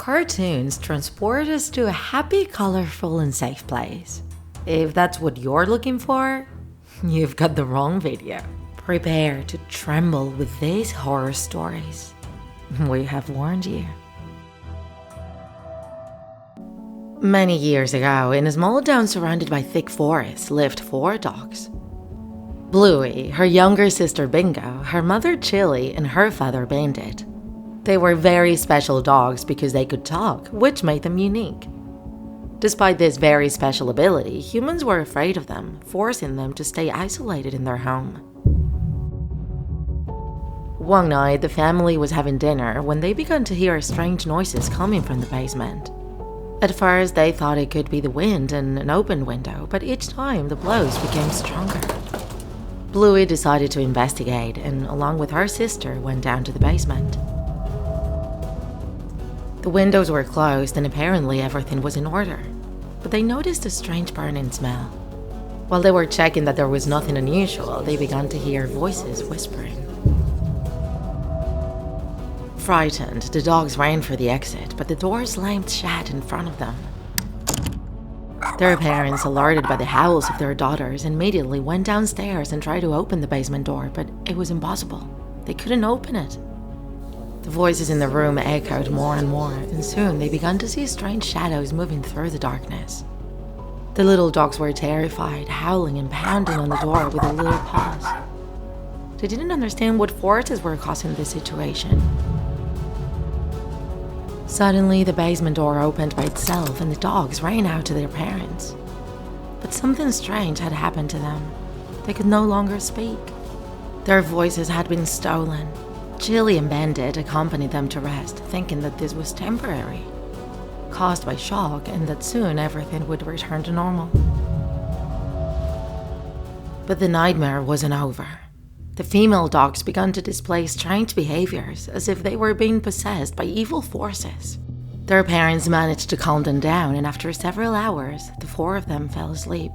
cartoons transport us to a happy, colorful, and safe place. If that's what you're looking for, you've got the wrong video. Prepare to tremble with these horror stories. We have warned you. Many years ago, in a small town surrounded by thick forests, lived 4 dogs. Bluey, her younger sister Bingo, her mother Chili, and her father Bandit. They were very special dogs because they could talk, which made them unique. Despite this very special ability, humans were afraid of them, forcing them to stay isolated in their home. One night, the family was having dinner when they began to hear strange noises coming from the basement. At first, they thought it could be the wind and an open window, but each time the blows became stronger. Bluey decided to investigate and, along with her sister, went down to the basement. The windows were closed and apparently everything was in order, but they noticed a strange burning smell. While they were checking that there was nothing unusual, they began to hear voices whispering. Frightened, the dogs ran for the exit, but the door slammed shut in front of them. Their parents, alerted by the howls of their daughters, immediately went downstairs and tried to open the basement door, but it was impossible. They couldn't open it. The voices in the room echoed more and more, and soon they began to see strange shadows moving through the darkness. The little dogs were terrified, howling and pounding on the door with their little paws. They didn't understand what forces were causing this situation. Suddenly, the basement door opened by itself and the dogs ran out to their parents. But something strange had happened to them. They could no longer speak. Their voices had been stolen. Chili and Bandit accompanied them to rest, thinking that this was temporary, caused by shock, and that soon everything would return to normal. But the nightmare wasn't over. The female dogs began to display strange behaviors, as if they were being possessed by evil forces. Their parents managed to calm them down, and after several hours, the 4 of them fell asleep.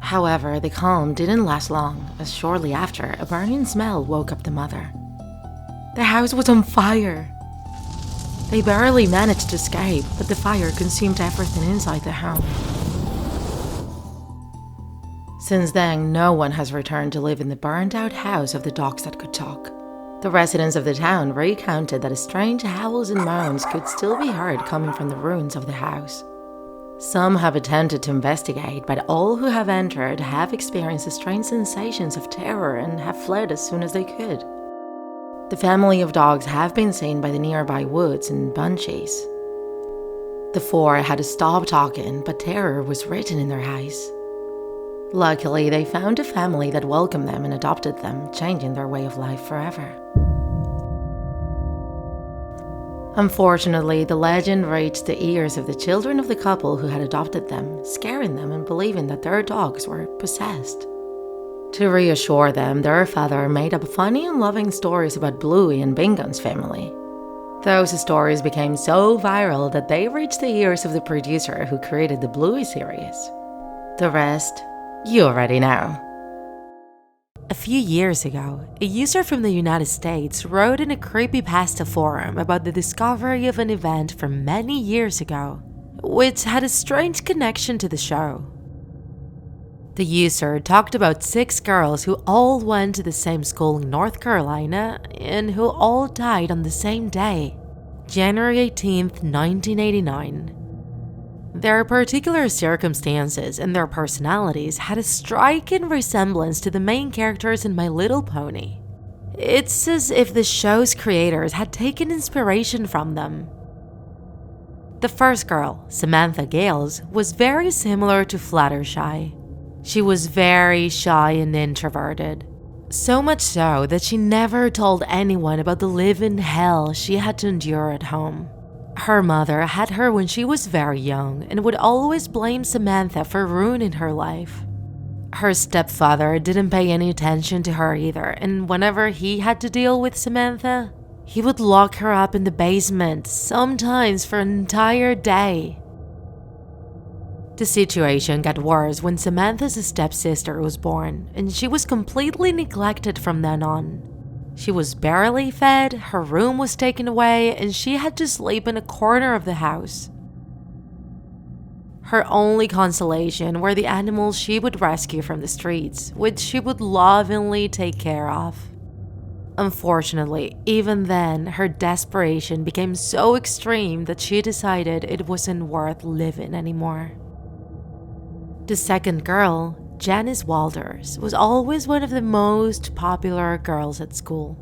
However, the calm didn't last long, as shortly after, a burning smell woke up the mother. The house was on fire! They barely managed to escape, but the fire consumed everything inside the home. Since then, no one has returned to live in the burned-out house of the dogs that could talk. The residents of the town recounted that strange howls and moans could still be heard coming from the ruins of the house. Some have attempted to investigate, but all who have entered have experienced strange sensations of terror and have fled as soon as they could. The family of dogs have been seen by the nearby woods and bunchies. The 4 had to stop talking, but terror was written in their eyes. Luckily, they found a family that welcomed them and adopted them, changing their way of life forever. Unfortunately, the legend reached the ears of the children of the couple who had adopted them, scaring them and believing that their dogs were possessed. To reassure them, their father made up funny and loving stories about Bluey and Bingo's family. Those stories became so viral that they reached the ears of the producer who created the Bluey series. The rest, you already know. A few years ago, a user from the United States wrote in a creepypasta forum about the discovery of an event from many years ago, which had a strange connection to the show. The user talked about 6 girls who all went to the same school in North Carolina and who all died on the same day, January 18th, 1989. Their particular circumstances and their personalities had a striking resemblance to the main characters in My Little Pony. It's as if the show's creators had taken inspiration from them. The first girl, Samantha Gales, was very similar to Fluttershy. She was very shy and introverted. So much so that she never told anyone about the living hell she had to endure at home. Her mother had her when she was very young and would always blame Samantha for ruining her life. Her stepfather didn't pay any attention to her either, and whenever he had to deal with Samantha, he would lock her up in the basement, sometimes for an entire day. The situation got worse when Samantha's stepsister was born, and she was completely neglected from then on. She was barely fed, her room was taken away, and she had to sleep in a corner of the house. Her only consolation were the animals she would rescue from the streets, which she would lovingly take care of. Unfortunately, even then, her desperation became so extreme that she decided it wasn't worth living anymore. The second girl, Janice Walters, was always one of the most popular girls at school.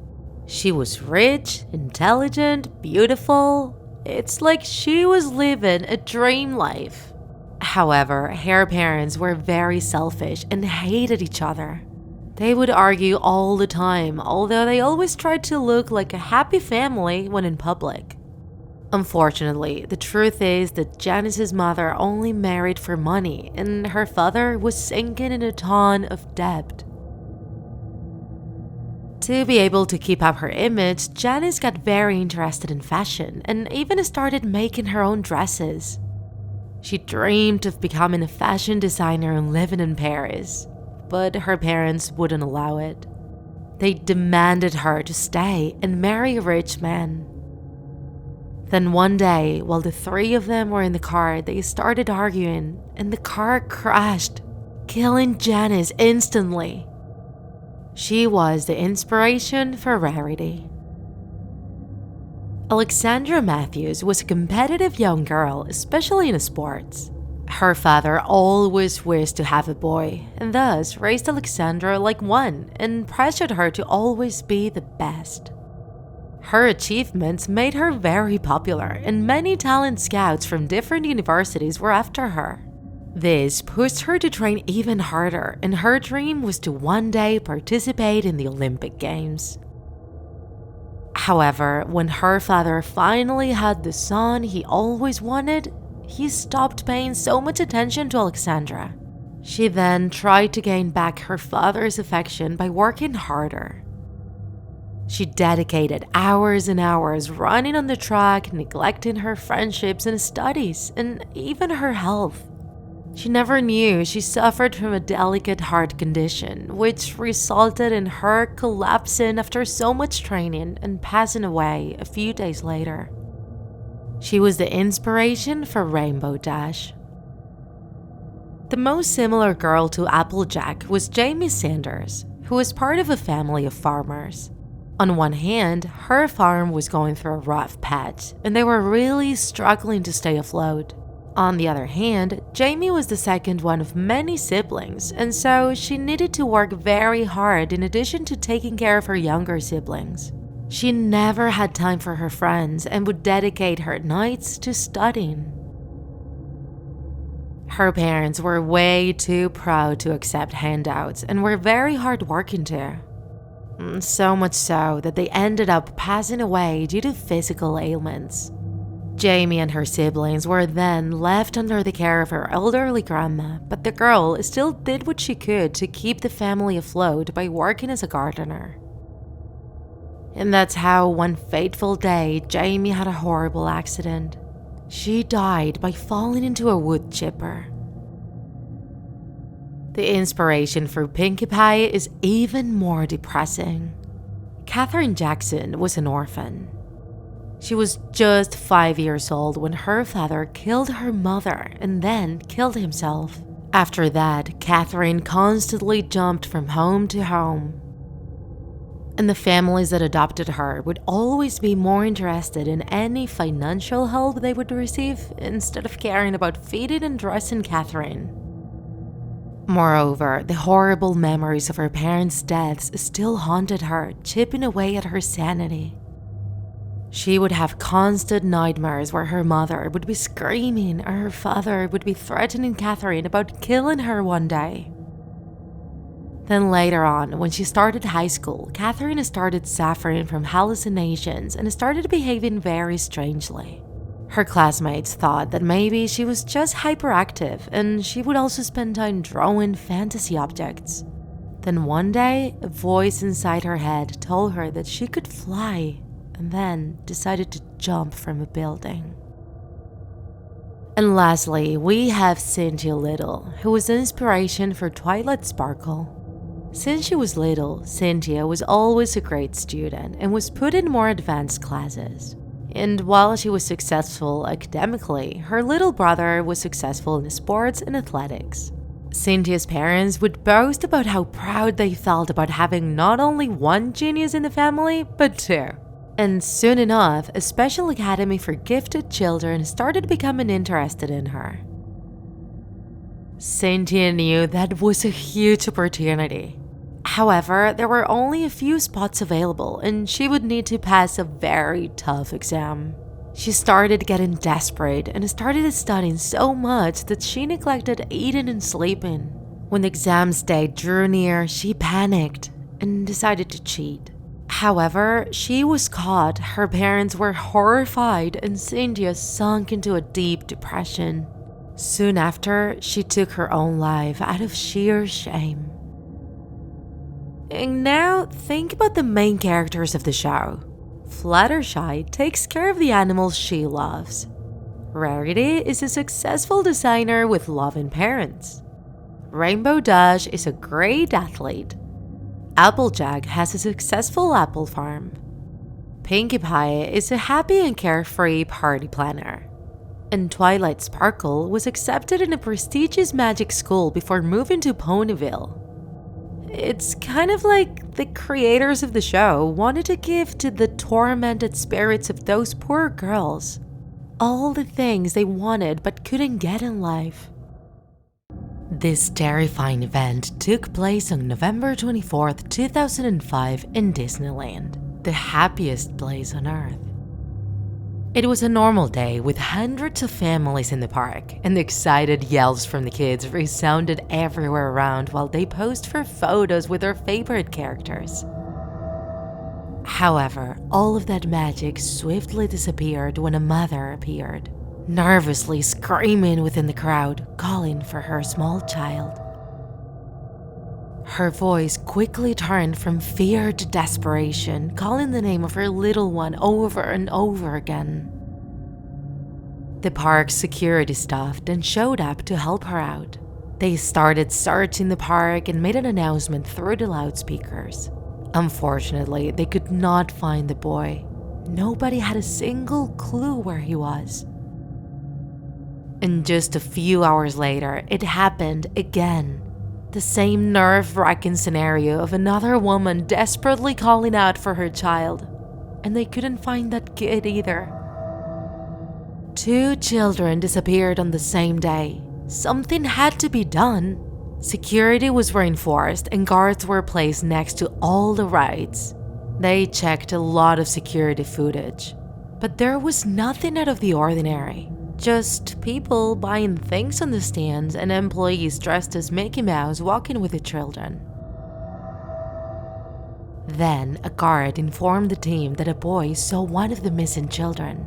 She was rich, intelligent, beautiful. It's like she was living a dream life. However, her parents were very selfish and hated each other. They would argue all the time, although they always tried to look like a happy family when in public. Unfortunately, the truth is that Janice's mother only married for money, and her father was sinking in a ton of debt. To be able to keep up her image, Janice got very interested in fashion and even started making her own dresses. She dreamed of becoming a fashion designer and living in Paris, but her parents wouldn't allow it. They demanded her to stay and marry a rich man. Then one day, while the three of them were in the car, they started arguing, and the car crashed, killing Janice instantly. She was the inspiration for Rarity. Alexandra Matthews was a competitive young girl, especially in sports. Her father always wished to have a boy, and thus raised Alexandra like one and pressured her to always be the best. Her achievements made her very popular, and many talent scouts from different universities were after her. This pushed her to train even harder, and her dream was to one day participate in the Olympic Games. However, when her father finally had the son he always wanted, he stopped paying so much attention to Alexandra. She then tried to gain back her father's affection by working harder. She dedicated hours and hours running on the track, neglecting her friendships and studies, and even her health. She never knew she suffered from a delicate heart condition, which resulted in her collapsing after so much training and passing away a few days later. She was the inspiration for Rainbow Dash. The most similar girl to Applejack was Jamie Sanders, who was part of a family of farmers. On one hand, her farm was going through a rough patch, and they were really struggling to stay afloat. On the other hand, Jamie was the second one of many siblings, and so she needed to work very hard in addition to taking care of her younger siblings. She never had time for her friends and would dedicate her nights to studying. Her parents were way too proud to accept handouts and were very hardworking too. So much so that they ended up passing away due to physical ailments. Jamie and her siblings were then left under the care of her elderly grandma, but the girl still did what she could to keep the family afloat by working as a gardener. And that's how one fateful day, Jamie had a horrible accident. She died by falling into a wood chipper. The inspiration for Pinkie Pie is even more depressing. Katherine Jackson was an orphan. She was just 5 years old when her father killed her mother and then killed himself. After that, Katherine constantly jumped from home to home. And the families that adopted her would always be more interested in any financial help they would receive instead of caring about feeding and dressing Katherine. Moreover, the horrible memories of her parents' deaths still haunted her, chipping away at her sanity. She would have constant nightmares where her mother would be screaming or her father would be threatening Katherine about killing her one day. Then later on, when she started high school, Katherine started suffering from hallucinations and started behaving very strangely. Her classmates thought that maybe she was just hyperactive, and she would also spend time drawing fantasy objects. Then one day, a voice inside her head told her that she could fly, and then decided to jump from a building. And lastly, we have Cynthia Little, who was the inspiration for Twilight Sparkle. Since she was little, Cynthia was always a great student and was put in more advanced classes. And while she was successful academically, her little brother was successful in sports and athletics. Cynthia's parents would boast about how proud they felt about having not only one genius in the family, but two. And soon enough, a special academy for gifted children started becoming interested in her. Cynthia knew that was a huge opportunity. However, there were only a few spots available and she would need to pass a very tough exam. She started getting desperate and started studying so much that she neglected eating and sleeping. When the exam's day drew near, she panicked and decided to cheat. However, she was caught, her parents were horrified, and Cynthia sunk into a deep depression. Soon after, she took her own life out of sheer shame. And now, think about the main characters of the show. Fluttershy takes care of the animals she loves. Rarity is a successful designer with loving parents. Rainbow Dash is a great athlete. Applejack has a successful apple farm. Pinkie Pie is a happy and carefree party planner. And Twilight Sparkle was accepted in a prestigious magic school before moving to Ponyville. It's kind of like the creators of the show wanted to give to the tormented spirits of those poor girls all the things they wanted but couldn't get in life. This terrifying event took place on November 24th, 2005 in Disneyland, the happiest place on Earth. It was a normal day with hundreds of families in the park, and the excited yells from the kids resounded everywhere around while they posed for photos with their favorite characters. However, all of that magic swiftly disappeared when a mother appeared, nervously screaming within the crowd, calling for her small child. Her voice quickly turned from fear to desperation, calling the name of her little one over and over again. The park's security staff then showed up to help her out. They started searching the park and made an announcement through the loudspeakers. Unfortunately, they could not find the boy. Nobody had a single clue where he was. And just a few hours later, it happened again. The same nerve-wracking scenario of another woman desperately calling out for her child. And they couldn't find that kid either. 2 children disappeared on the same day. Something had to be done. Security was reinforced and guards were placed next to all the rides. They checked a lot of security footage. But there was nothing out of the ordinary. Just people buying things on the stands and employees dressed as Mickey Mouse walking with the children. Then, a guard informed the team that a boy saw one of the missing children.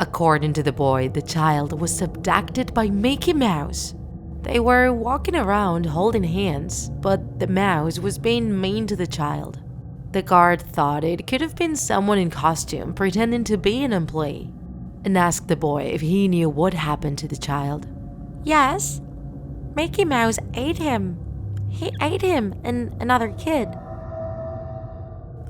According to the boy, the child was abducted by Mickey Mouse. They were walking around holding hands, but the mouse was being mean to the child. The guard thought it could have been someone in costume pretending to be an employee, and asked the boy if he knew what happened to the child. Yes, Mickey Mouse ate him. He ate him and another kid.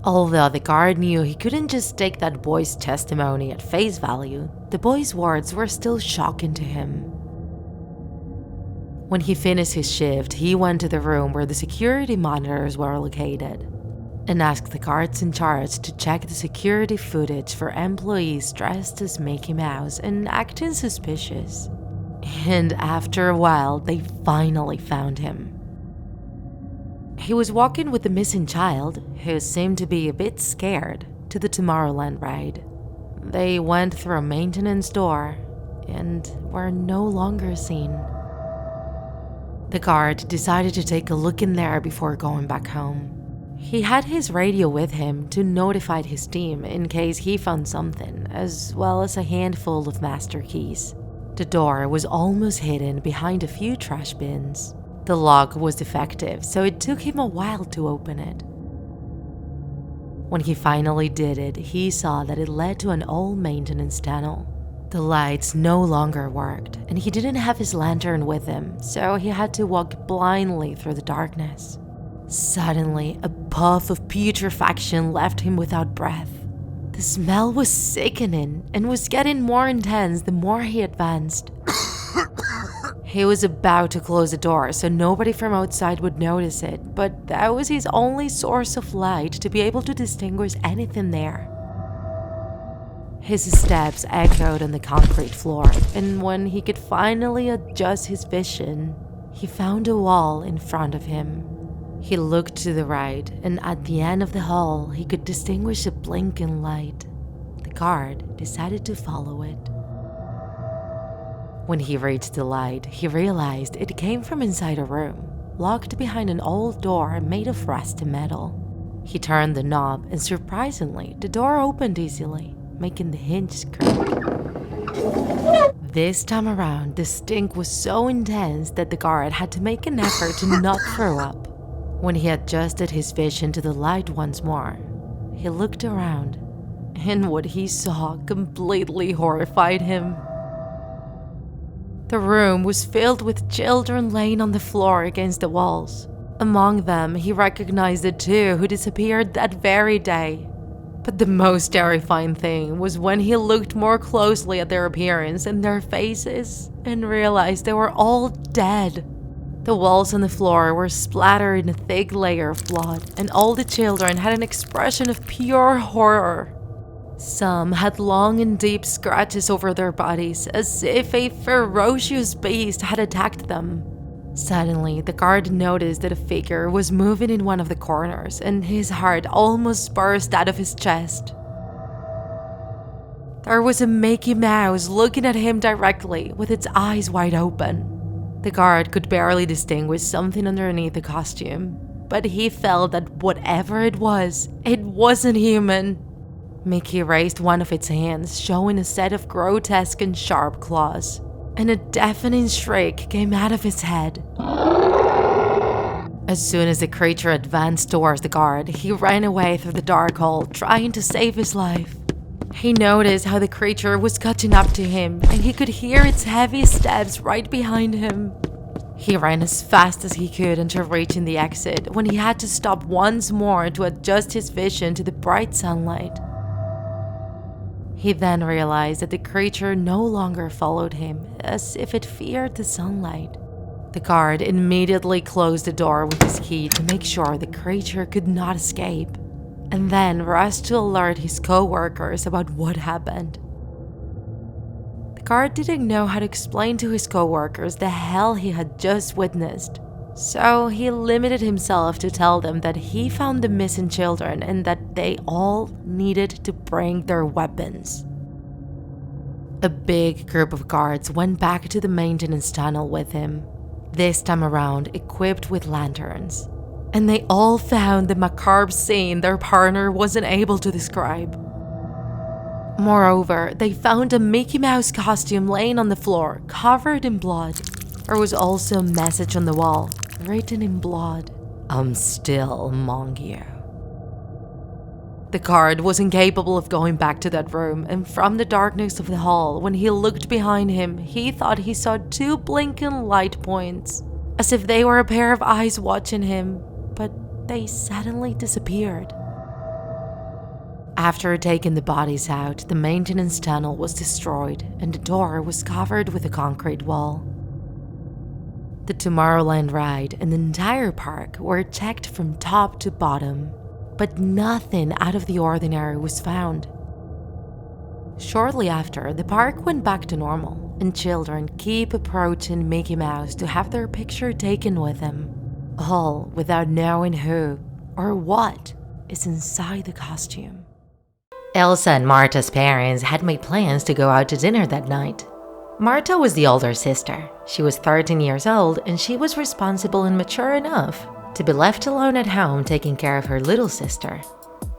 Although the guard knew he couldn't just take that boy's testimony at face value, the boy's words were still shocking to him. When he finished his shift, he went to the room where the security monitors were located and asked the guards in charge to check the security footage for employees dressed as Mickey Mouse and acting suspicious. And after a while, they finally found him. He was walking with the missing child, who seemed to be a bit scared, to the Tomorrowland ride. They went through a maintenance door and were no longer seen. The guard decided to take a look in there before going back home. He had his radio with him to notify his team in case he found something, as well as a handful of master keys. The door was almost hidden behind a few trash bins. The lock was defective, so it took him a while to open it. When he finally did it, he saw that it led to an old maintenance tunnel. The lights no longer worked, and he didn't have his lantern with him, so he had to walk blindly through the darkness. Suddenly, a puff of putrefaction left him without breath. The smell was sickening and was getting more intense the more he advanced. He was about to close the door so nobody from outside would notice it, but that was his only source of light to be able to distinguish anything there. His steps echoed on the concrete floor, and when he could finally adjust his vision, he found a wall in front of him. He looked to the right, and at the end of the hall, he could distinguish a blinking light. The guard decided to follow it. When he reached the light, he realized it came from inside a room, locked behind an old door made of rusty metal. He turned the knob, and surprisingly, the door opened easily, making the hinge creak. This time around, the stink was so intense that the guard had to make an effort to not throw up. When he adjusted his vision to the light once more, he looked around, and what he saw completely horrified him. The room was filled with children laying on the floor against the walls. Among them, he recognized the two who disappeared that very day. But the most terrifying thing was when he looked more closely at their appearance and their faces and realized they were all dead. The walls and the floor were splattered in a thick layer of blood, and all the children had an expression of pure horror. Some had long and deep scratches over their bodies, as if a ferocious beast had attacked them. Suddenly, the guard noticed that a figure was moving in one of the corners, and his heart almost burst out of his chest. There was a Mickey Mouse looking at him directly, with its eyes wide open. The guard could barely distinguish something underneath the costume, but he felt that whatever it wasn't human. Mickey raised one of its hands, showing a set of grotesque and sharp claws, and a deafening shriek came out of his head. As soon as the creature advanced towards the guard, he ran away through the dark hall, trying to save his life. He noticed how the creature was catching up to him, and he could hear its heavy steps right behind him. He ran as fast as he could until reaching the exit, when he had to stop once more to adjust his vision to the bright sunlight. He then realized that the creature no longer followed him, as if it feared the sunlight. The guard immediately closed the door with his key to make sure the creature could not escape, and then rushed to alert his co-workers about what happened. The guard didn't know how to explain to his co-workers the hell he had just witnessed, so he limited himself to tell them that he found the missing children and that they all needed to bring their weapons. A big group of guards went back to the maintenance tunnel with him, this time around equipped with lanterns. And they all found the macabre scene their partner wasn't able to describe. Moreover, they found a Mickey Mouse costume laying on the floor, covered in blood. There was also a message on the wall, written in blood. "I'm still among you." The guard was incapable of going back to that room, and from the darkness of the hall, when he looked behind him, he thought he saw two blinking light points, as if they were a pair of eyes watching him. But they suddenly disappeared. After taking the bodies out, the maintenance tunnel was destroyed and the door was covered with a concrete wall. The Tomorrowland ride and the entire park were checked from top to bottom, but nothing out of the ordinary was found. Shortly after, the park went back to normal, and children keep approaching Mickey Mouse to have their picture taken with him, all without knowing who or what is inside the costume. Elsa and Marta's parents had made plans to go out to dinner that night. Marta was the older sister. She was 13 years old and she was responsible and mature enough to be left alone at home taking care of her little sister.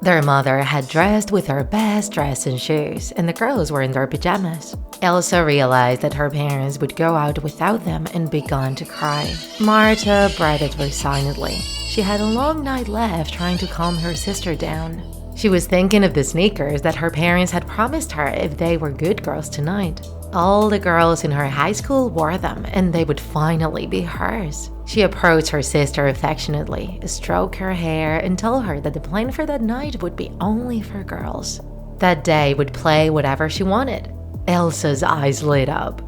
Their mother had dressed with her best dress and shoes, and the girls were in their pajamas. Elsa realized that her parents would go out without them and began to cry. Marta breathed resignedly. She had a long night left trying to calm her sister down. She was thinking of the sneakers that her parents had promised her if they were good girls tonight. All the girls in her high school wore them, and they would finally be hers. She approached her sister affectionately, stroked her hair, and told her that the plan for that night would be only for girls. That day would play whatever she wanted. Elsa's eyes lit up.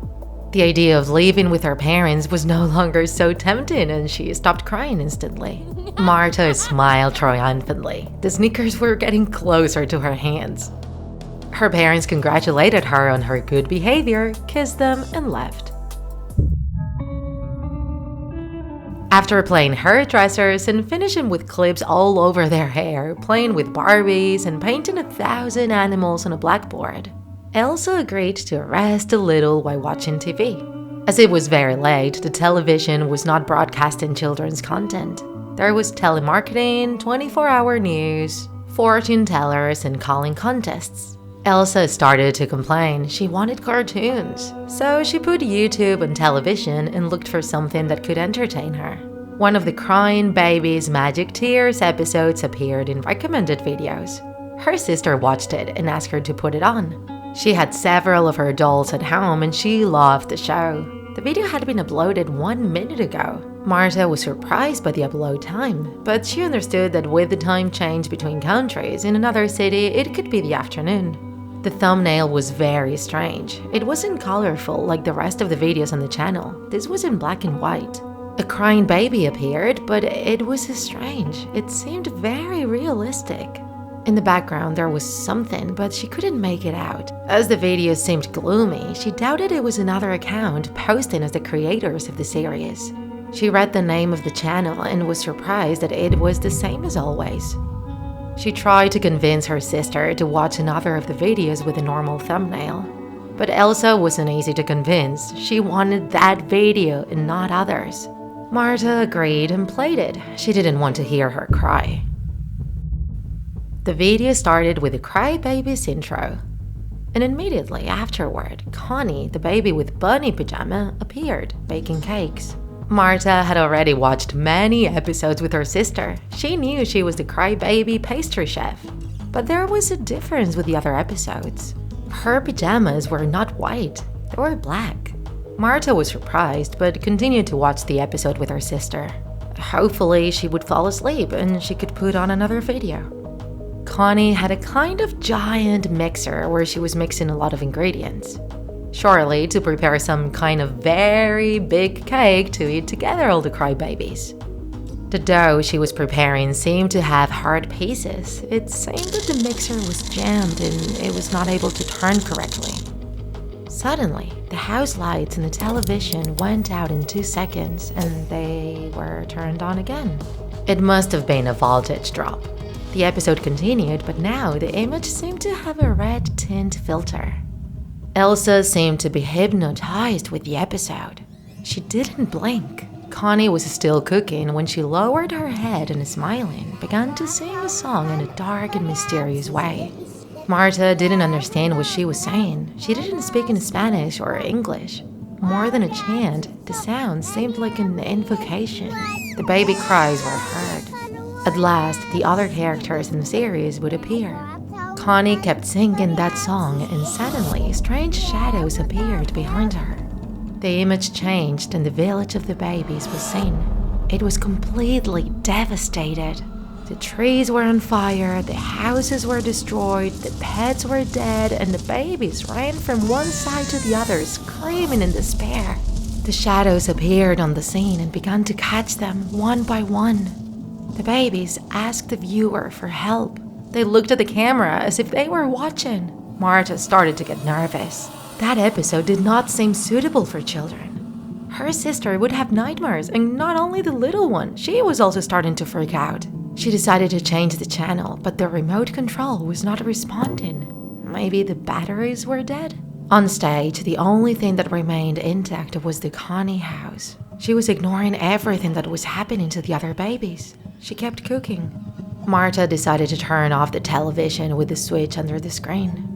The idea of leaving with her parents was no longer so tempting, and she stopped crying instantly. Marta smiled triumphantly. The sneakers were getting closer to her hands. Her parents congratulated her on her good behavior, kissed them, and left. After playing hairdressers and finishing with clips all over their hair, playing with Barbies, and painting 1,000 animals on a blackboard, Elsa agreed to rest a little while watching TV. As it was very late, the television was not broadcasting children's content. There was telemarketing, 24-hour news, fortune tellers, and calling contests. Elsa started to complain. She wanted cartoons. So she put YouTube on television and looked for something that could entertain her. One of the Crying Babies Magic Tears episodes appeared in recommended videos. Her sister watched it and asked her to put it on. She had several of her dolls at home and she loved the show. The video had been uploaded 1 minute ago. Marta was surprised by the upload time, but she understood that with the time change between countries in another city, it could be the afternoon. The thumbnail was very strange. It wasn't colorful like the rest of the videos on the channel. This was in black and white. A crying baby appeared, but it was strange. It seemed very realistic. In the background there was something, but she couldn't make it out. As the video seemed gloomy, she doubted it was another account posting as the creators of the series. She read the name of the channel and was surprised that it was the same as always. She tried to convince her sister to watch another of the videos with a normal thumbnail. But Elsa wasn't easy to convince. She wanted that video and not others. Marta agreed and played it. She didn't want to hear her cry. The video started with a crybaby's intro. And immediately afterward, Connie, the baby with bunny pajama, appeared, baking cakes. Marta had already watched many episodes with her sister. She knew she was the crybaby pastry chef. But there was a difference with the other episodes. Her pajamas were not white, they were black. Marta was surprised, but continued to watch the episode with her sister. Hopefully she would fall asleep and she could put on another video. Connie had a kind of giant mixer where she was mixing a lot of ingredients. Surely to prepare some kind of very big cake to eat together all the crybabies. The dough she was preparing seemed to have hard pieces. It seemed that the mixer was jammed and it was not able to turn correctly. Suddenly, the house lights and the television went out in 2 seconds and they were turned on again. It must have been a voltage drop. The episode continued, but now the image seemed to have a red tint filter. Elsa seemed to be hypnotized with the episode. She didn't blink. Connie was still cooking when she lowered her head and, smiling, began to sing a song in a dark and mysterious way. Marta didn't understand what she was saying. She didn't speak in Spanish or English. More than a chant, the sound seemed like an invocation. The baby cries were heard. At last, the other characters in the series would appear. Connie kept singing that song and suddenly strange shadows appeared behind her. The image changed and the village of the babies was seen. It was completely devastated. The trees were on fire, the houses were destroyed, the pets were dead, and the babies ran from one side to the other, screaming in despair. The shadows appeared on the scene and began to catch them one by one. The babies asked the viewer for help. They looked at the camera as if they were watching. Marta started to get nervous. That episode did not seem suitable for children. Her sister would have nightmares, and not only the little one, she was also starting to freak out. She decided to change the channel, but the remote control was not responding. Maybe the batteries were dead? On stage, the only thing that remained intact was the Connie house. She was ignoring everything that was happening to the other babies. She kept cooking. Marta decided to turn off the television with the switch under the screen.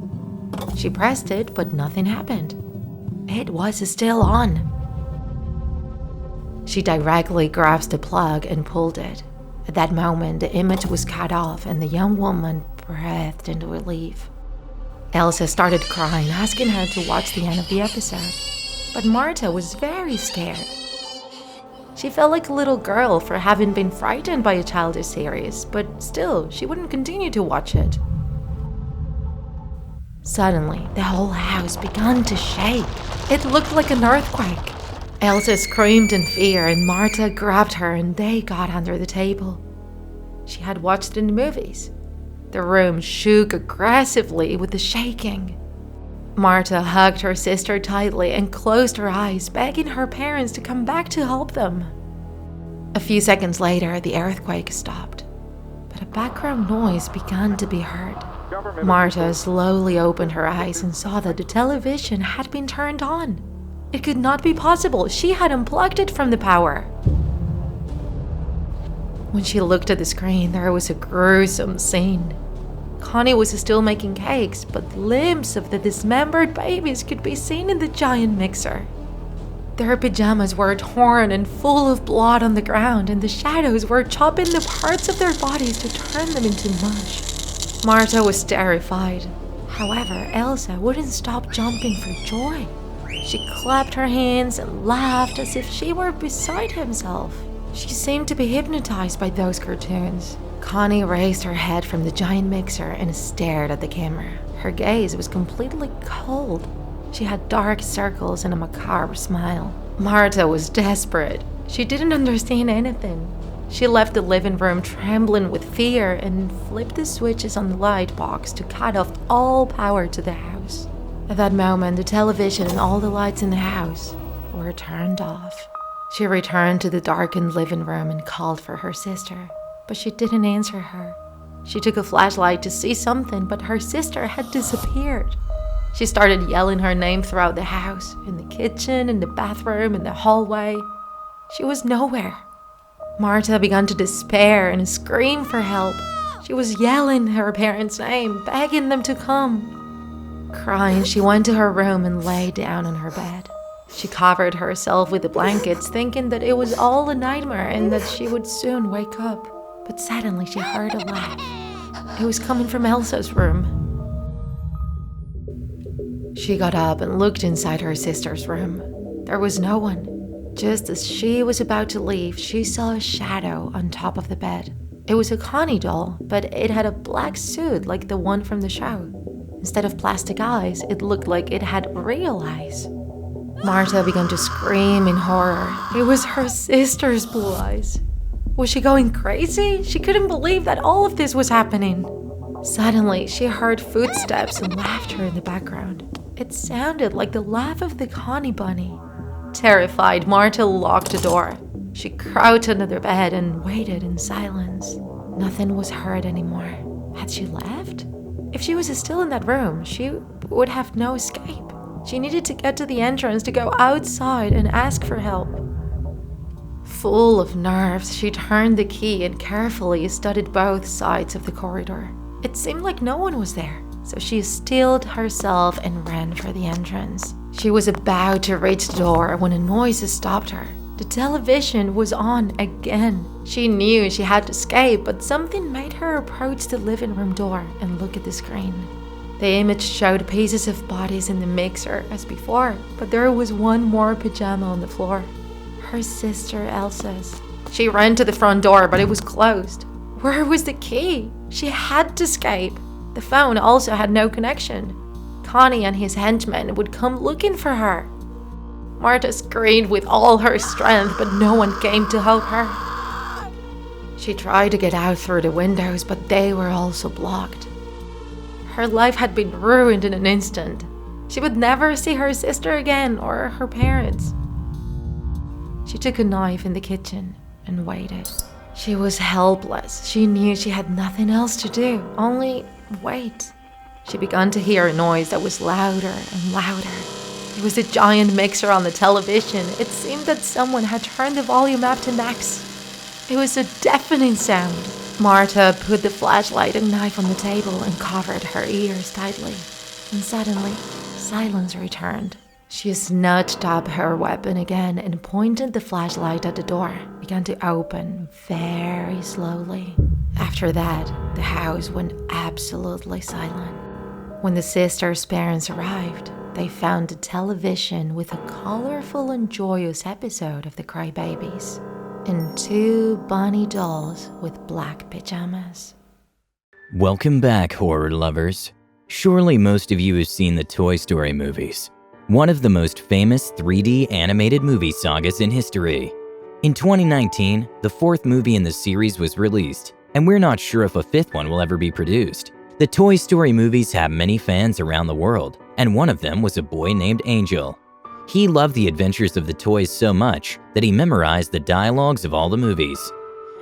She pressed it, but nothing happened. It was still on. She directly grasped the plug and pulled it. At that moment, the image was cut off and the young woman breathed in relief. Elsa started crying, asking her to watch the end of the episode. But Marta was very scared. She felt like a little girl for having been frightened by a childish series, but still, she wouldn't continue to watch it. Suddenly, the whole house began to shake. It looked like an earthquake. Elsa screamed in fear and Marta grabbed her and they got under the table. She had watched it in the movies. The room shook aggressively with the shaking. Marta hugged her sister tightly and closed her eyes, begging her parents to come back to help them. A few seconds later, the earthquake stopped, but a background noise began to be heard. Marta slowly opened her eyes and saw that the television had been turned on. It could not be possible. She had unplugged it from the power. When she looked at the screen, there was a gruesome scene. Connie was still making cakes, but limbs of the dismembered babies could be seen in the giant mixer. Their pajamas were torn and full of blood on the ground, and the shadows were chopping the parts of their bodies to turn them into mush. Marta was terrified. However, Elsa wouldn't stop jumping for joy. She clapped her hands and laughed as if she were beside herself. She seemed to be hypnotized by those cartoons. Connie raised her head from the giant mixer and stared at the camera. Her gaze was completely cold. She had dark circles and a macabre smile. Marta was desperate. She didn't understand anything. She left the living room trembling with fear and flipped the switches on the light box to cut off all power to the house. At that moment, the television and all the lights in the house were turned off. She returned to the darkened living room and called for her sister, but she didn't answer her. She took a flashlight to see something, but her sister had disappeared. She started yelling her name throughout the house, in the kitchen, in the bathroom, in the hallway. She was nowhere. Marta began to despair and scream for help. She was yelling her parents' name, begging them to come. Crying, she went to her room and lay down on her bed. She covered herself with the blankets, thinking that it was all a nightmare and that she would soon wake up. But suddenly she heard a laugh. It was coming from Elsa's room. She got up and looked inside her sister's room. There was no one. Just as she was about to leave, she saw a shadow on top of the bed. It was a Connie doll, but it had a black suit like the one from the show. Instead of plastic eyes, it looked like it had real eyes. Marta began to scream in horror. It was her sister's blue eyes. Was she going crazy? She couldn't believe that all of this was happening. Suddenly, she heard footsteps and laughter in the background. It sounded like the laugh of the Connie bunny. Terrified, Marta locked the door. She crouched under the bed and waited in silence. Nothing was heard anymore. Had she left? If she was still in that room, she would have no escape. She needed to get to the entrance to go outside and ask for help. Full of nerves, she turned the key and carefully studied both sides of the corridor. It seemed like no one was there, so she steeled herself and ran for the entrance. She was about to reach the door when a noise stopped her. The television was on again. She knew she had to escape, but something made her approach the living room door and look at the screen. The image showed pieces of bodies in the mixer as before, but there was one more pajama on the floor. Her sister Elsa's. She ran to the front door, but it was closed. Where was the key? She had to escape. The phone also had no connection. Connie and his henchmen would come looking for her. Marta screamed with all her strength, but no one came to help her. She tried to get out through the windows, but they were also blocked. Her life had been ruined in an instant. She would never see her sister again or her parents. She took a knife in the kitchen and waited. She was helpless. She knew she had nothing else to do, only wait. She began to hear a noise that was louder and louder. It was a giant mixer on the television. It seemed that someone had turned the volume up to max. It was a deafening sound. Marta put the flashlight and knife on the table and covered her ears tightly. And suddenly, silence returned. She snatched up her weapon again and pointed the flashlight at the door. It began to open very slowly. After that, the house went absolutely silent. When the sisters' parents arrived, they found a television with a colorful and joyous episode of the Crybabies and 2 bunny dolls with black pajamas. Welcome back, horror lovers. Surely most of you have seen the Toy Story movies, one of the most famous 3D animated movie sagas in history. In 2019, the 4th movie in the series was released, and we're not sure if a 5th one will ever be produced. The Toy Story movies have many fans around the world, and one of them was a boy named Angel. He loved the adventures of the toys so much that he memorized the dialogues of all the movies.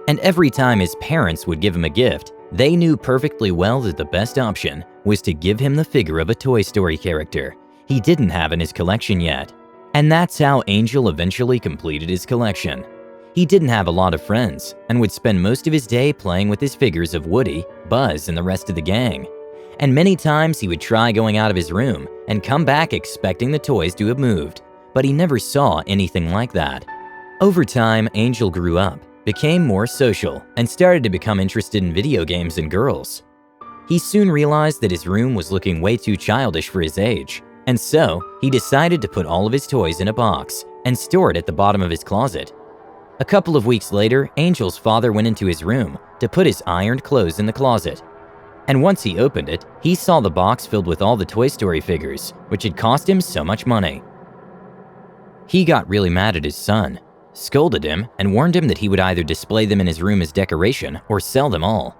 And every time his parents would give him a gift, they knew perfectly well that the best option was to give him the figure of a Toy Story character he didn't have in his collection yet. And that's how Angel eventually completed his collection. He didn't have a lot of friends and would spend most of his day playing with his figures of Woody, Buzz, and the rest of the gang. And many times he would try going out of his room and come back expecting the toys to have moved, but he never saw anything like that. Over time, Angel grew up, became more social, and started to become interested in video games and girls. He soon realized that his room was looking way too childish for his age, and so he decided to put all of his toys in a box and store it at the bottom of his closet. A couple of weeks later, Angel's father went into his room to put his ironed clothes in the closet. And once he opened it, he saw the box filled with all the Toy Story figures, which had cost him so much money. He got really mad at his son, scolded him, and warned him that he would either display them in his room as decoration or sell them all.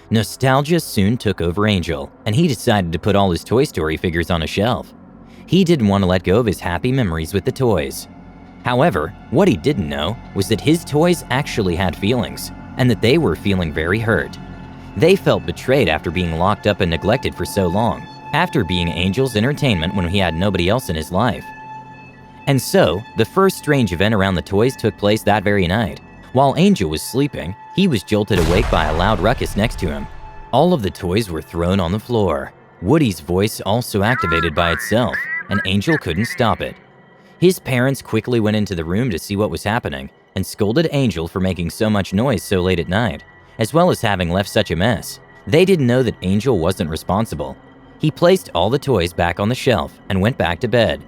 Nostalgia soon took over Angel, and he decided to put all his Toy Story figures on a shelf. He didn't want to let go of his happy memories with the toys. However, what he didn't know was that his toys actually had feelings, and that they were feeling very hurt. They felt betrayed after being locked up and neglected for so long, after being Angel's entertainment when he had nobody else in his life. And so, the first strange event around the toys took place that very night. While Angel was sleeping, he was jolted awake by a loud ruckus next to him. All of the toys were thrown on the floor. Woody's voice also activated by itself, and Angel couldn't stop it. His parents quickly went into the room to see what was happening and scolded Angel for making so much noise so late at night, as well as having left such a mess. They didn't know that Angel wasn't responsible. He placed all the toys back on the shelf and went back to bed.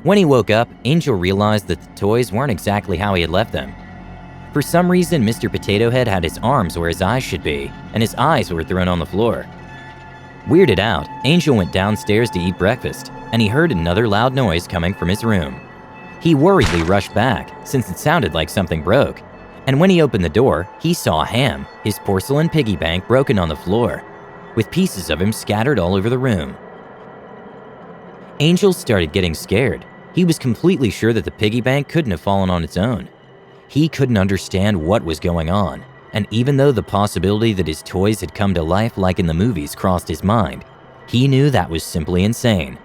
When he woke up, Angel realized that the toys weren't exactly how he had left them. For some reason, Mr. Potato Head had his arms where his eyes should be, and his eyes were thrown on the floor. Weirded out, Angel went downstairs to eat breakfast, and he heard another loud noise coming from his room. He worriedly rushed back, since it sounded like something broke. And when he opened the door, he saw Ham, his porcelain piggy bank, broken on the floor, with pieces of him scattered all over the room. Angel started getting scared. He was completely sure that the piggy bank couldn't have fallen on its own. He couldn't understand what was going on, and even though the possibility that his toys had come to life like in the movies crossed his mind, he knew that was simply insane.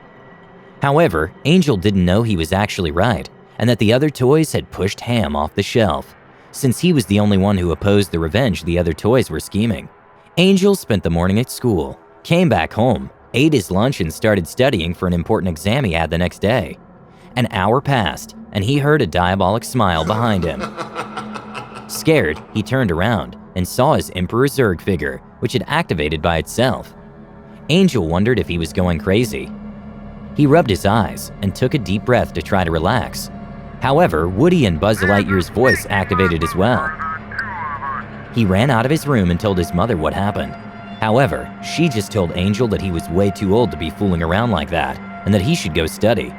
However, Angel didn't know he was actually right, and that the other toys had pushed Ham off the shelf, since he was the only one who opposed the revenge the other toys were scheming. Angel spent the morning at school, came back home, ate his lunch, and started studying for an important exam he had the next day. An hour passed, and he heard a diabolic smile behind him. Scared, he turned around and saw his Emperor Zurg figure, which had activated by itself. Angel wondered if he was going crazy. He rubbed his eyes and took a deep breath to try to relax. However, Woody and Buzz Lightyear's voice activated as well. He ran out of his room and told his mother what happened. However, she just told Angel that he was way too old to be fooling around like that, and that he should go study.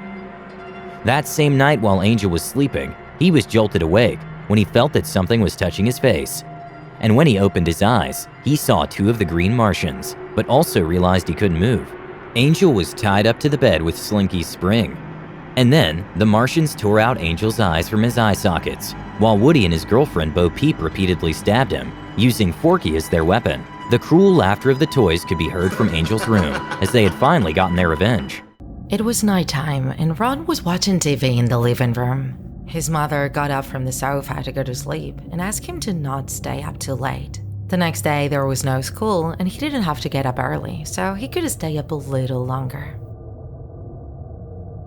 That same night while Angel was sleeping, he was jolted awake when he felt that something was touching his face. And when he opened his eyes, he saw 2 of the green Martians, but also realized he couldn't move. Angel was tied up to the bed with Slinky's spring. And then, the Martians tore out Angel's eyes from his eye sockets, while Woody and his girlfriend Bo Peep repeatedly stabbed him, using Forky as their weapon. The cruel laughter of the toys could be heard from Angel's room, as they had finally gotten their revenge. It was nighttime, and Ron was watching TV in the living room. His mother got up from the sofa to go to sleep and asked him to not stay up too late. The next day, there was no school, and he didn't have to get up early, so he could stay up a little longer.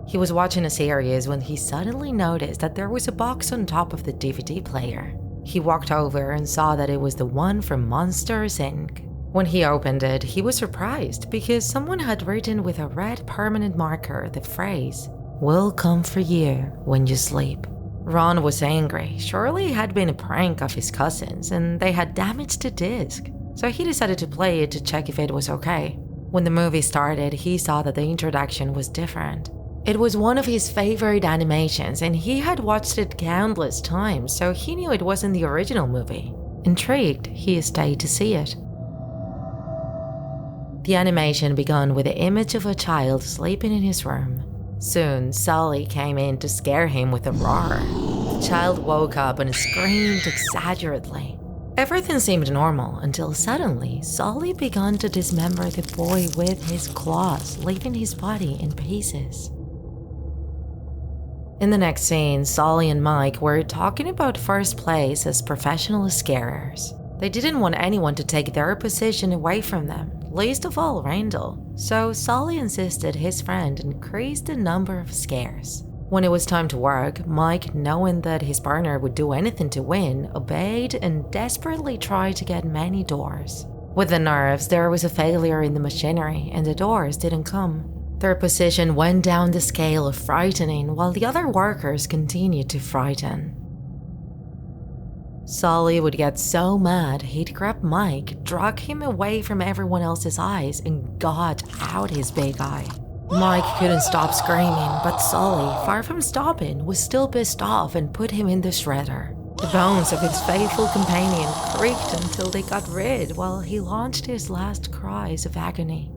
He was watching a series when he suddenly noticed that there was a box on top of the DVD player. He walked over and saw that it was the one from Monsters, Inc. When he opened it, he was surprised because someone had written with a red permanent marker the phrase, "We'll come for you when you sleep." Ron was angry. Surely it had been a prank of his cousins and they had damaged the disc. So he decided to play it to check if it was okay. When the movie started, he saw that the introduction was different. It was one of his favorite animations and he had watched it countless times, so he knew it wasn't the original movie. Intrigued, he stayed to see it. The animation began with the image of a child sleeping in his room. Soon, Sully came in to scare him with a roar. The child woke up and screamed exaggerately. Everything seemed normal until suddenly, Sully began to dismember the boy with his claws, leaving his body in pieces. In the next scene, Sully and Mike were talking about first place as professional scarers. They didn't want anyone to take their position away from them, least of all Randall, so Sully insisted his friend increase the number of scares. When it was time to work, Mike, knowing that his partner would do anything to win, obeyed and desperately tried to get many doors. With the nerves, there was a failure in the machinery and the doors didn't come. Their position went down the scale of frightening while the other workers continued to frighten. Sully would get so mad he'd grab Mike, drag him away from everyone else's eyes, and gouge out his big eye. Mike couldn't stop screaming, but Sully, far from stopping, was still pissed off and put him in the shredder. The bones of his faithful companion creaked until they got rid while he launched his last cries of agony.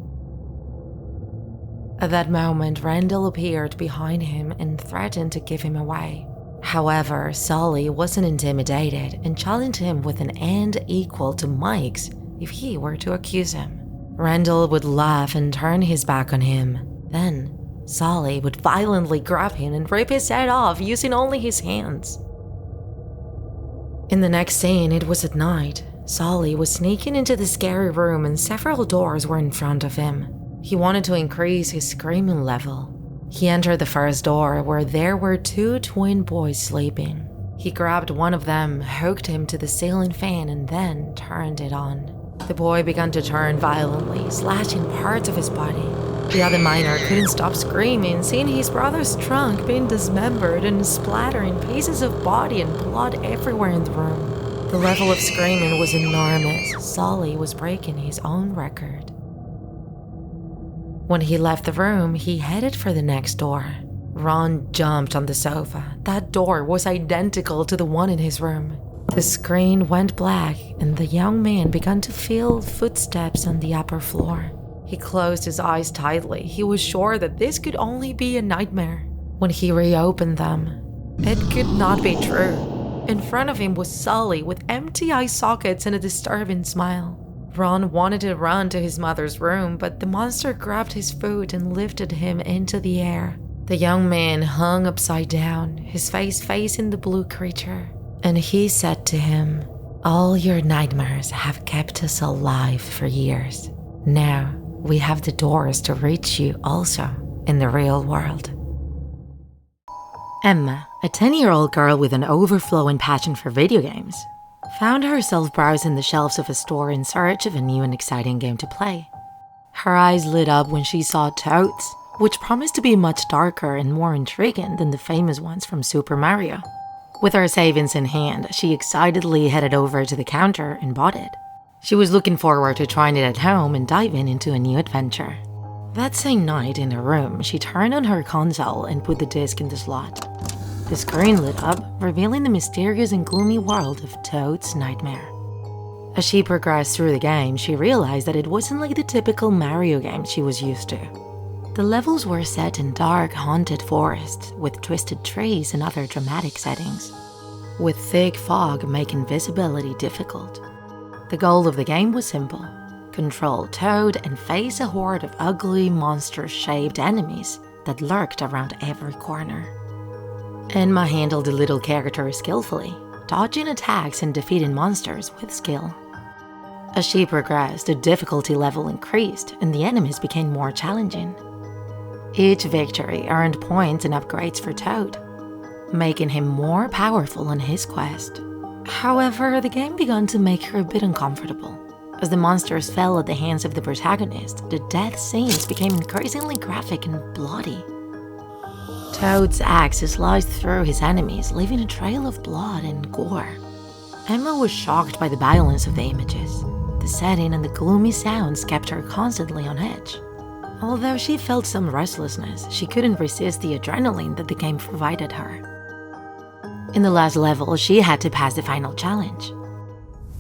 At that moment, Randall appeared behind him and threatened to give him away. However, Sully wasn't intimidated and challenged him with an end equal to Mike's if he were to accuse him. Randall would laugh and turn his back on him. Then, Sully would violently grab him and rip his head off using only his hands. In the next scene, it was at night. Sully was sneaking into the scary room and several doors were in front of him. He wanted to increase his screaming level. He entered the first door where there were two twin boys sleeping. He grabbed one of them, hooked him to the ceiling fan, and then turned it on. The boy began to turn violently, slashing parts of his body. The other minor couldn't stop screaming, seeing his brother's trunk being dismembered and splattering pieces of body and blood everywhere in the room. The level of screaming was enormous. Sully was breaking his own record. When he left the room, he headed for the next door. Ron jumped on the sofa. That door was identical to the one in his room. The screen went black and the young man began to feel footsteps on the upper floor. He closed his eyes tightly. He was sure that this could only be a nightmare. When he reopened them, it could not be true. In front of him was Sully with empty eye sockets and a disturbing smile. Ron wanted to run to his mother's room, but the monster grabbed his foot and lifted him into the air. The young man hung upside down, his face facing the blue creature, and he said to him, "All your nightmares have kept us alive for years. Now we have the doors to reach you also in the real world." Emma, a 10-year-old girl with an overflowing passion for video games, found herself browsing the shelves of a store in search of a new and exciting game to play. Her eyes lit up when she saw Toads, which promised to be much darker and more intriguing than the famous ones from Super Mario. With her savings in hand, she excitedly headed over to the counter and bought it. She was looking forward to trying it at home and diving into a new adventure. That same night in her room, she turned on her console and put the disc in the slot. The screen lit up, revealing the mysterious and gloomy world of Toad's Nightmare. As she progressed through the game, she realized that it wasn't like the typical Mario game she was used to. The levels were set in dark, haunted forests with twisted trees and other dramatic settings, with thick fog making visibility difficult. The goal of the game was simple: control Toad and face a horde of ugly, monster-shaped enemies that lurked around every corner. Emma handled the little character skillfully, dodging attacks and defeating monsters with skill. As she progressed, the difficulty level increased and the enemies became more challenging. Each victory earned points and upgrades for Toad, making him more powerful on his quest. However, the game began to make her a bit uncomfortable. As the monsters fell at the hands of the protagonist, the death scenes became increasingly graphic and bloody. Toad's axe sliced through his enemies, leaving a trail of blood and gore. Emma was shocked by the violence of the images. The setting and the gloomy sounds kept her constantly on edge. Although she felt some restlessness, she couldn't resist the adrenaline that the game provided her. In the last level, she had to pass the final challenge.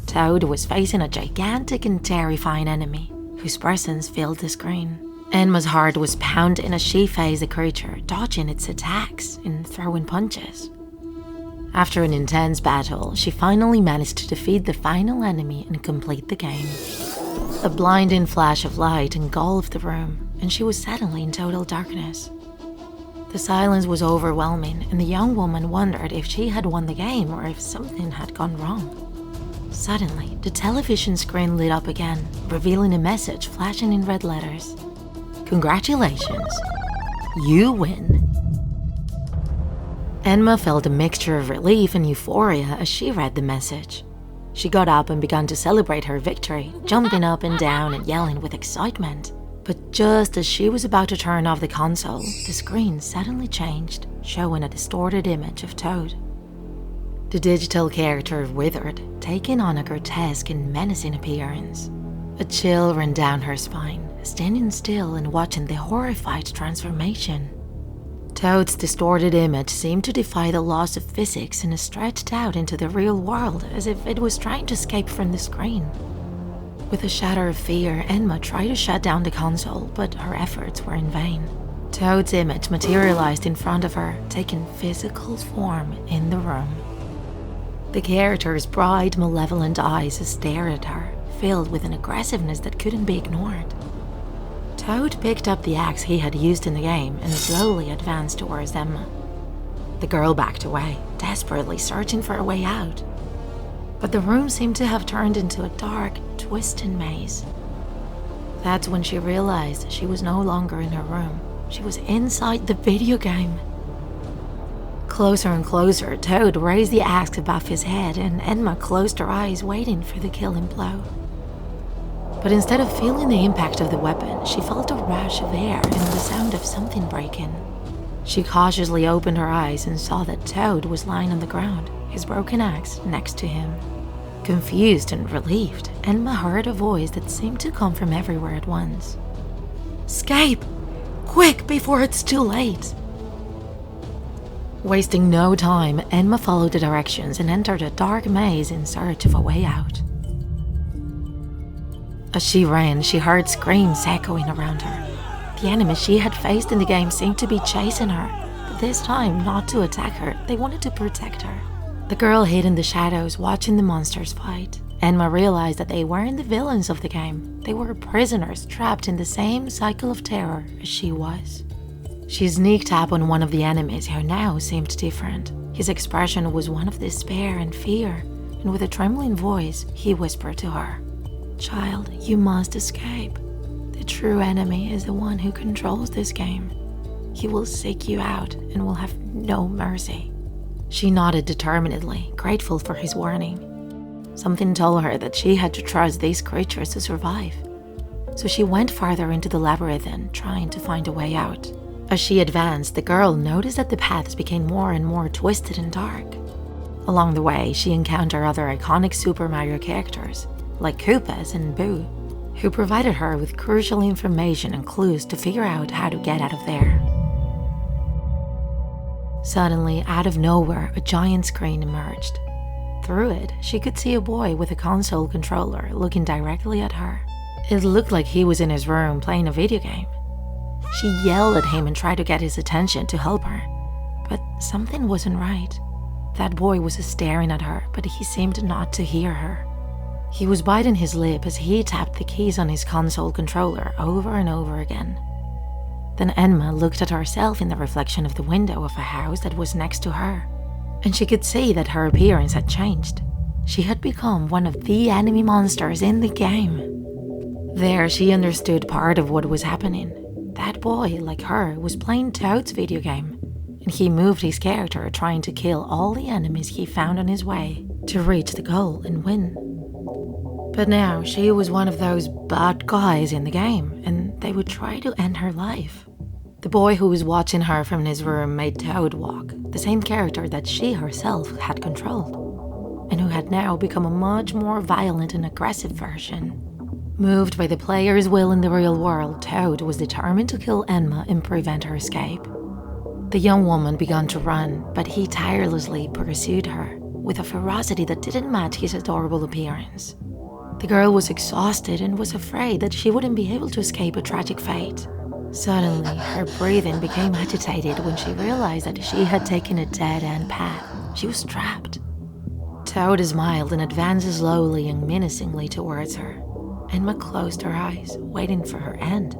Toad was facing a gigantic and terrifying enemy, whose presence filled the screen. Emma's heart was pounding as she faced the creature, dodging its attacks and throwing punches. After an intense battle, she finally managed to defeat the final enemy and complete the game. A blinding flash of light engulfed the room, and she was suddenly in total darkness. The silence was overwhelming, and the young woman wondered if she had won the game or if something had gone wrong. Suddenly, the television screen lit up again, revealing a message flashing in red letters. "Congratulations, you win." Emma felt a mixture of relief and euphoria as she read the message. She got up and began to celebrate her victory, jumping up and down and yelling with excitement. But just as she was about to turn off the console, the screen suddenly changed, showing a distorted image of Toad. The digital character withered, taking on a grotesque and menacing appearance. A chill ran down her spine, standing still and watching the horrified transformation. Toad's distorted image seemed to defy the laws of physics and stretched out into the real world as if it was trying to escape from the screen. With a shudder of fear, Emma tried to shut down the console, but her efforts were in vain. Toad's image materialized in front of her, taking physical form in the room. The character's bright, malevolent eyes stared at her, filled with an aggressiveness that couldn't be ignored. Toad picked up the axe he had used in the game and slowly advanced towards Emma. The girl backed away, desperately searching for a way out. But the room seemed to have turned into a dark, twisted maze. That's when she realized she was no longer in her room. She was inside the video game. Closer and closer, Toad raised the axe above his head, and Emma closed her eyes, waiting for the killing blow. But instead of feeling the impact of the weapon, she felt a rush of air and the sound of something breaking. She cautiously opened her eyes and saw that Toad was lying on the ground, his broken axe next to him. Confused and relieved, Emma heard a voice that seemed to come from everywhere at once. "Escape! Quick, before it's too late!" Wasting no time, Emma followed the directions and entered a dark maze in search of a way out. As she ran, she heard screams echoing around her. The enemies she had faced in the game seemed to be chasing her, but this time not to attack her, they wanted to protect her. The girl hid in the shadows, watching the monsters fight. Emma realized that they weren't the villains of the game. They were prisoners trapped in the same cycle of terror as she was. She sneaked up on one of the enemies who now seemed different. His expression was one of despair and fear, and with a trembling voice, he whispered to her, "Child, you must escape. The true enemy is the one who controls this game. He will seek you out and will have no mercy." She nodded determinedly, grateful for his warning. Something told her that she had to trust these creatures to survive. So she went farther into the labyrinth, trying to find a way out. As she advanced, the girl noticed that the paths became more and more twisted and dark. Along the way, she encountered other iconic Super Mario characters, like Koopas and Boo, who provided her with crucial information and clues to figure out how to get out of there. Suddenly, out of nowhere, a giant screen emerged. Through it, she could see a boy with a console controller looking directly at her. It looked like he was in his room playing a video game. She yelled at him and tried to get his attention to help her, but something wasn't right. That boy was staring at her, but he seemed not to hear her. He was biting his lip as he tapped the keys on his console controller over and over again. Then Emma looked at herself in the reflection of the window of a house that was next to her, and she could see that her appearance had changed. She had become one of the enemy monsters in the game. There, she understood part of what was happening. That boy, like her, was playing Toad's video game, and he moved his character trying to kill all the enemies he found on his way to reach the goal and win. But now she was one of those bad guys in the game, and they would try to end her life. The boy who was watching her from his room made Toad walk, the same character that she herself had controlled, and who had now become a much more violent and aggressive version. Moved by the player's will in the real world, Toad was determined to kill Enma and prevent her escape. The young woman began to run, but he tirelessly pursued her, with a ferocity that didn't match his adorable appearance. The girl was exhausted and was afraid that she wouldn't be able to escape a tragic fate. Suddenly, her breathing became agitated when she realized that she had taken a dead-end path. She was trapped. Toad smiled and advanced slowly and menacingly towards her. Enma closed her eyes, waiting for her end.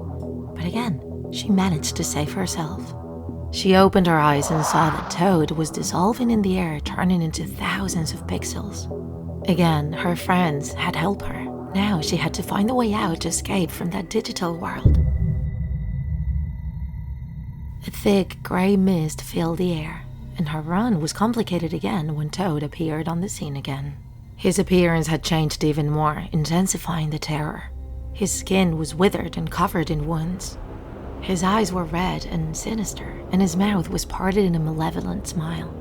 But again, she managed to save herself. She opened her eyes and saw that Toad was dissolving in the air, turning into thousands of pixels. Again, her friends had helped her. Now she had to find a way out to escape from that digital world. A thick grey mist filled the air, and her run was complicated again when Toad appeared on the scene again. His appearance had changed even more, intensifying the terror. His skin was withered and covered in wounds. His eyes were red and sinister, and his mouth was parted in a malevolent smile.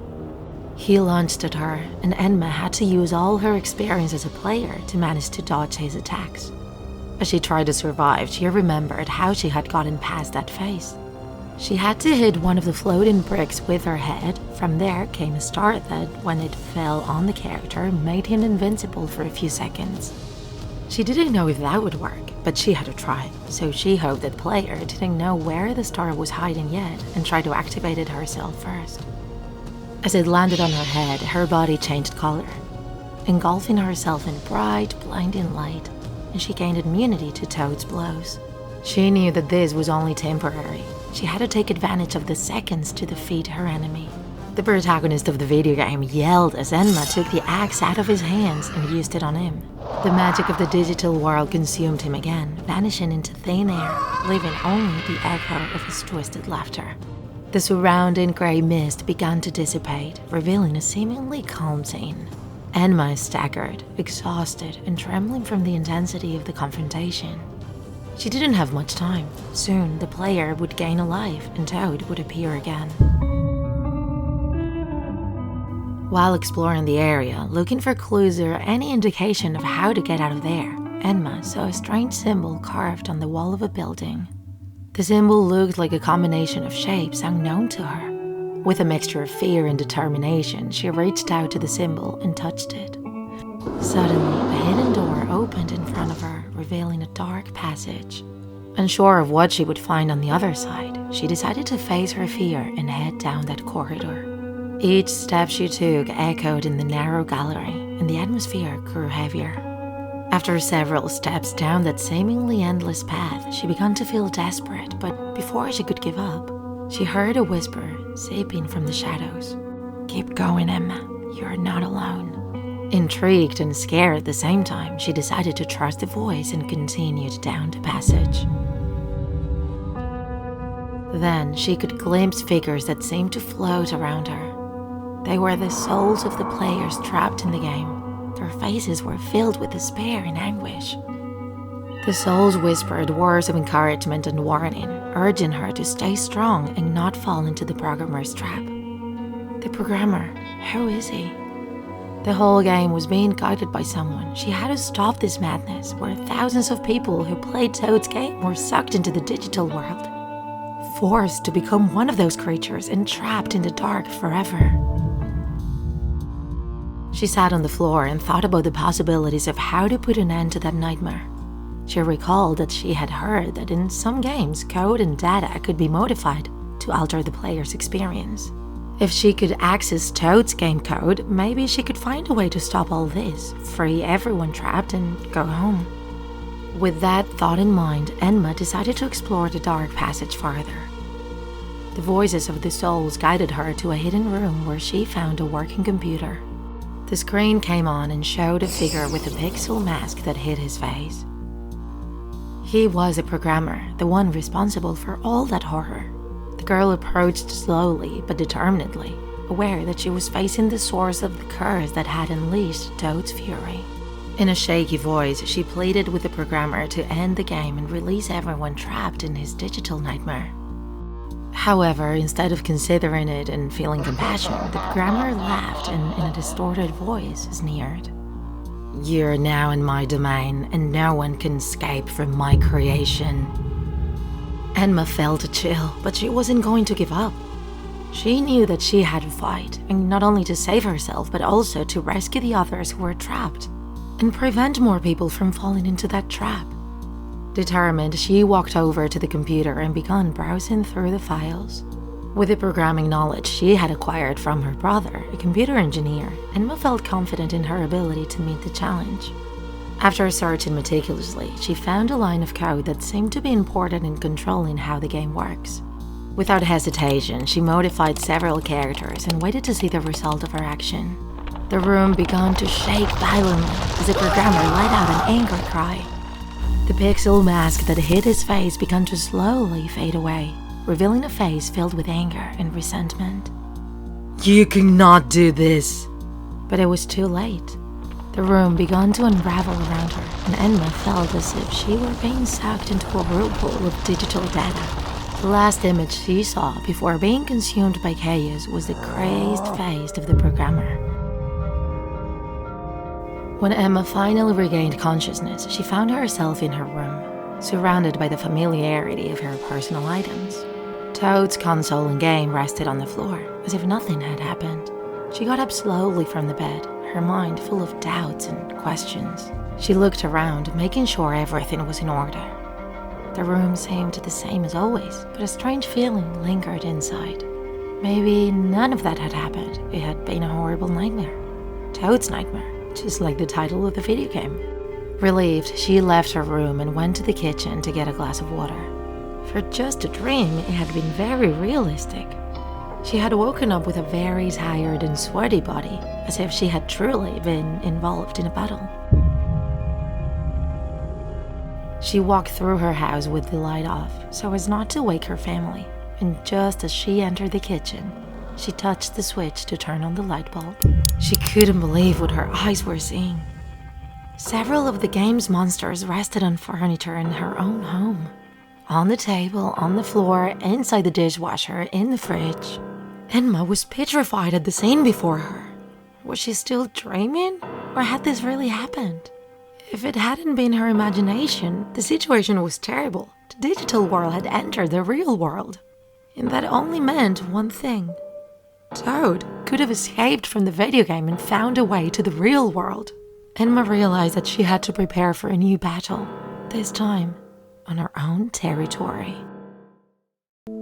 He lunged at her, and Enma had to use all her experience as a player to manage to dodge his attacks. As she tried to survive, she remembered how she had gotten past that phase. She had to hit one of the floating bricks with her head. From there came a star that, when it fell on the character, made him invincible for a few seconds. She didn't know if that would work, but she had to try, so she hoped that the player didn't know where the star was hiding yet and tried to activate it herself first. As it landed on her head, her body changed color, engulfing herself in bright, blinding light, and she gained immunity to Toad's blows. She knew that this was only temporary. She had to take advantage of the seconds to defeat her enemy. The protagonist of the video game yelled as Enma took the axe out of his hands and used it on him. The magic of the digital world consumed him again, vanishing into thin air, leaving only the echo of his twisted laughter. The surrounding grey mist began to dissipate, revealing a seemingly calm scene. Enma staggered, exhausted and trembling from the intensity of the confrontation. She didn't have much time. Soon, the player would gain a life and Toad would appear again. While exploring the area, looking for clues or any indication of how to get out of there, Enma saw a strange symbol carved on the wall of a building. The symbol looked like a combination of shapes unknown to her. With a mixture of fear and determination, she reached out to the symbol and touched it. Suddenly, a hidden door opened in front of her, revealing a dark passage. Unsure of what she would find on the other side, she decided to face her fear and head down that corridor. Each step she took echoed in the narrow gallery, and the atmosphere grew heavier. After several steps down that seemingly endless path, she began to feel desperate, but before she could give up, she heard a whisper seeping from the shadows. "Keep going, Emma. You're not alone." Intrigued and scared at the same time, she decided to trust the voice and continued down the passage. Then she could glimpse figures that seemed to float around her. They were the souls of the players trapped in the game. Their faces were filled with despair and anguish. The souls whispered words of encouragement and warning, urging her to stay strong and not fall into the programmer's trap. The programmer, who is he? The whole game was being guided by someone. She had to stop this madness, where thousands of people who played Toad's game were sucked into the digital world, forced to become one of those creatures and trapped in the dark forever. She sat on the floor and thought about the possibilities of how to put an end to that nightmare. She recalled that she had heard that in some games, code and data could be modified to alter the player's experience. If she could access Toad's game code, maybe she could find a way to stop all this, free everyone trapped, and go home. With that thought in mind, Enma decided to explore the dark passage farther. The voices of the souls guided her to a hidden room where she found a working computer. The screen came on and showed a figure with a pixel mask that hid his face. He was a programmer, the one responsible for all that horror. The girl approached slowly but determinedly, aware that she was facing the source of the curse that had unleashed Toad's fury. In a shaky voice, she pleaded with the programmer to end the game and release everyone trapped in his digital nightmare. However, instead of considering it and feeling compassion, the programmer laughed and, in a distorted voice, sneered. "You're now in my domain, and no one can escape from my creation." Emma felt a chill, but she wasn't going to give up. She knew that she had to fight, and not only to save herself, but also to rescue the others who were trapped, and prevent more people from falling into that trap. Determined, she walked over to the computer and began browsing through the files. With the programming knowledge she had acquired from her brother, a computer engineer, Emma felt confident in her ability to meet the challenge. After searching meticulously, she found a line of code that seemed to be important in controlling how the game works. Without hesitation, she modified several characters and waited to see the result of her action. The room began to shake violently as the programmer let out an angry cry. The pixel mask that hid his face began to slowly fade away, revealing a face filled with anger and resentment. "You cannot do this!" But it was too late. The room began to unravel around her, and Emma felt as if she were being sucked into a whirlpool of digital data. The last image she saw before being consumed by chaos was the crazed face of the programmer. When Emma finally regained consciousness, she found herself in her room, surrounded by the familiarity of her personal items. Toad's console and game rested on the floor, as if nothing had happened. She got up slowly from the bed, her mind full of doubts and questions. She looked around, making sure everything was in order. The room seemed the same as always, but a strange feeling lingered inside. Maybe none of that had happened. It had been a horrible nightmare. Toad's nightmare, just like the title of the video game. Relieved, she left her room and went to the kitchen to get a glass of water. For just a dream, it had been very realistic. She had woken up with a very tired and sweaty body, as if she had truly been involved in a battle. She walked through her house with the light off, so as not to wake her family, and just as she entered the kitchen, she touched the switch to turn on the light bulb. She couldn't believe what her eyes were seeing. Several of the game's monsters rested on furniture in her own home. On the table, on the floor, inside the dishwasher, in the fridge. Emma was petrified at the scene before her. Was she still dreaming? Or had this really happened? If it hadn't been her imagination, the situation was terrible. The digital world had entered the real world. And that only meant one thing. Toad could have escaped from the video game and found a way to the real world. Emma realized that she had to prepare for a new battle, this time on her own territory.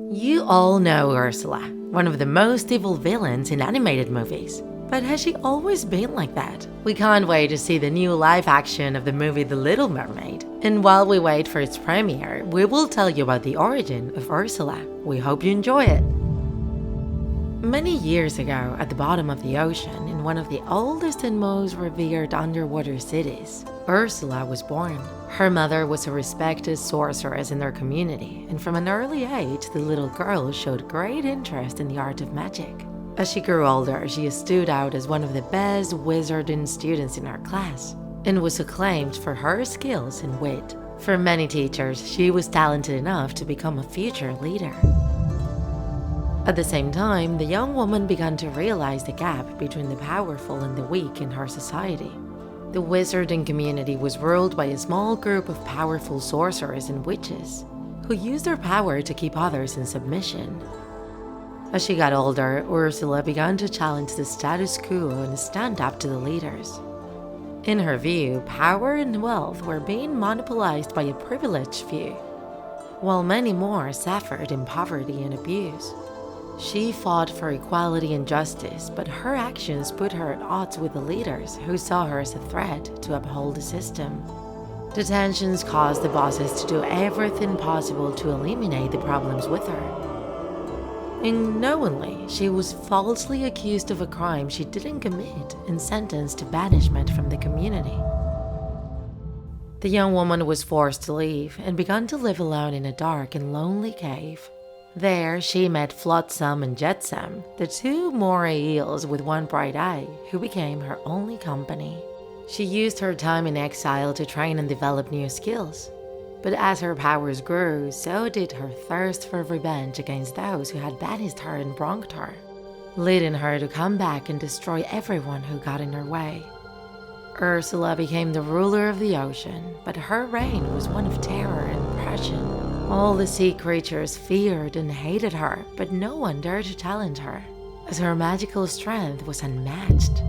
You all know Ursula, one of the most evil villains in animated movies. But has she always been like that? We can't wait to see the new live action of the movie The Little Mermaid. And while we wait for its premiere, we will tell you about the origin of Ursula. We hope you enjoy it. Many years ago, at the bottom of the ocean, in one of the oldest and most revered underwater cities, Ursula was born. Her mother was a respected sorceress in their community, and from an early age, the little girl showed great interest in the art of magic. As she grew older, she stood out as one of the best wizarding students in her class, and was acclaimed for her skills and wit. For many teachers, she was talented enough to become a future leader. At the same time, the young woman began to realize the gap between the powerful and the weak in her society. The wizarding community was ruled by a small group of powerful sorcerers and witches, who used their power to keep others in submission. As she got older, Ursula began to challenge the status quo and stand up to the leaders. In her view, power and wealth were being monopolized by a privileged few, while many more suffered in poverty and abuse. She fought for equality and justice, but her actions put her at odds with the leaders who saw her as a threat to uphold the system. The tensions caused the bosses to do everything possible to eliminate the problems with her. Unknowingly, she was falsely accused of a crime she didn't commit and sentenced to banishment from the community. The young woman was forced to leave and began to live alone in a dark and lonely cave. There, she met Flotsam and Jetsam, the two moray eels with one bright eye, who became her only company. She used her time in exile to train and develop new skills. But as her powers grew, so did her thirst for revenge against those who had banished her and wronged her, leading her to come back and destroy everyone who got in her way. Ursula became the ruler of the ocean, but her reign was one of terror and oppression. All the sea creatures feared and hated her, but no one dared to challenge her, as her magical strength was unmatched.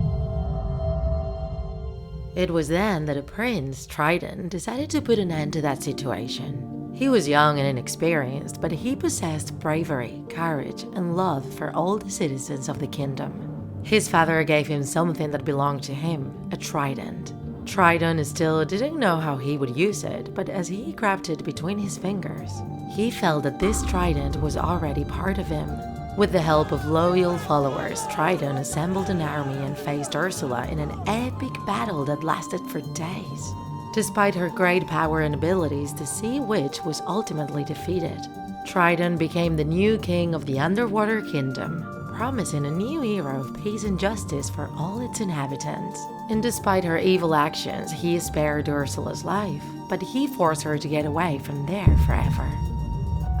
It was then that a prince, Trident, decided to put an end to that situation. He was young and inexperienced, but he possessed bravery, courage, and love for all the citizens of the kingdom. His father gave him something that belonged to him, a trident. Trident still didn't know how he would use it, but as he grabbed it between his fingers, he felt that this trident was already part of him. With the help of loyal followers, Trident assembled an army and faced Ursula in an epic battle that lasted for days. Despite her great power and abilities, the Sea Witch was ultimately defeated. Trident became the new king of the Underwater Kingdom, promising a new era of peace and justice for all its inhabitants. And despite her evil actions, he spared Ursula's life, but he forced her to get away from there forever.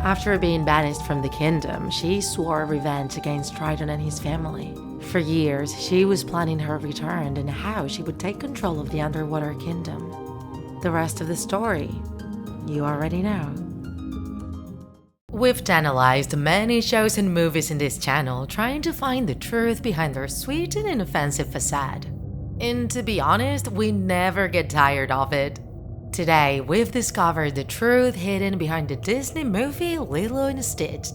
After being banished from the kingdom, she swore revenge against Trident and his family. For years, she was planning her return and how she would take control of the Underwater Kingdom. The rest of the story, you already know. We've analyzed many shows and movies in this channel trying to find the truth behind their sweet and inoffensive facade. And to be honest, we never get tired of it. Today, we've discovered the truth hidden behind the Disney movie Lilo and Stitch.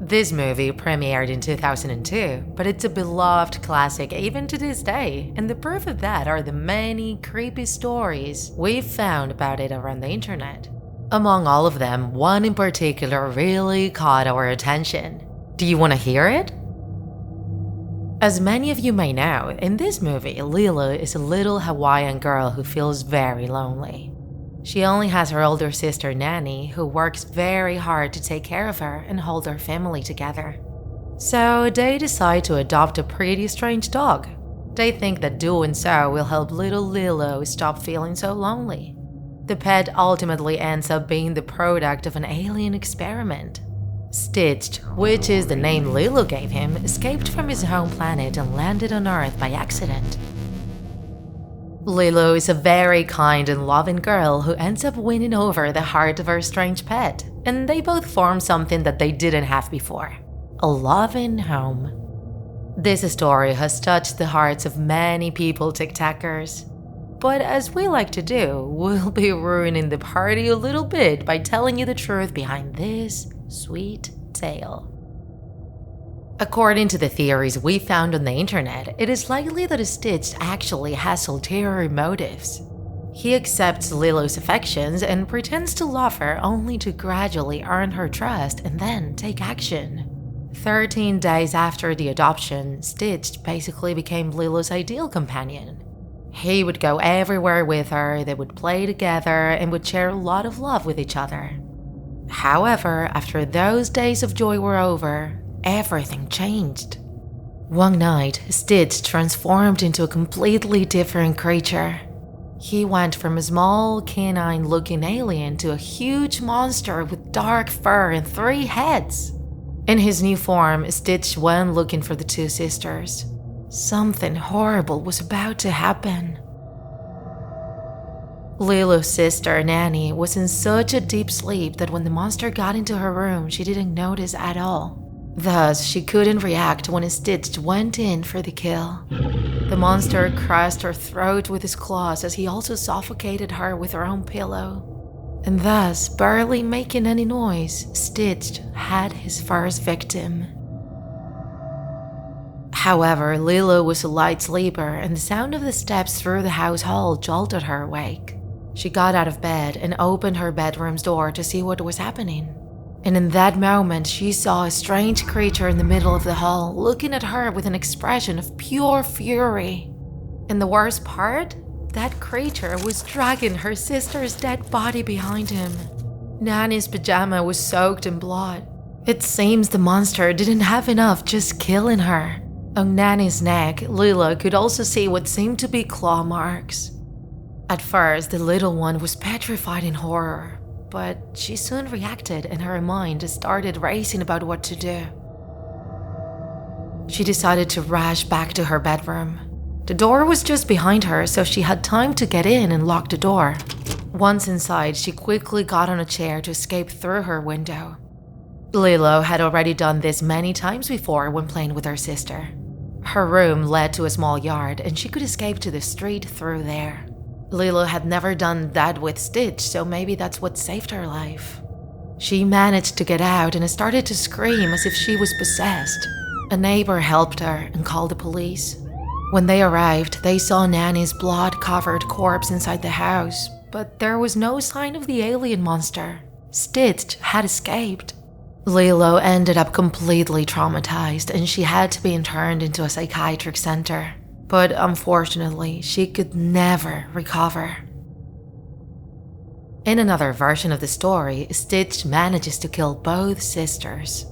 This movie premiered in 2002, but it's a beloved classic even to this day, and the proof of that are the many creepy stories we've found about it around the internet. Among all of them, one in particular really caught our attention. Do you want to hear it? As many of you may know, in this movie, Lilo is a little Hawaiian girl who feels very lonely. She only has her older sister Nanny, who works very hard to take care of her and hold her family together. So they decide to adopt a pretty strange dog. They think that doing so will help little Lilo stop feeling so lonely. The pet ultimately ends up being the product of an alien experiment. Stitch, which is the name Lilo gave him, escaped from his home planet and landed on Earth by accident. Lilo is a very kind and loving girl who ends up winning over the heart of her strange pet, and they both form something that they didn't have before: a loving home. This story has touched the hearts of many people TikTakers. But as we like to do, we'll be ruining the party a little bit by telling you the truth behind this sweet tale. According to the theories we found on the internet, it is likely that Stitch actually has ulterior motives. He accepts Lilo's affections and pretends to love her only to gradually earn her trust and then take action. 13 days after the adoption, Stitch basically became Lilo's ideal companion. He would go everywhere with her, they would play together, and would share a lot of love with each other. However, after those days of joy were over, everything changed. One night, Stitch transformed into a completely different creature. He went from a small, canine-looking alien to a huge monster with dark fur and 3 heads. In his new form, Stitch went looking for the 2 sisters. Something horrible was about to happen. Lilo's sister, Nanny, was in such a deep sleep that when the monster got into her room, she didn't notice at all. Thus, she couldn't react when Stitch went in for the kill. The monster crushed her throat with his claws as he also suffocated her with her own pillow. And thus, barely making any noise, Stitch had his first victim. However, Lilo was a light sleeper, and the sound of the steps through the house hall jolted her awake. She got out of bed and opened her bedroom's door to see what was happening. And in that moment, she saw a strange creature in the middle of the hall, looking at her with an expression of pure fury. And the worst part? That creature was dragging her sister's dead body behind him. Nanny's pajama was soaked in blood. It seems the monster didn't have enough just killing her. On Nanny's neck, Lilo could also see what seemed to be claw marks. At first, the little one was petrified in horror, but she soon reacted and her mind started racing about what to do. She decided to rush back to her bedroom. The door was just behind her, so she had time to get in and lock the door. Once inside, she quickly got on a chair to escape through her window. Lilo had already done this many times before when playing with her sister. Her room led to a small yard and she could escape to the street through there. Lilo had never done that with Stitch, so maybe that's what saved her life. She managed to get out and started to scream as if she was possessed. A neighbor helped her and called the police. When they arrived, they saw Nanny's blood-covered corpse inside the house, but there was no sign of the alien monster. Stitch had escaped. Lilo ended up completely traumatized and she had to be interned into a psychiatric center. But unfortunately, she could never recover. In another version of the story, Stitch manages to kill both sisters.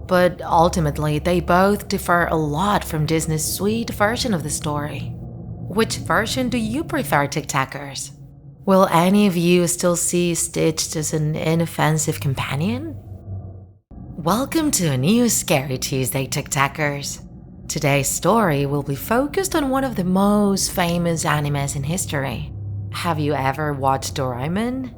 But ultimately, they both differ a lot from Disney's sweet version of the story. Which version do you prefer, TikTakers? Will any of you still see Stitch as an inoffensive companion? Welcome to a new Scary Tuesday, TikTakers. Today's story will be focused on one of the most famous animes in history. Have you ever watched Doraemon?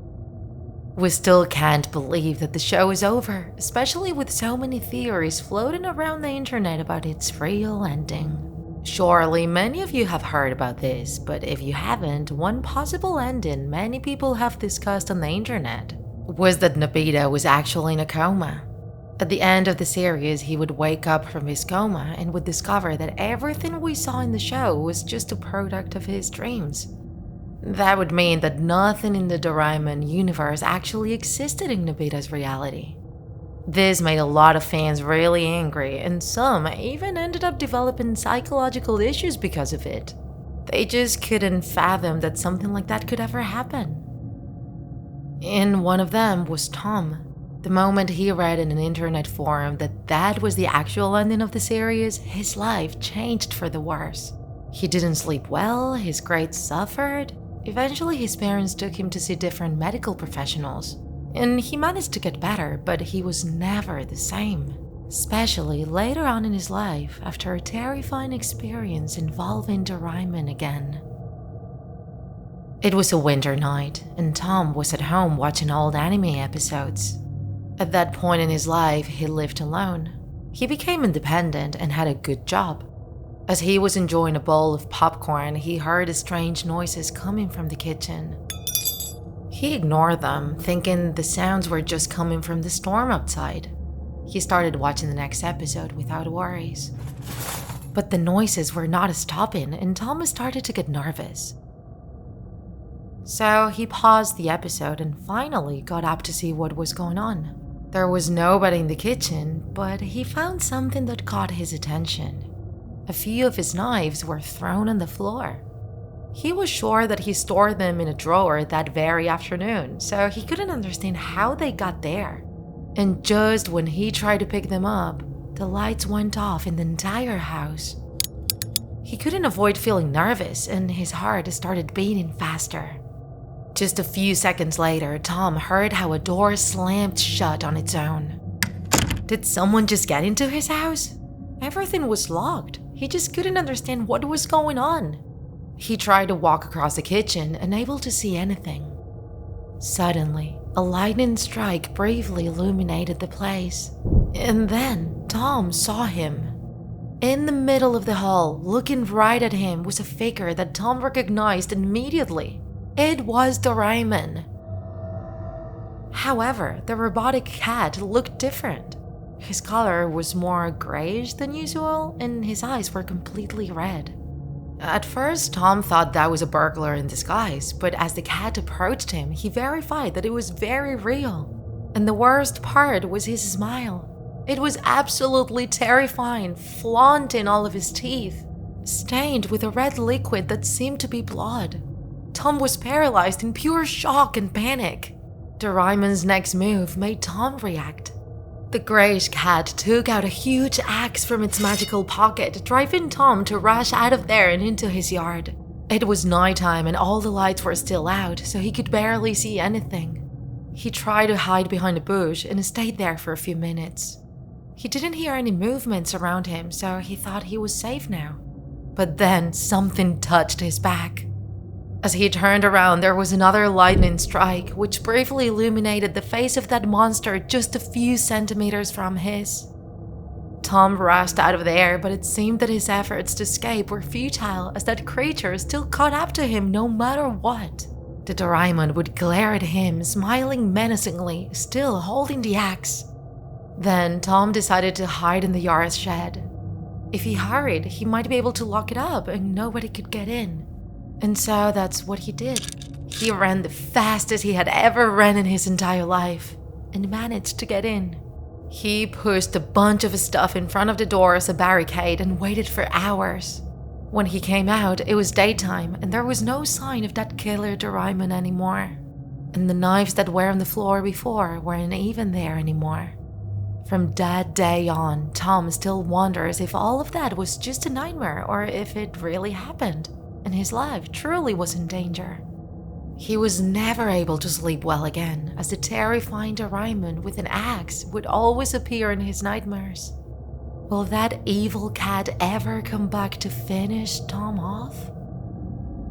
We still can't believe that the show is over, especially with so many theories floating around the internet about its real ending. Surely many of you have heard about this, but if you haven't, one possible ending many people have discussed on the internet was that Nobita was actually in a coma. At the end of the series, he would wake up from his coma and would discover that everything we saw in the show was just a product of his dreams. That would mean that nothing in the Doraemon universe actually existed in Nobita's reality. This made a lot of fans really angry, and some even ended up developing psychological issues because of it. They just couldn't fathom that something like that could ever happen. And one of them was Tom. The moment he read in an internet forum that that was the actual ending of the series, his life changed for the worse. He didn't sleep well, his grades suffered. Eventually, his parents took him to see different medical professionals, and he managed to get better, but he was never the same, especially later on in his life after a terrifying experience involving Doraemon again. It was a winter night, and Tom was at home watching old anime episodes. At that point in his life, he lived alone. He became independent and had a good job. As he was enjoying a bowl of popcorn, he heard strange noises coming from the kitchen. He ignored them, thinking the sounds were just coming from the storm outside. He started watching the next episode without worries. But the noises were not stopping, and Thomas started to get nervous. So he paused the episode and finally got up to see what was going on. There was nobody in the kitchen, but he found something that caught his attention. A few of his knives were thrown on the floor. He was sure that he stored them in a drawer that very afternoon, so he couldn't understand how they got there. And just when he tried to pick them up, the lights went off in the entire house. He couldn't avoid feeling nervous, and his heart started beating faster. Just a few seconds later, Tom heard how a door slammed shut on its own. Did someone just get into his house? Everything was locked. He just couldn't understand what was going on. He tried to walk across the kitchen, unable to see anything. Suddenly, a lightning strike briefly illuminated the place. And then, Tom saw him. In the middle of the hall, looking right at him, was a figure that Tom recognized immediately. It was Doraemon. However, the robotic cat looked different. His color was more grayish than usual, and his eyes were completely red. At first, Tom thought that was a burglar in disguise, but as the cat approached him, he verified that it was very real. And the worst part was his smile. It was absolutely terrifying, flaunting all of his teeth, stained with a red liquid that seemed to be blood. Tom was paralyzed in pure shock and panic. Doraemon's next move made Tom react. The great cat took out a huge axe from its magical pocket, driving Tom to rush out of there and into his yard. It was nighttime and all the lights were still out, so he could barely see anything. He tried to hide behind a bush and stayed there for a few minutes. He didn't hear any movements around him, so he thought he was safe now. But then something touched his back. As he turned around, there was another lightning strike, which briefly illuminated the face of that monster just a few centimeters from his. Tom rushed out of there, but it seemed that his efforts to escape were futile as that creature still caught up to him no matter what. The Doraemon would glare at him, smiling menacingly, still holding the axe. Then Tom decided to hide in the yard shed. If he hurried, he might be able to lock it up and nobody could get in. And so that's what he did. He ran the fastest he had ever run in his entire life and managed to get in. He pushed a bunch of stuff in front of the door as a barricade and waited for hours. When he came out, it was daytime and there was no sign of that killer Doraemon anymore. And the knives that were on the floor before weren't even there anymore. From that day on, Tom still wonders if all of that was just a nightmare or if it really happened and his life truly was in danger. He was never able to sleep well again, as the terrifying Doraemon with an axe would always appear in his nightmares. Will that evil cat ever come back to finish Tom off?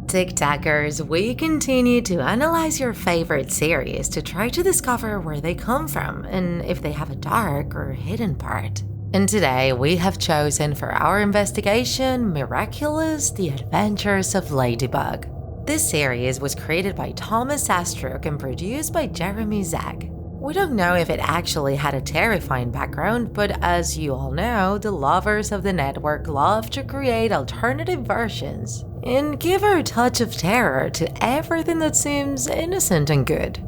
TikTakers, we continue to analyze your favorite series to try to discover where they come from and if they have a dark or hidden part. And today we have chosen for our investigation Miraculous The Adventures of Ladybug. This series was created by Thomas Astruc and produced by Jeremy Zag. We don't know if it actually had a terrifying background, but as you all know, the lovers of the network love to create alternative versions and give a touch of terror to everything that seems innocent and good.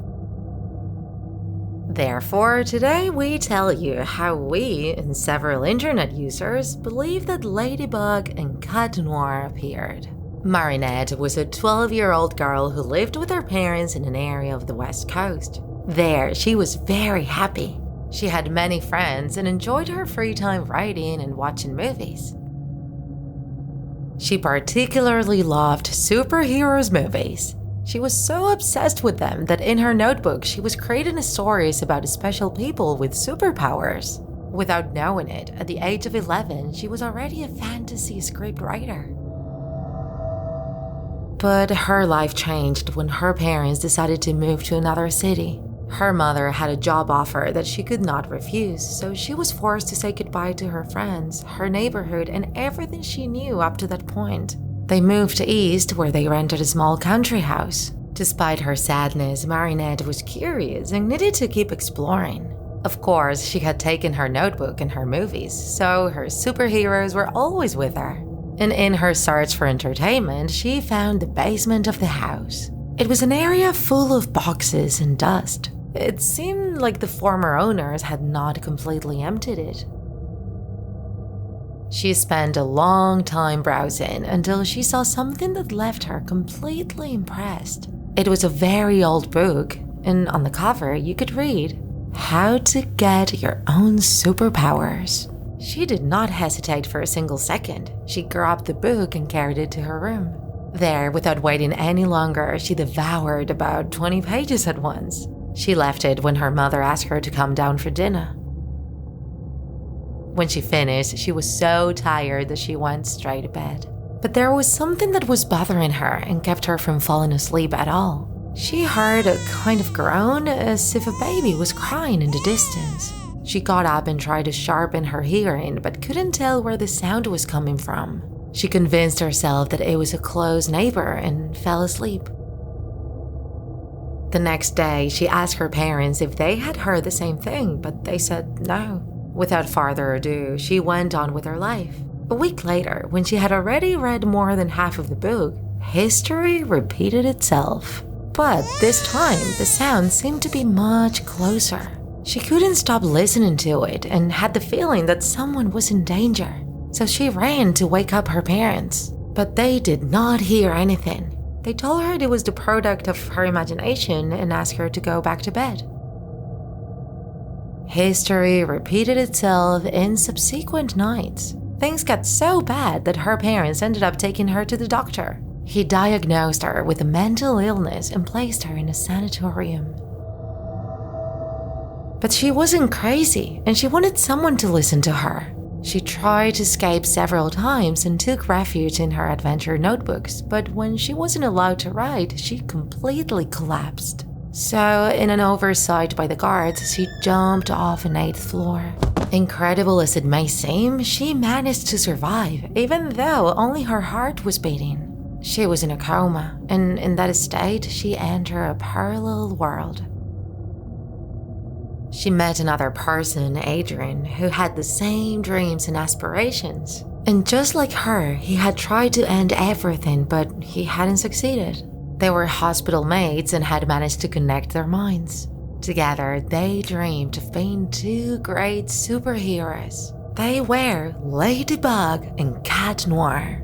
Therefore, today we tell you how we and several internet users believe that Ladybug and Cat Noir appeared. Marinette was a 12-year-old girl who lived with her parents in an area of the West Coast. There, she was very happy. She had many friends and enjoyed her free time writing and watching movies. She particularly loved superheroes movies. She was so obsessed with them that in her notebook she was creating stories about special people with superpowers. Without knowing it, at the age of 11, she was already a fantasy script writer. But her life changed when her parents decided to move to another city. Her mother had a job offer that she could not refuse, so she was forced to say goodbye to her friends, her neighborhood, and everything she knew up to that point. They moved east, where they rented a small country house. Despite her sadness, Marinette was curious and needed to keep exploring. Of course, she had taken her notebook and her movies, so her superheroes were always with her. And in her search for entertainment, she found the basement of the house. It was an area full of boxes and dust. It seemed like the former owners had not completely emptied it. She spent a long time browsing until she saw something that left her completely impressed. It was a very old book, and on the cover you could read, "How to Get Your Own Superpowers." She did not hesitate for a single second. She grabbed the book and carried it to her room. There, without waiting any longer, she devoured about 20 pages at once. She left it when her mother asked her to come down for dinner. When she finished, she was so tired that she went straight to bed. But there was something that was bothering her and kept her from falling asleep at all. She heard a kind of groan as if a baby was crying in the distance. She got up and tried to sharpen her hearing, but couldn't tell where the sound was coming from. She convinced herself that it was a close neighbor and fell asleep. The next day, she asked her parents if they had heard the same thing, but they said no. Without further ado, she went on with her life. A week later, when she had already read more than half of the book, history repeated itself. But this time, the sound seemed to be much closer. She couldn't stop listening to it and had the feeling that someone was in danger. So she ran to wake up her parents, but they did not hear anything. They told her it was the product of her imagination and asked her to go back to bed. History repeated itself in subsequent nights. Things got so bad that her parents ended up taking her to the doctor. He diagnosed her with a mental illness and placed her in a sanatorium. But she wasn't crazy, and she wanted someone to listen to her. She tried to escape several times and took refuge in her adventure notebooks, but when she wasn't allowed to write, she completely collapsed. So, in an oversight by the guards, she jumped off an 8th floor. Incredible as it may seem, she managed to survive, even though only her heart was beating. She was in a coma, and in that state, she entered a parallel world. She met another person, Adrian, who had the same dreams and aspirations. And just like her, he had tried to end everything, but he hadn't succeeded. They were hospital mates and had managed to connect their minds. Together, they dreamed of being two great superheroes. They were Ladybug and Cat Noir.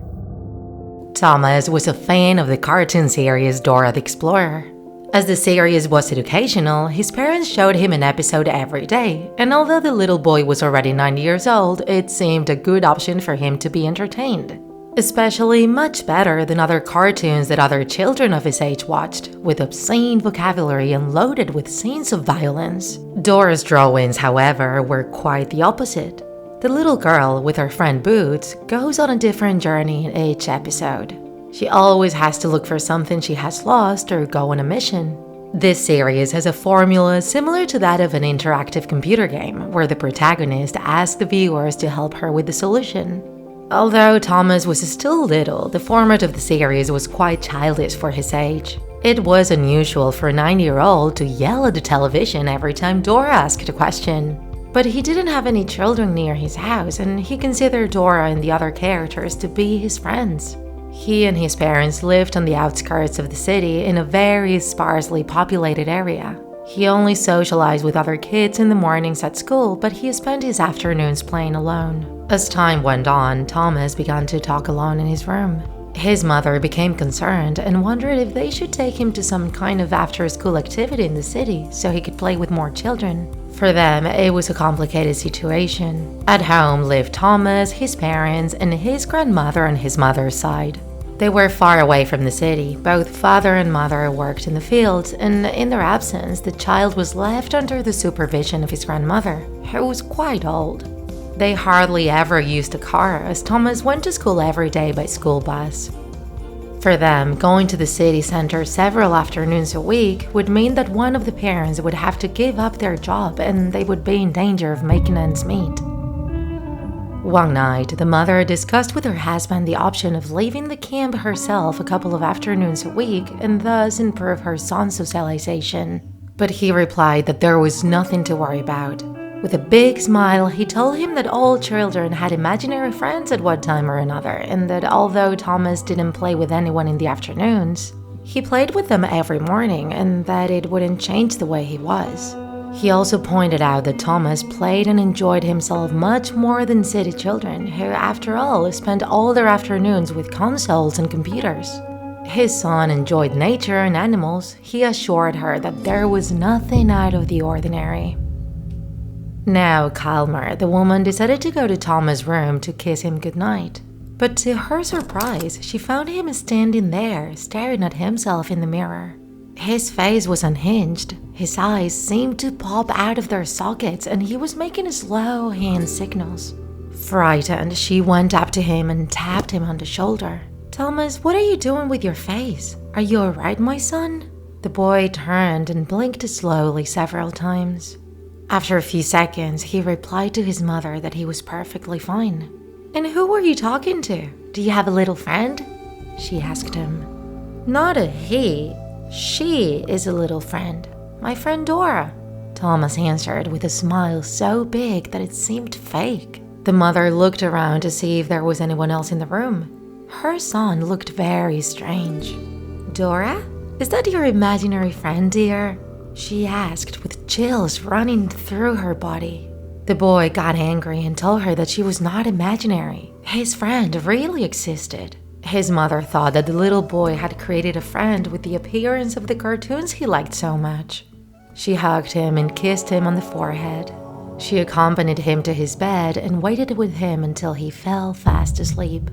Thomas was a fan of the cartoon series Dora the Explorer. As the series was educational, his parents showed him an episode every day, and although the little boy was already 9 years old, it seemed a good option for him to be entertained. Especially much better than other cartoons that other children of his age watched, with obscene vocabulary and loaded with scenes of violence. Dora's drawings, however, were quite the opposite. The little girl, with her friend Boots, goes on a different journey in each episode. She always has to look for something she has lost or go on a mission. This series has a formula similar to that of an interactive computer game, where the protagonist asks the viewers to help her with the solution. Although Thomas was still little, the format of the series was quite childish for his age. It was unusual for a 9-year-old to yell at the television every time Dora asked a question. But he didn't have any children near his house, and he considered Dora and the other characters to be his friends. He and his parents lived on the outskirts of the city in a very sparsely populated area. He only socialized with other kids in the mornings at school, but he spent his afternoons playing alone. As time went on, Thomas began to talk alone in his room. His mother became concerned and wondered if they should take him to some kind of after-school activity in the city so he could play with more children. For them, it was a complicated situation. At home lived Thomas, his parents, and his grandmother on his mother's side. They were far away from the city. Both father and mother worked in the fields, and in their absence, the child was left under the supervision of his grandmother, who was quite old. They hardly ever used a car, as Thomas went to school every day by school bus. For them, going to the city center several afternoons a week would mean that one of the parents would have to give up their job and they would be in danger of making ends meet. One night, the mother discussed with her husband the option of leaving the camp herself a couple of afternoons a week and thus improve her son's socialization. But he replied that there was nothing to worry about. With a big smile, he told him that all children had imaginary friends at one time or another, and that although Thomas didn't play with anyone in the afternoons, he played with them every morning and that it wouldn't change the way he was. He also pointed out that Thomas played and enjoyed himself much more than city children, who, after all, spent all their afternoons with consoles and computers. His son enjoyed nature and animals. He assured her that there was nothing out of the ordinary. Now calmer, the woman decided to go to Thomas' room to kiss him goodnight. But to her surprise, she found him standing there, staring at himself in the mirror. His face was unhinged, his eyes seemed to pop out of their sockets, and he was making slow hand signals. Frightened, she went up to him and tapped him on the shoulder. "Thomas, what are you doing with your face? Are you alright, my son?" The boy turned and blinked slowly several times. After a few seconds, he replied to his mother that he was perfectly fine. "And who were you talking to? Do you have a little friend?" she asked him. "Not a he. She is a little friend. My friend Dora," Thomas answered with a smile so big that it seemed fake. The mother looked around to see if there was anyone else in the room. Her son looked very strange. "Dora? Is that your imaginary friend, dear?" she asked with chills running through her body. The boy got angry and told her that she was not imaginary. His friend really existed. His mother thought that the little boy had created a friend with the appearance of the cartoons he liked so much. She hugged him and kissed him on the forehead. She accompanied him to his bed and waited with him until he fell fast asleep.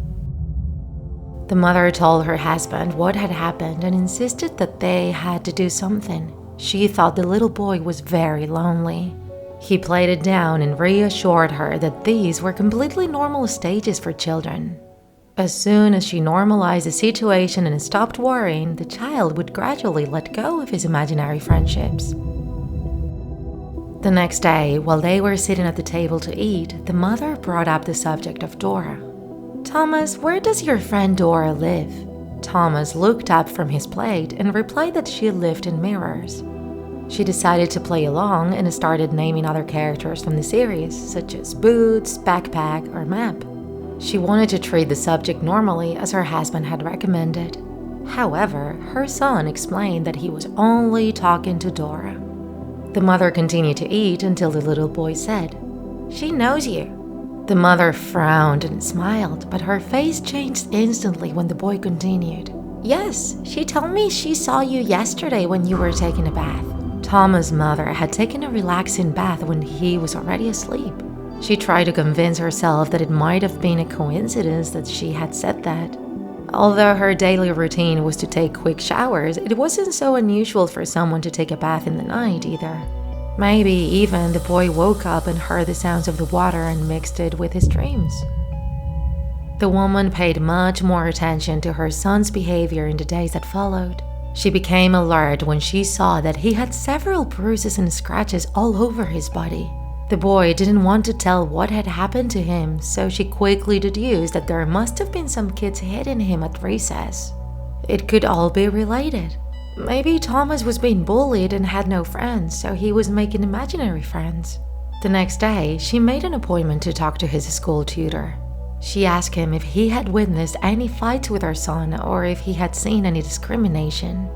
The mother told her husband what had happened and insisted that they had to do something. She thought the little boy was very lonely. He played it down and reassured her that these were completely normal stages for children. As soon as she normalized the situation and stopped worrying, the child would gradually let go of his imaginary friendships. The next day, while they were sitting at the table to eat, the mother brought up the subject of Dora. "Thomas, where does your friend Dora live?" Thomas looked up from his plate and replied that she lived in Mirrors. She decided to play along and started naming other characters from the series, such as Boots, Backpack, or Map. She wanted to treat the subject normally as her husband had recommended. However, her son explained that he was only talking to Dora. The mother continued to eat until the little boy said, "She knows you." The mother frowned and smiled, but her face changed instantly when the boy continued. "Yes, she told me she saw you yesterday when you were taking a bath." Thomas' mother had taken a relaxing bath when he was already asleep. She tried to convince herself that it might have been a coincidence that she had said that. Although her daily routine was to take quick showers, it wasn't so unusual for someone to take a bath in the night either. Maybe even the boy woke up and heard the sounds of the water and mixed it with his dreams. The woman paid much more attention to her son's behavior in the days that followed. She became alert when she saw that he had several bruises and scratches all over his body. The boy didn't want to tell what had happened to him, so she quickly deduced that there must have been some kids hitting him at recess. It could all be related. Maybe Thomas was being bullied and had no friends, so he was making imaginary friends. The next day, she made an appointment to talk to his school tutor. She asked him if he had witnessed any fights with her son or if he had seen any discrimination.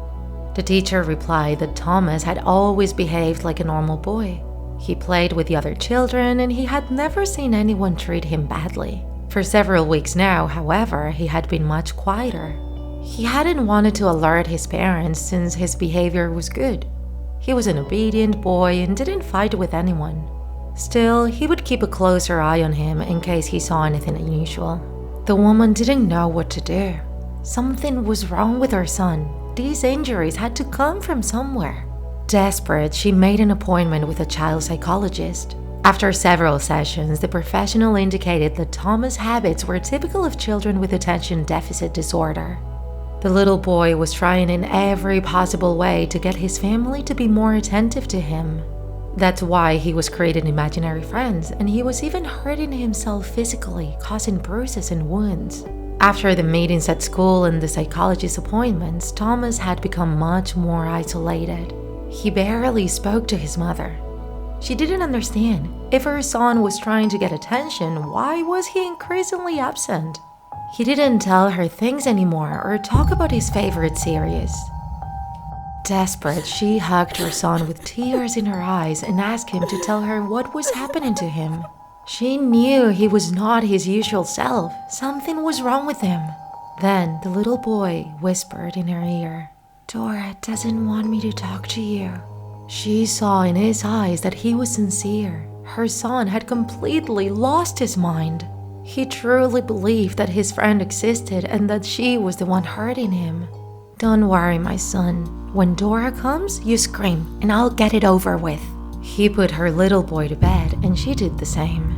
The teacher replied that Thomas had always behaved like a normal boy. He played with the other children and he had never seen anyone treat him badly. For several weeks now, however, he had been much quieter. He hadn't wanted to alert his parents since his behavior was good. He was an obedient boy and didn't fight with anyone. Still, he would keep a closer eye on him in case he saw anything unusual. The woman didn't know what to do. Something was wrong with her son. These injuries had to come from somewhere. Desperate, she made an appointment with a child psychologist. After several sessions, the professional indicated that Thomas' habits were typical of children with attention deficit disorder. The little boy was trying in every possible way to get his family to be more attentive to him. That's why he was creating imaginary friends, and he was even hurting himself physically, causing bruises and wounds. After the meetings at school and the psychologist's appointments, Thomas had become much more isolated. He barely spoke to his mother. She didn't understand. If her son was trying to get attention, why was he increasingly absent? He didn't tell her things anymore or talk about his favorite series. Desperate, she hugged her son with tears in her eyes and asked him to tell her what was happening to him. She knew he was not his usual self. Something was wrong with him. Then the little boy whispered in her ear, "Dora doesn't want me to talk to you." She saw in his eyes that he was sincere. Her son had completely lost his mind. He truly believed that his friend existed and that she was the one hurting him. "Don't worry, my son. When Dora comes, you scream and I'll get it over with." He put her little boy to bed and she did the same.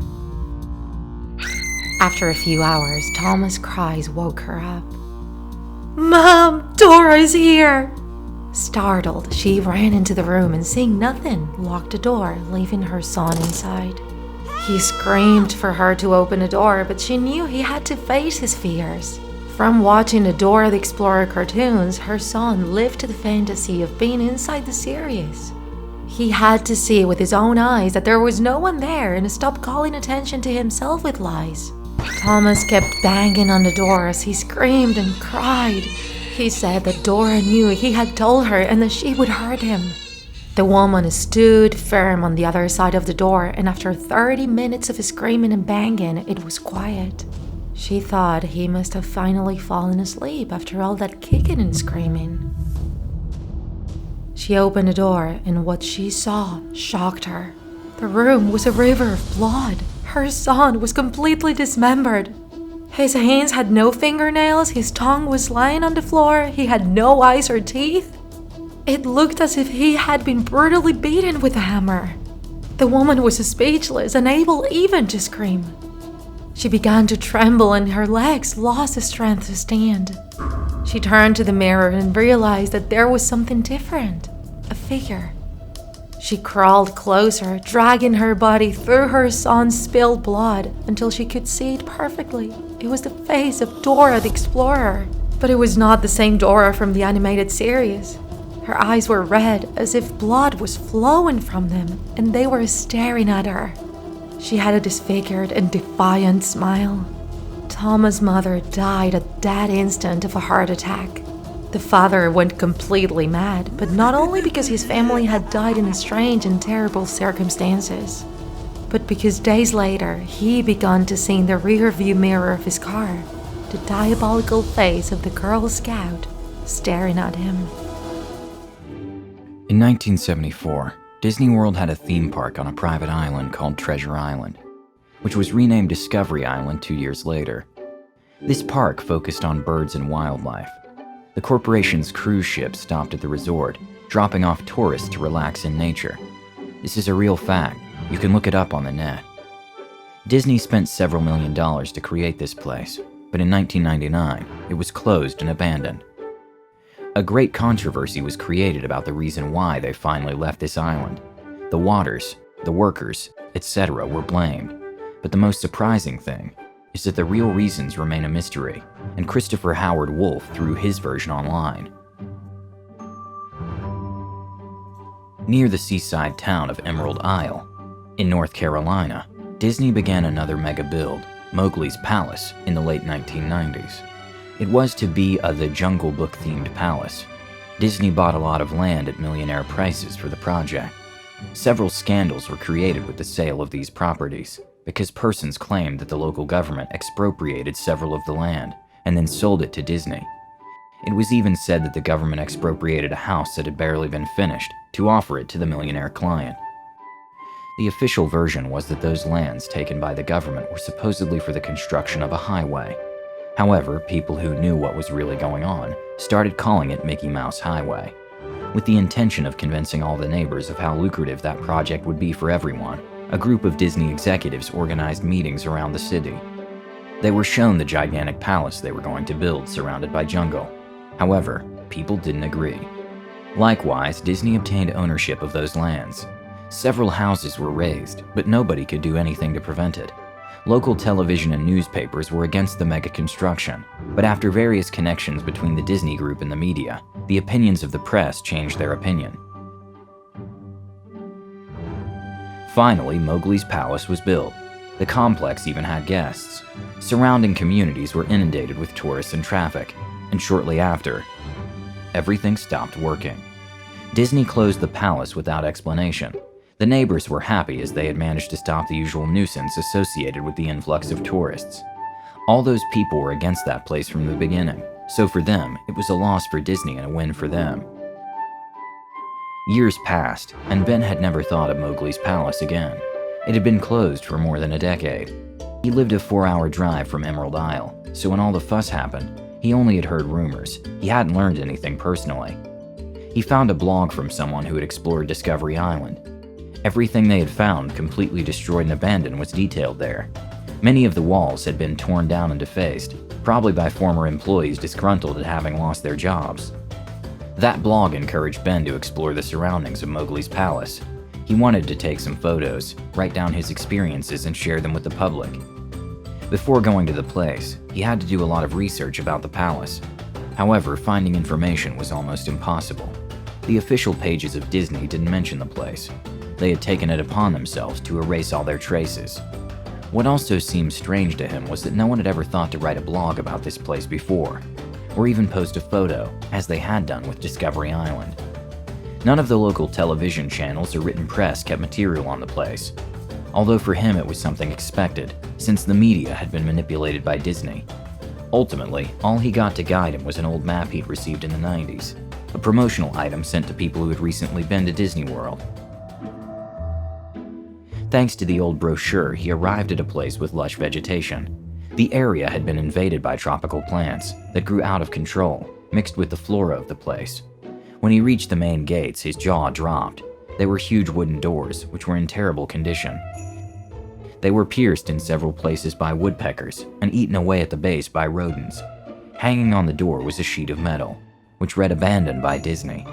After a few hours, Thomas' cries woke her up. "Mom, Dora is here!" Startled, she ran into the room and seeing nothing, locked the door, leaving her son inside. He screamed for her to open the door, but she knew he had to face his fears. From watching the Dora the Explorer cartoons, her son lived the fantasy of being inside the series. He had to see with his own eyes that there was no one there and stop calling attention to himself with lies. Thomas kept banging on the door as he screamed and cried. He said that Dora knew he had told her and that she would hurt him. The woman stood firm on the other side of the door, and after 30 minutes of screaming and banging, it was quiet. She thought he must have finally fallen asleep after all that kicking and screaming. She opened the door, and what she saw shocked her. The room was a river of blood. Her son was completely dismembered. His hands had no fingernails, his tongue was lying on the floor, he had no eyes or teeth. It looked as if he had been brutally beaten with a hammer. The woman was speechless, unable even to scream. She began to tremble and her legs lost the strength to stand. She turned to the mirror and realized that there was something different, a figure. She crawled closer, dragging her body through her son's spilled blood until she could see it perfectly. It was the face of Dora the Explorer, but it was not the same Dora from the animated series. Her eyes were red, as if blood was flowing from them, and they were staring at her. She had a disfigured and defiant smile. Thomas' mother died at that instant of a heart attack. The father went completely mad, but not only because his family had died in strange and terrible circumstances, but because days later he began to see in the rearview mirror of his car the diabolical face of the Girl Scout staring at him. In 1974, Disney World had a theme park on a private island called Treasure Island, which was renamed Discovery Island 2 years later. This park focused on birds and wildlife. The corporation's cruise ship stopped at the resort, dropping off tourists to relax in nature. This is a real fact. You can look it up on the net. Disney spent several $1 million to create this place, but in 1999, it was closed and abandoned. A great controversy was created about the reason why they finally left this island. The waters, the workers, etc. were blamed, but the most surprising thing is that the real reasons remain a mystery, and Christopher Howard Wolf threw his version online. Near the seaside town of Emerald Isle, in North Carolina, Disney began another mega build, Mowgli's Palace, in the late 1990s. It was to be a The Jungle Book themed palace. Disney bought a lot of land at millionaire prices for the project. Several scandals were created with the sale of these properties, because persons claimed that the local government expropriated several of the land and then sold it to Disney. It was even said that the government expropriated a house that had barely been finished to offer it to the millionaire client. The official version was that those lands taken by the government were supposedly for the construction of a highway. However, people who knew what was really going on started calling it Mickey Mouse Highway, with the intention of convincing all the neighbors of how lucrative that project would be for everyone. A group of Disney executives organized meetings around the city. They were shown the gigantic palace they were going to build surrounded by jungle. However, people didn't agree. Likewise, Disney obtained ownership of those lands. Several houses were razed, but nobody could do anything to prevent it. Local television and newspapers were against the mega construction, but after various connections between the Disney Group and the media, the opinions of the press changed their opinion. Finally, Mowgli's Palace was built. The complex even had guests. Surrounding communities were inundated with tourists and traffic, and shortly after, everything stopped working. Disney closed the palace without explanation. The neighbors were happy as they had managed to stop the usual nuisance associated with the influx of tourists. All those people were against that place from the beginning, so for them, it was a loss for Disney and a win for them. Years passed, and Ben had never thought of Mowgli's Palace again. It had been closed for more than a decade. He lived a 4-hour drive from Emerald Isle, so when all the fuss happened, he only had heard rumors. He hadn't learned anything personally. He found a blog from someone who had explored Discovery Island. Everything they had found, completely destroyed and abandoned, was detailed there. Many of the walls had been torn down and defaced, probably by former employees disgruntled at having lost their jobs. That blog encouraged Ben to explore the surroundings of Mowgli's Palace. He wanted to take some photos, write down his experiences, and share them with the public. Before going to the place, he had to do a lot of research about the palace. However, finding information was almost impossible. The official pages of Disney didn't mention the place. They had taken it upon themselves to erase all their traces. What also seemed strange to him was that no one had ever thought to write a blog about this place before, or even post a photo, as they had done with Discovery Island. None of the local television channels or written press kept material on the place, although for him it was something expected, since the media had been manipulated by Disney. Ultimately, all he got to guide him was an old map he'd received in the 90s, a promotional item sent to people who had recently been to Disney World. Thanks to the old brochure, he arrived at a place with lush vegetation. The area had been invaded by tropical plants that grew out of control, mixed with the flora of the place. When he reached the main gates, his jaw dropped. They were huge wooden doors, which were in terrible condition. They were pierced in several places by woodpeckers and eaten away at the base by rodents. Hanging on the door was a sheet of metal, which read "Abandoned by Disney."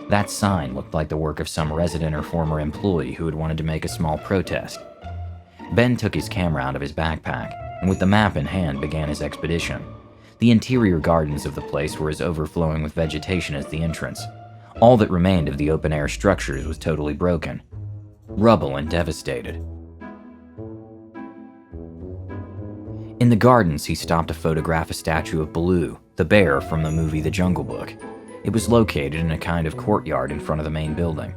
That sign looked like the work of some resident or former employee who had wanted to make a small protest. Ben took his camera out of his backpack and with the map in hand began his expedition. The interior gardens of the place were as overflowing with vegetation as the entrance. All that remained of the open-air structures was totally broken, rubble and devastated. In the gardens, he stopped to photograph a statue of Bluey, the bear from the movie The Jungle Book. It was located in a kind of courtyard in front of the main building.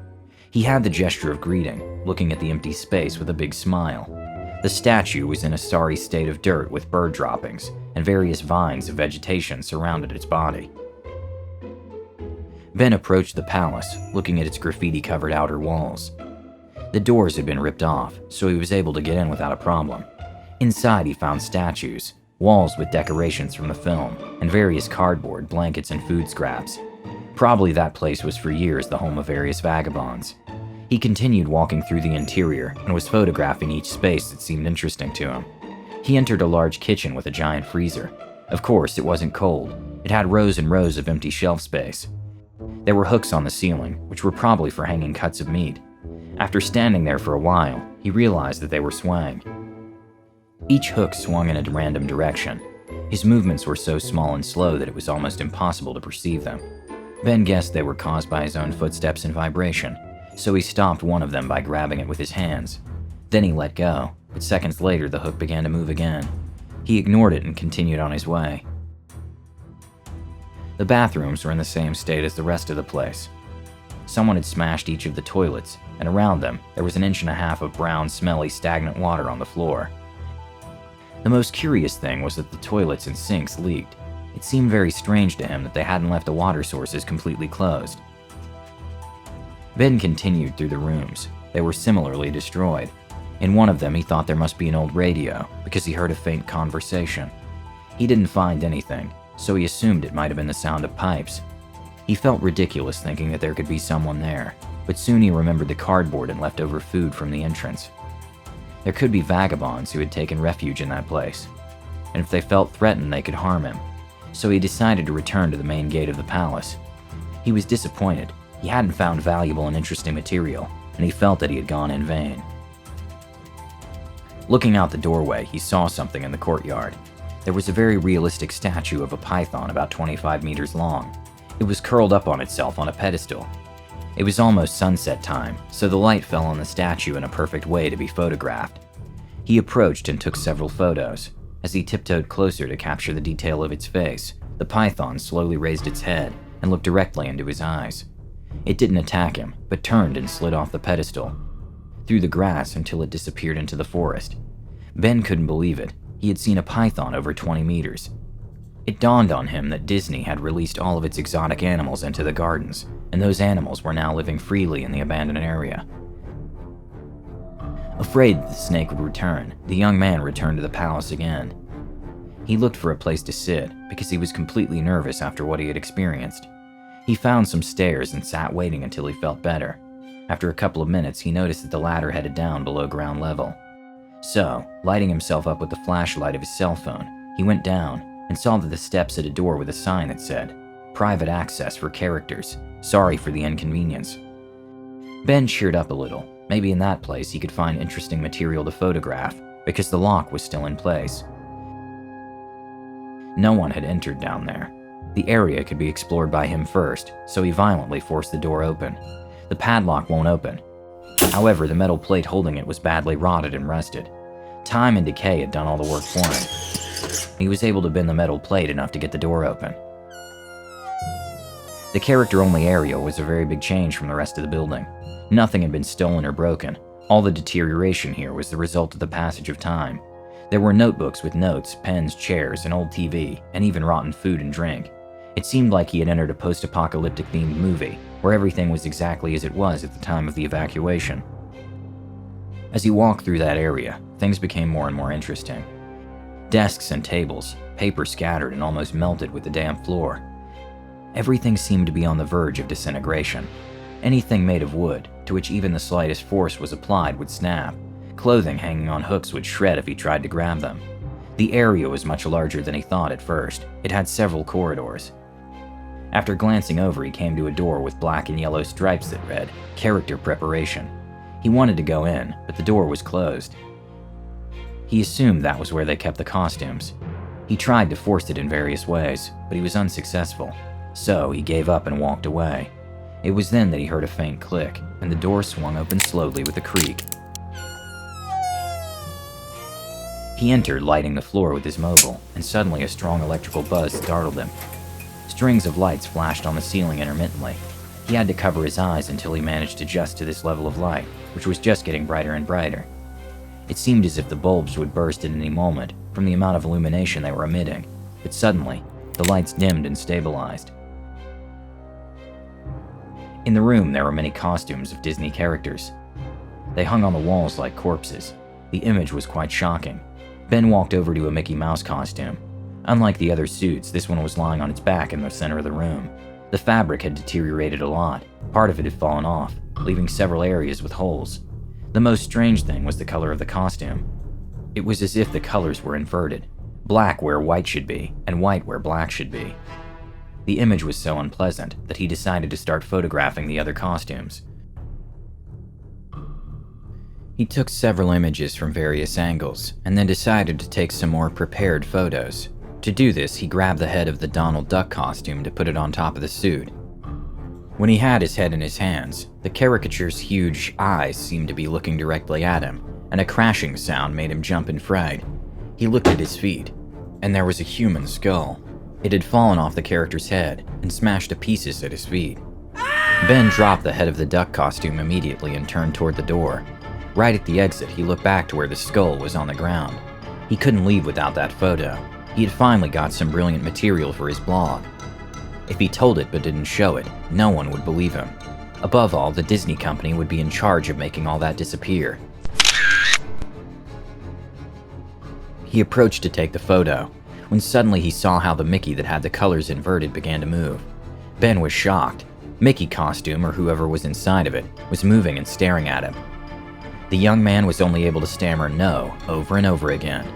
He had the gesture of greeting, looking at the empty space with a big smile. The statue was in a sorry state of dirt with bird droppings, and various vines of vegetation surrounded its body. Ben approached the palace, looking at its graffiti-covered outer walls. The doors had been ripped off, so he was able to get in without a problem. Inside, he found statues, walls with decorations from the film, and various cardboard, blankets, and food scraps. Probably that place was for years the home of various vagabonds. He continued walking through the interior and was photographing each space that seemed interesting to him. He entered a large kitchen with a giant freezer. Of course, it wasn't cold. It had rows and rows of empty shelf space. There were hooks on the ceiling, which were probably for hanging cuts of meat. After standing there for a while, he realized that they were swaying. Each hook swung in a random direction. His movements were so small and slow that it was almost impossible to perceive them. Ben guessed they were caused by his own footsteps and vibration, so he stopped one of them by grabbing it with his hands. Then he let go, but seconds later the hook began to move again. He ignored it and continued on his way. The bathrooms were in the same state as the rest of the place. Someone had smashed each of the toilets, and around them there was 1.5 inches of brown, smelly, stagnant water on the floor. The most curious thing was that the toilets and sinks leaked. It seemed very strange to him that they hadn't left the water sources completely closed. Ben continued through the rooms. They were similarly destroyed. In one of them, he thought there must be an old radio because he heard a faint conversation. He didn't find anything, so he assumed it might have been the sound of pipes. He felt ridiculous thinking that there could be someone there, but soon he remembered the cardboard and leftover food from the entrance. There could be vagabonds who had taken refuge in that place, and if they felt threatened, they could harm him. So he decided to return to the main gate of the palace. He was disappointed. He hadn't found valuable and interesting material, and he felt that he had gone in vain. Looking out the doorway, he saw something in the courtyard. There was a very realistic statue of a python about 25 meters long. It was curled up on itself on a pedestal. It was almost sunset time, so the light fell on the statue in a perfect way to be photographed. He approached and took several photos. As he tiptoed closer to capture the detail of its face, the python slowly raised its head and looked directly into his eyes. It didn't attack him, but turned and slid off the pedestal, through the grass until it disappeared into the forest. Ben couldn't believe it. He had seen a python over 20 meters. It dawned on him that Disney had released all of its exotic animals into the gardens, and those animals were now living freely in the abandoned area. Afraid that the snake would return, the young man returned to the palace again. He looked for a place to sit because he was completely nervous after what he had experienced. He found some stairs and sat waiting until he felt better. After a couple of minutes, he noticed that the ladder headed down below ground level. So, lighting himself up with the flashlight of his cell phone, he went down and saw that the steps had a door with a sign that said, "Private access for characters. Sorry for the inconvenience." Ben cheered up a little. Maybe in that place he could find interesting material to photograph, because the lock was still in place. No one had entered down there. The area could be explored by him first, so he violently forced the door open. The padlock won't open. However, the metal plate holding it was badly rotted and rusted. Time and decay had done all the work for him. He was able to bend the metal plate enough to get the door open. The character-only area was a very big change from the rest of the building. Nothing had been stolen or broken. All the deterioration here was the result of the passage of time. There were notebooks with notes, pens, chairs, an old TV, and even rotten food and drink. It seemed like he had entered a post-apocalyptic themed movie, where everything was exactly as it was at the time of the evacuation. As he walked through that area, things became more and more interesting. Desks and tables, paper scattered and almost melted with the damp floor. Everything seemed to be on the verge of disintegration. Anything made of wood, to which even the slightest force was applied, would snap. Clothing hanging on hooks would shred if he tried to grab them. The area was much larger than he thought at first. It had several corridors. After glancing over, he came to a door with black and yellow stripes that read, "Character Preparation." He wanted to go in, but the door was closed. He assumed that was where they kept the costumes. He tried to force it in various ways, but he was unsuccessful. So he gave up and walked away. It was then that he heard a faint click, and the door swung open slowly with a creak. He entered, lighting the floor with his mobile, and suddenly a strong electrical buzz startled him. Strings of lights flashed on the ceiling intermittently. He had to cover his eyes until he managed to adjust to this level of light, which was just getting brighter and brighter. It seemed as if the bulbs would burst at any moment from the amount of illumination they were emitting, but suddenly, the lights dimmed and stabilized. In the room, there were many costumes of Disney characters. They hung on the walls like corpses. The image was quite shocking. Ben walked over to a Mickey Mouse costume. Unlike the other suits, this one was lying on its back in the center of the room. The fabric had deteriorated a lot. Part of it had fallen off, leaving several areas with holes. The most strange thing was the color of the costume. It was as if the colors were inverted. Black where white should be, and white where black should be. The image was so unpleasant that he decided to start photographing the other costumes. He took several images from various angles, and then decided to take some more prepared photos. To do this, he grabbed the head of the Donald Duck costume to put it on top of the suit. When he had his head in his hands, the caricature's huge eyes seemed to be looking directly at him, and a crashing sound made him jump in fright. He looked at his feet, and there was a human skull. It had fallen off the character's head and smashed to pieces at his feet. Ben dropped the head of the duck costume immediately and turned toward the door. Right at the exit, he looked back to where the skull was on the ground. He couldn't leave without that photo. He had finally got some brilliant material for his blog. If he told it but didn't show it, no one would believe him. Above all, the Disney company would be in charge of making all that disappear. He approached to take the photo, when suddenly he saw how the Mickey that had the colors inverted began to move. Ben was shocked. Mickey costume, or whoever was inside of it, was moving and staring at him. The young man was only able to stammer no over and over again.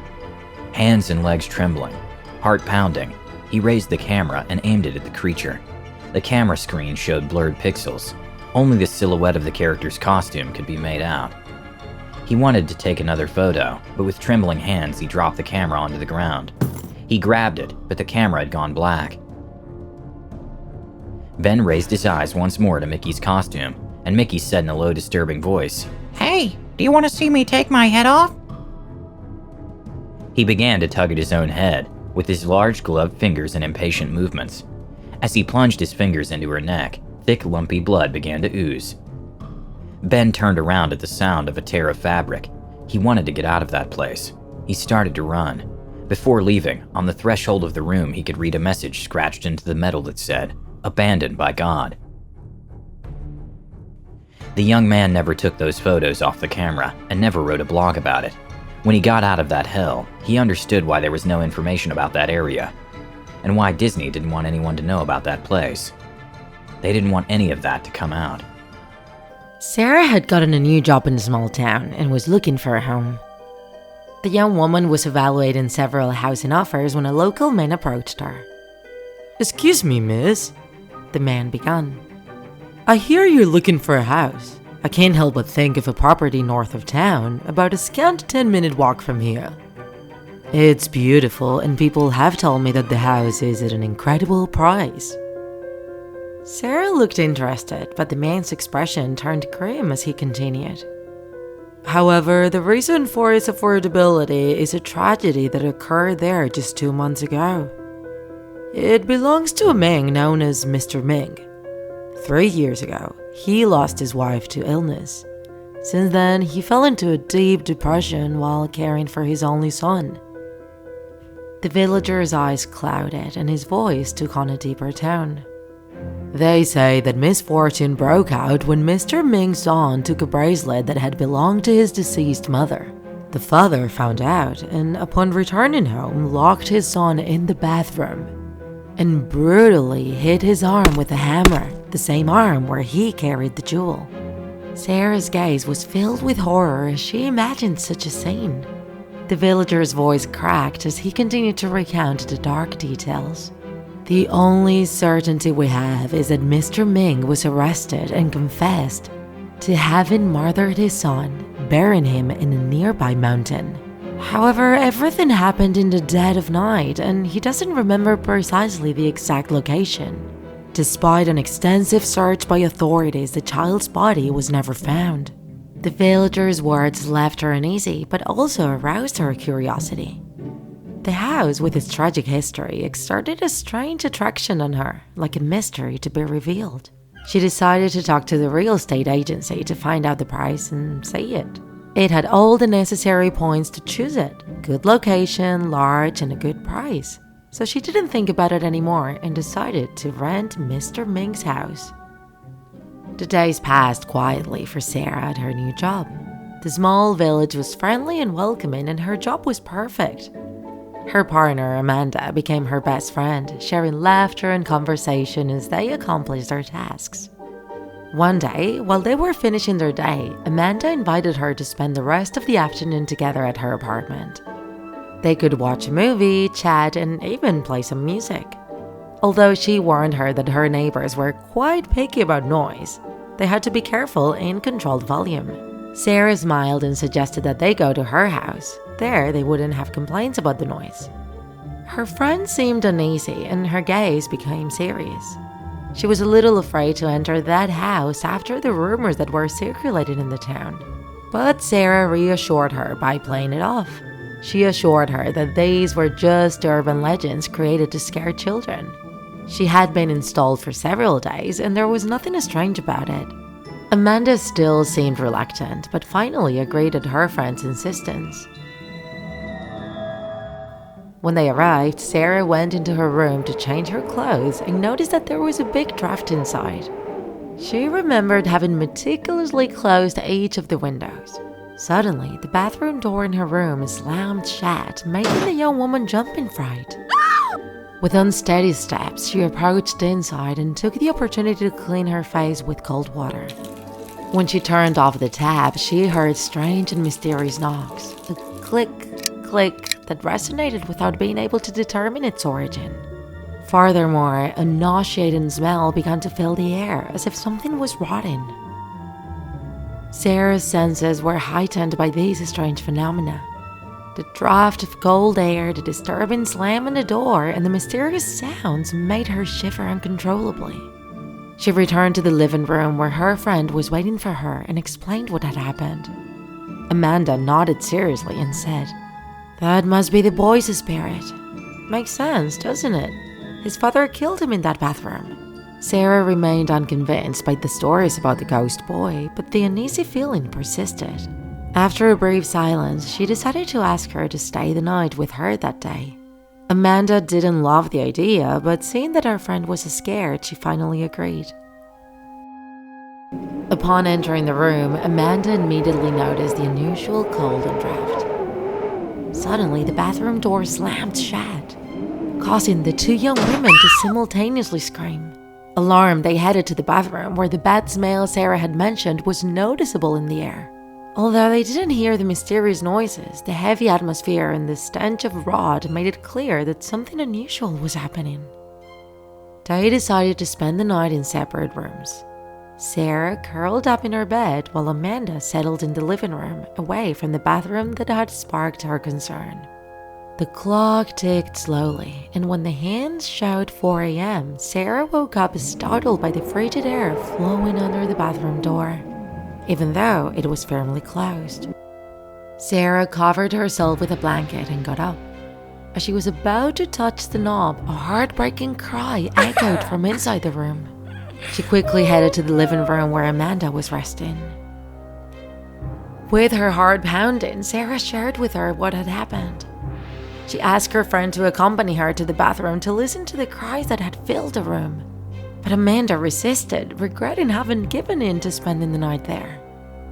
Hands and legs trembling, heart pounding, he raised the camera and aimed it at the creature. The camera screen showed blurred pixels. Only the silhouette of the character's costume could be made out. He wanted to take another photo, but with trembling hands he dropped the camera onto the ground. He grabbed it, but the camera had gone black. Ben raised his eyes once more to Mickey's costume, and Mickey said in a low, disturbing voice, "Hey, do you want to see me take my head off?" He began to tug at his own head, with his large gloved fingers and impatient movements. As he plunged his fingers into her neck, thick, lumpy blood began to ooze. Ben turned around at the sound of a tear of fabric. He wanted to get out of that place. He started to run. Before leaving, on the threshold of the room, he could read a message scratched into the metal that said, "Abandoned by God." The young man never took those photos off the camera and never wrote a blog about it. When he got out of that hell, he understood why there was no information about that area, and why Disney didn't want anyone to know about that place. They didn't want any of that to come out. Sarah had gotten a new job in a small town and was looking for a home. The young woman was evaluating several housing offers when a local man approached her. "Excuse me, miss," the man began. "I hear you're looking for a house. I can't help but think of a property north of town, about a scant 10-minute walk from here. It's beautiful, and people have told me that the house is at an incredible price." Sarah looked interested, but the man's expression turned grim as he continued. "However, the reason for its affordability is a tragedy that occurred there just 2 months ago. It belongs to a Ming known as Mr. Ming. 3 years ago, he lost his wife to illness. Since then, he fell into a deep depression while caring for his only son." The villager's eyes clouded and his voice took on a deeper tone. They say that misfortune broke out when Mr. Ming's son took a bracelet that had belonged to his deceased mother. The father found out and, upon returning home, locked his son in the bathroom and brutally hit his arm with a hammer, the same arm where he carried the jewel. Sarah's gaze was filled with horror as she imagined such a scene. The villager's voice cracked as he continued to recount the dark details. The only certainty we have is that Mr. Ming was arrested and confessed to having murdered his son, burying him in a nearby mountain. However, everything happened in the dead of night and he doesn't remember precisely the exact location. Despite an extensive search by authorities, the child's body was never found. The villager's words left her uneasy but also aroused her curiosity. The house, with its tragic history, exerted a strange attraction on her, like a mystery to be revealed. She decided to talk to the real estate agency to find out the price and see it. It had all the necessary points to choose it: good location, large, and a good price. So she didn't think about it anymore and decided to rent Mr. Ming's house. The days passed quietly for Sarah at her new job. The small village was friendly and welcoming and her job was perfect. Her partner, Amanda, became her best friend, sharing laughter and conversation as they accomplished their tasks. One day, while they were finishing their day, Amanda invited her to spend the rest of the afternoon together at her apartment. They could watch a movie, chat, and even play some music. Although she warned her that her neighbors were quite picky about noise, they had to be careful and control the volume. Sarah smiled and suggested that they go to her house. There, they wouldn't have complaints about the noise. Her friend seemed uneasy and her gaze became serious. She was a little afraid to enter that house after the rumors that were circulating in the town. But Sarah reassured her by playing it off. She assured her that these were just urban legends created to scare children. She had been installed for several days and there was nothing strange about it. Amanda still seemed reluctant, but finally agreed at her friend's insistence. When they arrived, Sarah went into her room to change her clothes and noticed that there was a big draft inside. She remembered having meticulously closed each of the windows. Suddenly, the bathroom door in her room slammed shut, making the young woman jump in fright. With unsteady steps, she approached inside and took the opportunity to clean her face with cold water. When she turned off the tap, she heard strange and mysterious knocks. A click, click that resonated without being able to determine its origin. Furthermore, a nauseating smell began to fill the air, as if something was rotting. Sarah's senses were heightened by these strange phenomena. The draft of cold air, the disturbing slam on the door, and the mysterious sounds made her shiver uncontrollably. She returned to the living room where her friend was waiting for her and explained what had happened. Amanda nodded seriously and said, "That must be the boy's spirit. Makes sense, doesn't it? His father killed him in that bathroom." Sarah remained unconvinced by the stories about the ghost boy, but the uneasy feeling persisted. After a brief silence, she decided to ask her to stay the night with her that day. Amanda didn't love the idea, but seeing that her friend was scared, she finally agreed. Upon entering the room, Amanda immediately noticed the unusual cold and draft. Suddenly, the bathroom door slammed shut, causing the two young women to simultaneously scream. Alarmed, they headed to the bathroom where the bad smell Sarah had mentioned was noticeable in the air. Although they didn't hear the mysterious noises, the heavy atmosphere and the stench of rot made it clear that something unusual was happening. They decided to spend the night in separate rooms. Sarah curled up in her bed while Amanda settled in the living room, away from the bathroom that had sparked her concern. The clock ticked slowly, and when the hands showed 4 a.m., Sarah woke up startled by the frigid air flowing under the bathroom door, even though it was firmly closed. Sarah covered herself with a blanket and got up. As she was about to touch the knob, a heartbreaking cry echoed from inside the room. She quickly headed to the living room where Amanda was resting. With her heart pounding, Sarah shared with her what had happened. She asked her friend to accompany her to the bathroom to listen to the cries that had filled the room. But Amanda resisted, regretting having given in to spending the night there.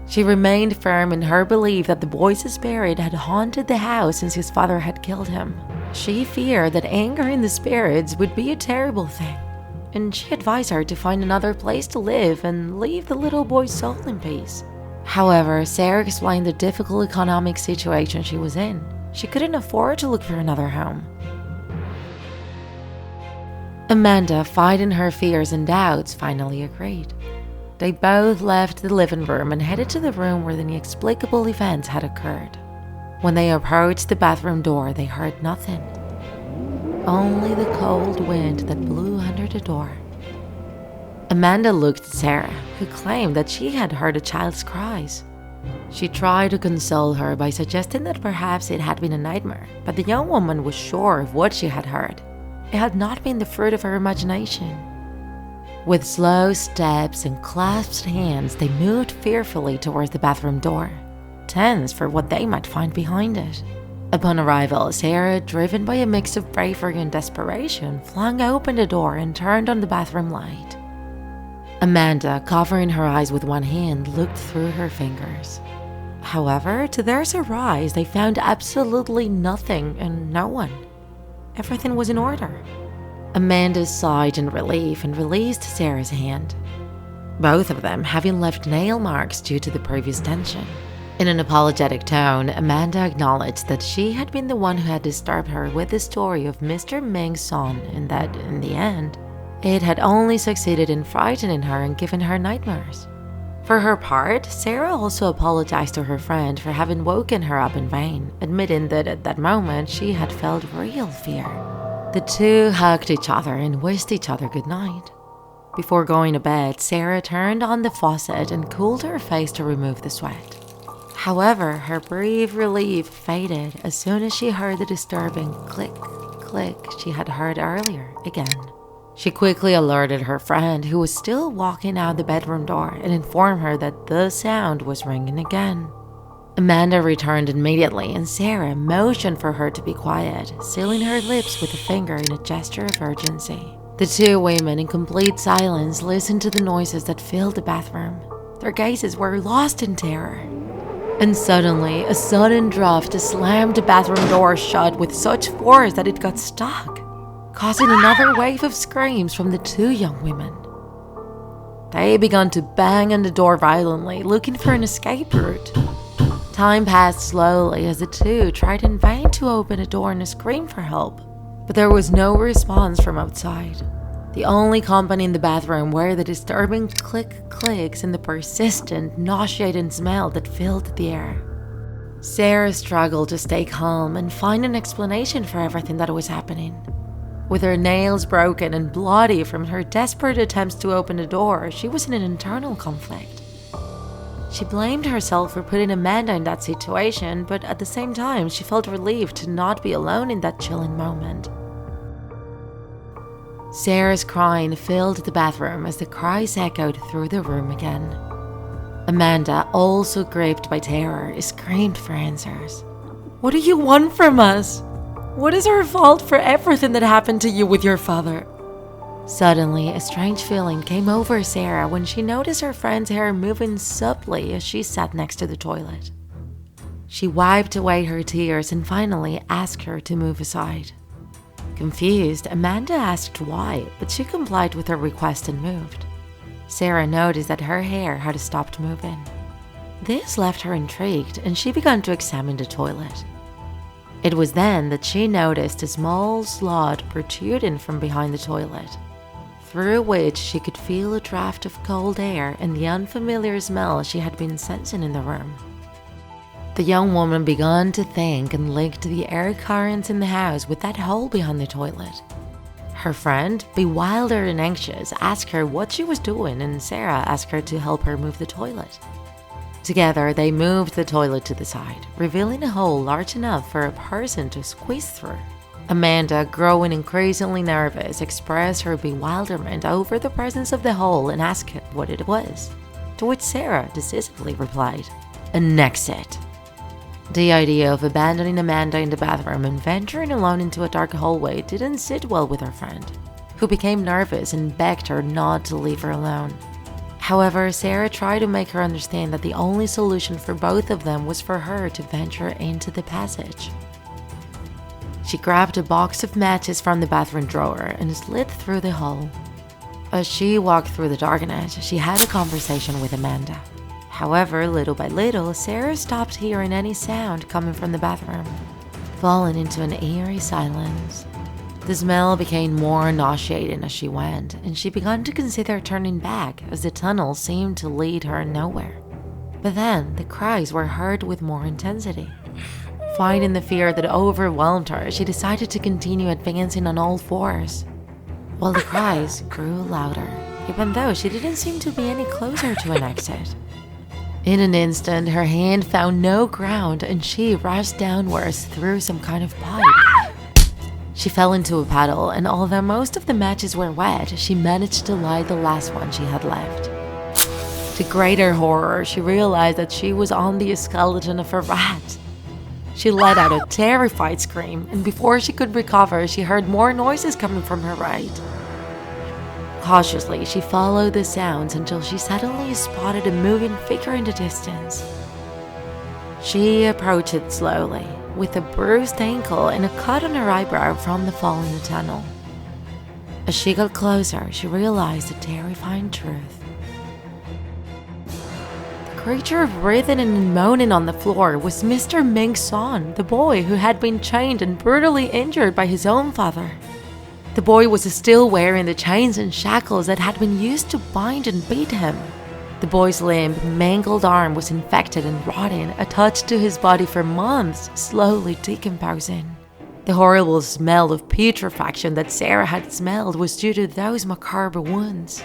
She remained firm in her belief that the boy's spirit had haunted the house since his father had killed him. She feared that angering the spirits would be a terrible thing, and she advised her to find another place to live and leave the little boy's soul in peace. However, Sarah explained the difficult economic situation she was in. She couldn't afford to look for another home. Amanda, fighting her fears and doubts, finally agreed. They both left the living room and headed to the room where the inexplicable events had occurred. When they approached the bathroom door, they heard nothing. Only the cold wind that blew under the door. Amanda looked at Sarah, who claimed that she had heard a child's cries. She tried to console her by suggesting that perhaps it had been a nightmare, but the young woman was sure of what she had heard. It had not been the fruit of her imagination. With slow steps and clasped hands, they moved fearfully towards the bathroom door, tense for what they might find behind it. Upon arrival, Sarah, driven by a mix of bravery and desperation, flung open the door and turned on the bathroom light. Amanda, covering her eyes with one hand, looked through her fingers. However, to their surprise, they found absolutely nothing and no one. Everything was in order. Amanda sighed in relief and released Sarah's hand, both of them having left nail marks due to the previous tension. In an apologetic tone, Amanda acknowledged that she had been the one who had disturbed her with the story of Mr. Ming's son, and that, in the end, it had only succeeded in frightening her and giving her nightmares. For her part, Sarah also apologized to her friend for having woken her up in vain, admitting that at that moment she had felt real fear. The two hugged each other and wished each other good night. Before going to bed, Sarah turned on the faucet and cooled her face to remove the sweat. However, her brief relief faded as soon as she heard the disturbing click, click she had heard earlier again. She quickly alerted her friend, who was still walking out the bedroom door, and informed her that the sound was ringing again. Amanda returned immediately, and Sarah motioned for her to be quiet, sealing her lips with a finger in a gesture of urgency. The two women, in complete silence, listened to the noises that filled the bathroom. Their gazes were lost in terror. And suddenly, a sudden draft slammed the bathroom door shut with such force that it got stuck, causing another wave of screams from the two young women. They began to bang on the door violently, looking for an escape route. Time passed slowly as the two tried in vain to open a door and scream for help, but there was no response from outside. The only company in the bathroom were the disturbing click-clicks and the persistent, nauseating smell that filled the air. Sarah struggled to stay calm and find an explanation for everything that was happening. With her nails broken and bloody from her desperate attempts to open the door, she was in an internal conflict. She blamed herself for putting Amanda in that situation, but at the same time, she felt relieved to not be alone in that chilling moment. Sarah's crying filled the bathroom as the cries echoed through the room again. Amanda, also gripped by terror, screamed for answers. "What do you want from us? What is our fault for everything that happened to you with your father?" Suddenly, a strange feeling came over Sarah when she noticed her friend's hair moving subtly as she sat next to the toilet. She wiped away her tears and finally asked her to move aside. Confused, Amanda asked why, but she complied with her request and moved. Sarah noticed that her hair had stopped moving. This left her intrigued, and she began to examine the toilet. It was then that she noticed a small slot protruding from behind the toilet, through which she could feel a draft of cold air and the unfamiliar smell she had been sensing in the room. The young woman began to think and linked the air currents in the house with that hole behind the toilet. Her friend, bewildered and anxious, asked her what she was doing, and Sarah asked her to help her move the toilet. Together, they moved the toilet to the side, revealing a hole large enough for a person to squeeze through. Amanda, growing increasingly nervous, expressed her bewilderment over the presence of the hole and asked what it was, to which Sarah decisively replied, "An exit." The idea of abandoning Amanda in the bathroom and venturing alone into a dark hallway didn't sit well with her friend, who became nervous and begged her not to leave her alone. However, Sarah tried to make her understand that the only solution for both of them was for her to venture into the passage. She grabbed a box of matches from the bathroom drawer and slid through the hole. As she walked through the darkness, she had a conversation with Amanda. However, little by little, Sarah stopped hearing any sound coming from the bathroom, falling into an eerie silence. The smell became more nauseating as she went, and she began to consider turning back as the tunnel seemed to lead her nowhere. But then, the cries were heard with more intensity. Finding the fear that overwhelmed her, she decided to continue advancing on all fours, while the cries grew louder, even though she didn't seem to be any closer to an exit. In an instant, her hand found no ground and she rushed downwards through some kind of pipe. She fell into a puddle, and although most of the matches were wet, she managed to light the last one she had left. To greater horror, she realized that she was on the skeleton of a rat. She let out a terrified scream, and before she could recover, she heard more noises coming from her right. Cautiously, she followed the sounds until she suddenly spotted a moving figure in the distance. She approached it slowly, with a bruised ankle and a cut on her eyebrow from the fall in the tunnel. As she got closer, she realized the terrifying truth. The creature writhing and moaning on the floor was Mr. Ming's son, the boy who had been chained and brutally injured by his own father. The boy was still wearing the chains and shackles that had been used to bind and beat him. The boy's limp, mangled arm was infected and rotting, attached to his body for months, slowly decomposing. The horrible smell of putrefaction that Sarah had smelled was due to those macabre wounds.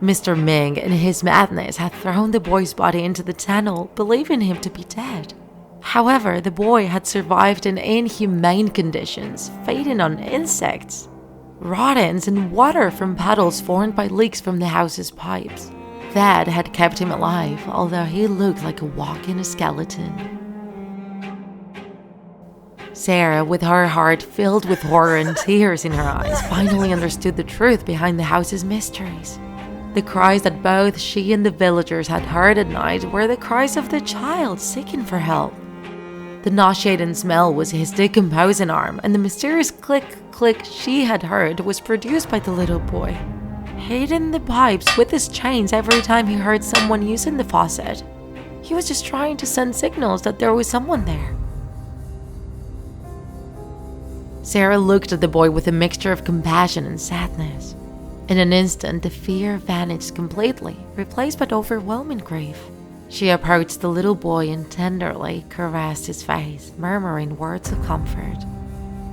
Mr. Ming, in his madness, had thrown the boy's body into the tunnel, believing him to be dead. However, the boy had survived in inhumane conditions, feeding on insects, rodents, and water from puddles formed by leaks from the house's pipes. That had kept him alive, although he looked like a walking skeleton. Sarah, with her heart filled with horror and tears in her eyes, finally understood the truth behind the house's mysteries. The cries that both she and the villagers had heard at night were the cries of the child seeking for help. The nauseating smell was his decomposing arm, and the mysterious click-click she had heard was produced by the little boy, hitting the pipes with his chains every time he heard someone using the faucet. He was just trying to send signals that there was someone there. Sarah looked at the boy with a mixture of compassion and sadness. In an instant, the fear vanished completely, replaced by overwhelming grief. She approached the little boy and tenderly caressed his face, murmuring words of comfort.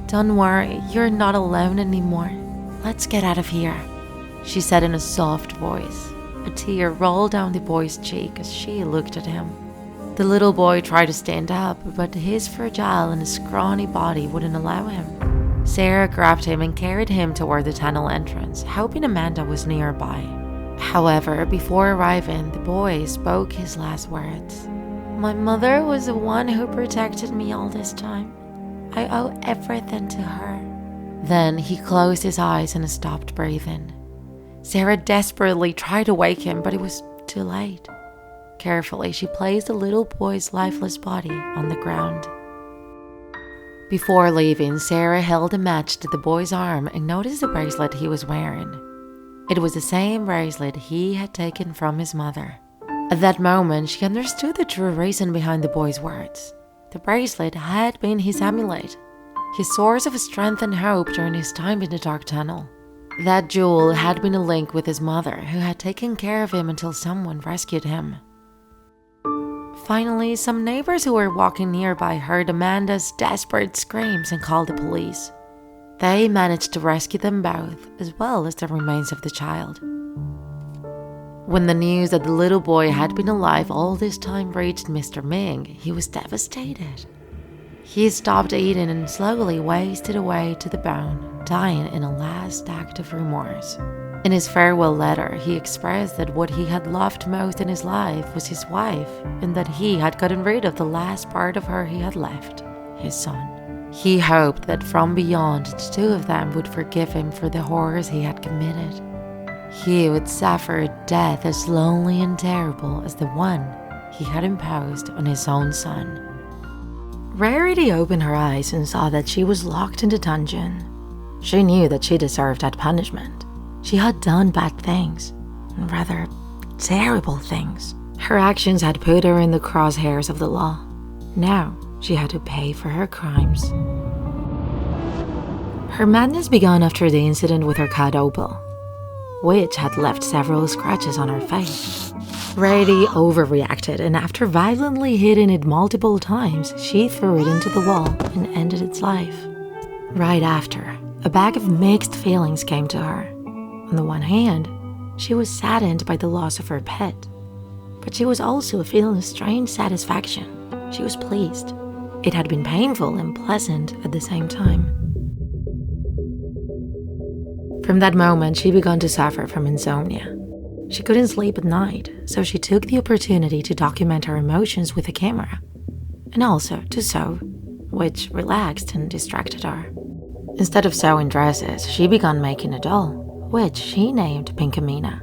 "Don't worry, you're not alone anymore. Let's get out of here," she said in a soft voice. A tear rolled down the boy's cheek as she looked at him. The little boy tried to stand up, but his fragile and scrawny body wouldn't allow him. Sarah grabbed him and carried him toward the tunnel entrance, hoping Amanda was nearby. However, before arriving, the boy spoke his last words. "My mother was the one who protected me all this time. I owe everything to her." Then he closed his eyes and stopped breathing. Sarah desperately tried to wake him, but it was too late. Carefully, she placed the little boy's lifeless body on the ground. Before leaving, Sarah held a match to the boy's arm and noticed the bracelet he was wearing. It was the same bracelet he had taken from his mother. At that moment, she understood the true reason behind the boy's words. The bracelet had been his amulet, his source of strength and hope during his time in the dark tunnel. That jewel had been a link with his mother, who had taken care of him until someone rescued him. Finally, some neighbors who were walking nearby heard Amanda's desperate screams and called the police. They managed to rescue them both, as well as the remains of the child. When the news that the little boy had been alive all this time reached Mr. Ming, he was devastated. He stopped eating and slowly wasted away to the bone, dying in a last act of remorse. In his farewell letter, he expressed that what he had loved most in his life was his wife, and that he had gotten rid of the last part of her he had left, his son. He hoped that from beyond, the two of them would forgive him for the horrors he had committed. He would suffer a death as lonely and terrible as the one he had imposed on his own son. Rarity opened her eyes and saw that she was locked in the dungeon. She knew that she deserved that punishment. She had done bad things, and rather terrible things. Her actions had put her in the crosshairs of the law. Now she had to pay for her crimes. Her madness began after the incident with her cat Opal, which had left several scratches on her face. Rarity overreacted, and after violently hitting it multiple times, she threw it into the wall and ended its life. Right after, a bag of mixed feelings came to her. On the one hand, she was saddened by the loss of her pet, but she was also feeling a strange satisfaction. She was pleased. It had been painful and pleasant at the same time. From that moment, she began to suffer from insomnia. She couldn't sleep at night, so she took the opportunity to document her emotions with a camera, and also to sew, which relaxed and distracted her. Instead of sewing dresses, she began making a doll, which she named Pinkamena.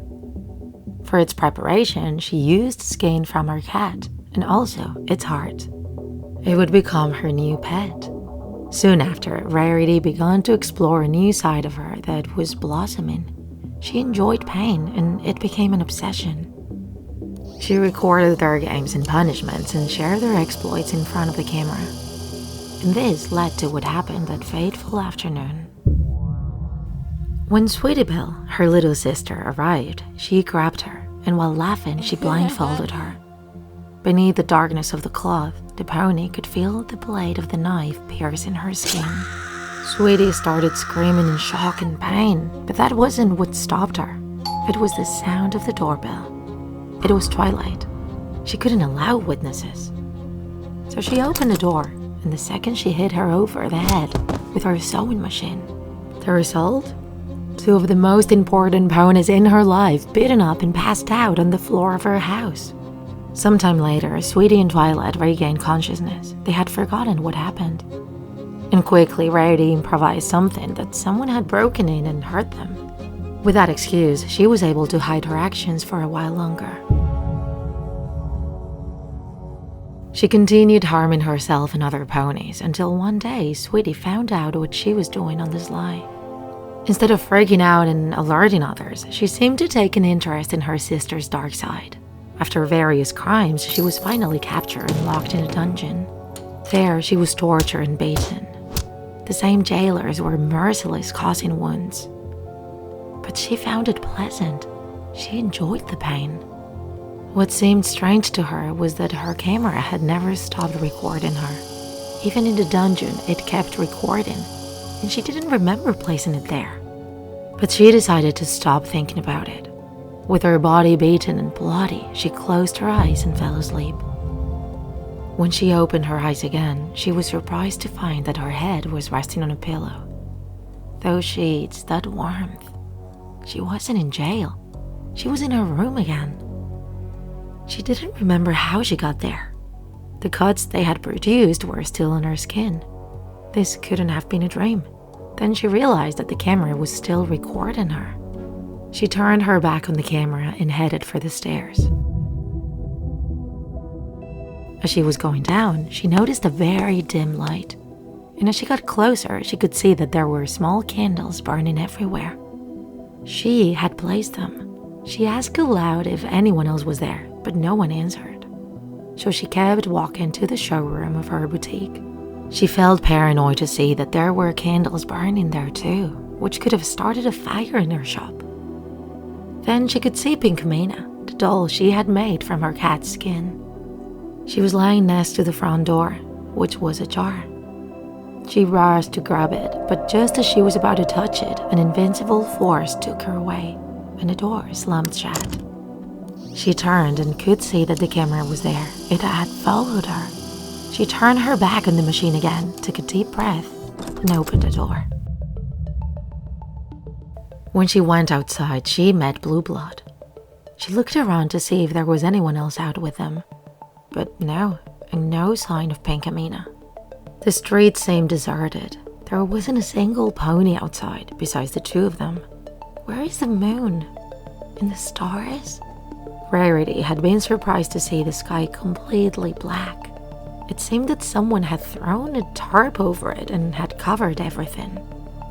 For its preparation, she used skin from her cat and also its heart. It would become her new pet. Soon after, Rarity began to explore a new side of her that was blossoming. She enjoyed pain, and it became an obsession. She recorded their games and punishments and shared their exploits in front of the camera. And this led to what happened that fateful afternoon. When Sweetie Belle, her little sister, arrived, she grabbed her, and while laughing, she blindfolded her. Beneath the darkness of the cloth, the pony could feel the blade of the knife piercing her skin. Sweetie started screaming in shock and pain, but that wasn't what stopped her. It was the sound of the doorbell. It was twilight. She couldn't allow witnesses. So she opened the door, and the second she hit her over the head with her sewing machine. The result? Two of the most important ponies in her life beaten up and passed out on the floor of her house. Sometime later, Sweetie and Twilight regained consciousness. They had forgotten what happened. And quickly, Rarity improvised something that someone had broken in and hurt them. With that excuse, she was able to hide her actions for a while longer. She continued harming herself and other ponies until one day, Sweetie found out what she was doing on the sly. Instead of freaking out and alerting others, she seemed to take an interest in her sister's dark side. After various crimes, she was finally captured and locked in a dungeon. There, she was tortured and beaten. The same jailers were merciless, causing wounds. But she found it pleasant. She enjoyed the pain. What seemed strange to her was that her camera had never stopped recording her. Even in the dungeon, it kept recording, and she didn't remember placing it there. But she decided to stop thinking about it. With her body beaten and bloody, she closed her eyes and fell asleep. When she opened her eyes again, she was surprised to find that her head was resting on a pillow. Those sheets, that warmth. She wasn't in jail. She was in her room again. She didn't remember how she got there. The cuts they had produced were still on her skin. This couldn't have been a dream. Then she realized that the camera was still recording her. She turned her back on the camera and headed for the stairs. As she was going down, she noticed a very dim light. And as she got closer, she could see that there were small candles burning everywhere. She had placed them. She asked aloud if anyone else was there, but no one answered. So she kept walking to the showroom of her boutique. She felt paranoid to see that there were candles burning there too, which could have started a fire in her shop. Then she could see Pinkamena, the doll she had made from her cat's skin. She was lying next to the front door, which was ajar. She rushed to grab it, but just as she was about to touch it, an invincible force took her away, and the door slammed shut. She turned and could see that the camera was there. It had followed her. She turned her back on the machine again, took a deep breath, and opened the door. When she went outside, she met Blue Blood. She looked around to see if there was anyone else out with them, but no sign of Pinkamena. The street seemed deserted. There wasn't a single pony outside besides the two of them. Where is the moon? And the stars? Rarity had been surprised to see the sky completely black. It seemed that someone had thrown a tarp over it and had covered everything.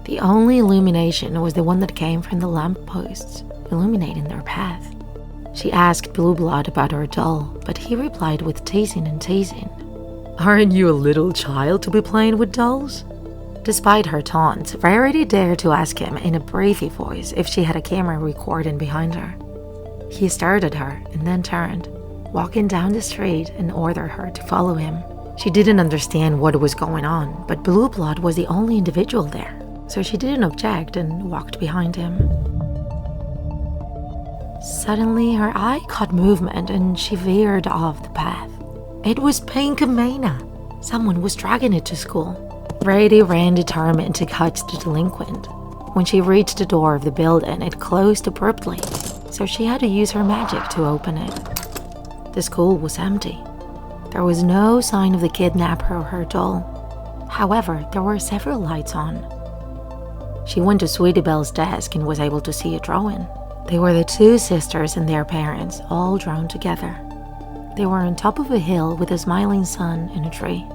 The only illumination was the one that came from the lampposts, illuminating their path. She asked Blue Blood about her doll, but he replied with teasing and teasing. Aren't you a little child to be playing with dolls? Despite her taunts, Rarity dared to ask him in a breathy voice if she had a camera recording behind her. He stared at her and then turned, walking down the street, and ordered her to follow him. She didn't understand what was going on, but Blue Blood was the only individual there, so she didn't object and walked behind him. Suddenly, her eye caught movement and she veered off the path. It was Pink Mina. Someone was dragging it to school. Rarity ran determined to catch the delinquent. When she reached the door of the building, it closed abruptly, so she had to use her magic to open it. The school was empty. There was no sign of the kidnapper or her doll. However, there were several lights on. She went to Sweetie Belle's desk and was able to see a drawing. They were the two sisters and their parents, all drawn together. They were on top of a hill with a smiling sun and a tree.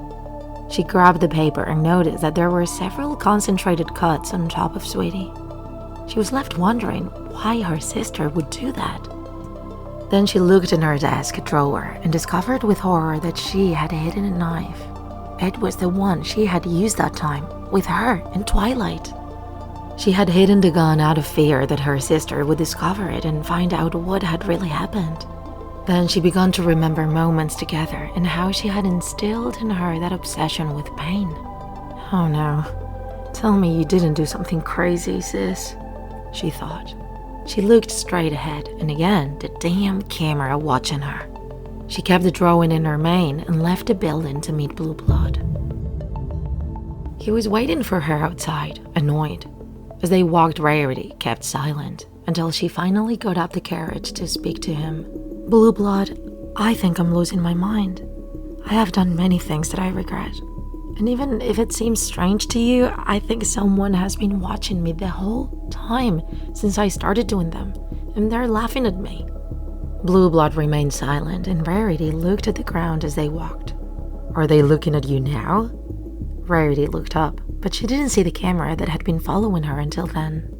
She grabbed the paper and noticed that there were several concentrated cuts on top of Sweetie. She was left wondering why her sister would do that. Then she looked in her desk drawer and discovered with horror that she had hidden a knife. It was the one she had used that time with her in Twilight. She had hidden the gun out of fear that her sister would discover it and find out what had really happened. Then she began to remember moments together and how she had instilled in her that obsession with pain. Oh no, tell me you didn't do something crazy, sis, she thought. She looked straight ahead and again the damn camera watching her. She kept the drawing in her mane and left the building to meet Blue Blood. He was waiting for her outside, annoyed. As they walked, Rarity kept silent until she finally got out the carriage to speak to him. Blue Blood, I think I'm losing my mind. I have done many things that I regret. And even if it seems strange to you, I think someone has been watching me the whole time since I started doing them, and they're laughing at me. Blue Blood remained silent, and Rarity looked at the ground as they walked. Are they looking at you now? Rarity looked up, but she didn't see the camera that had been following her until then.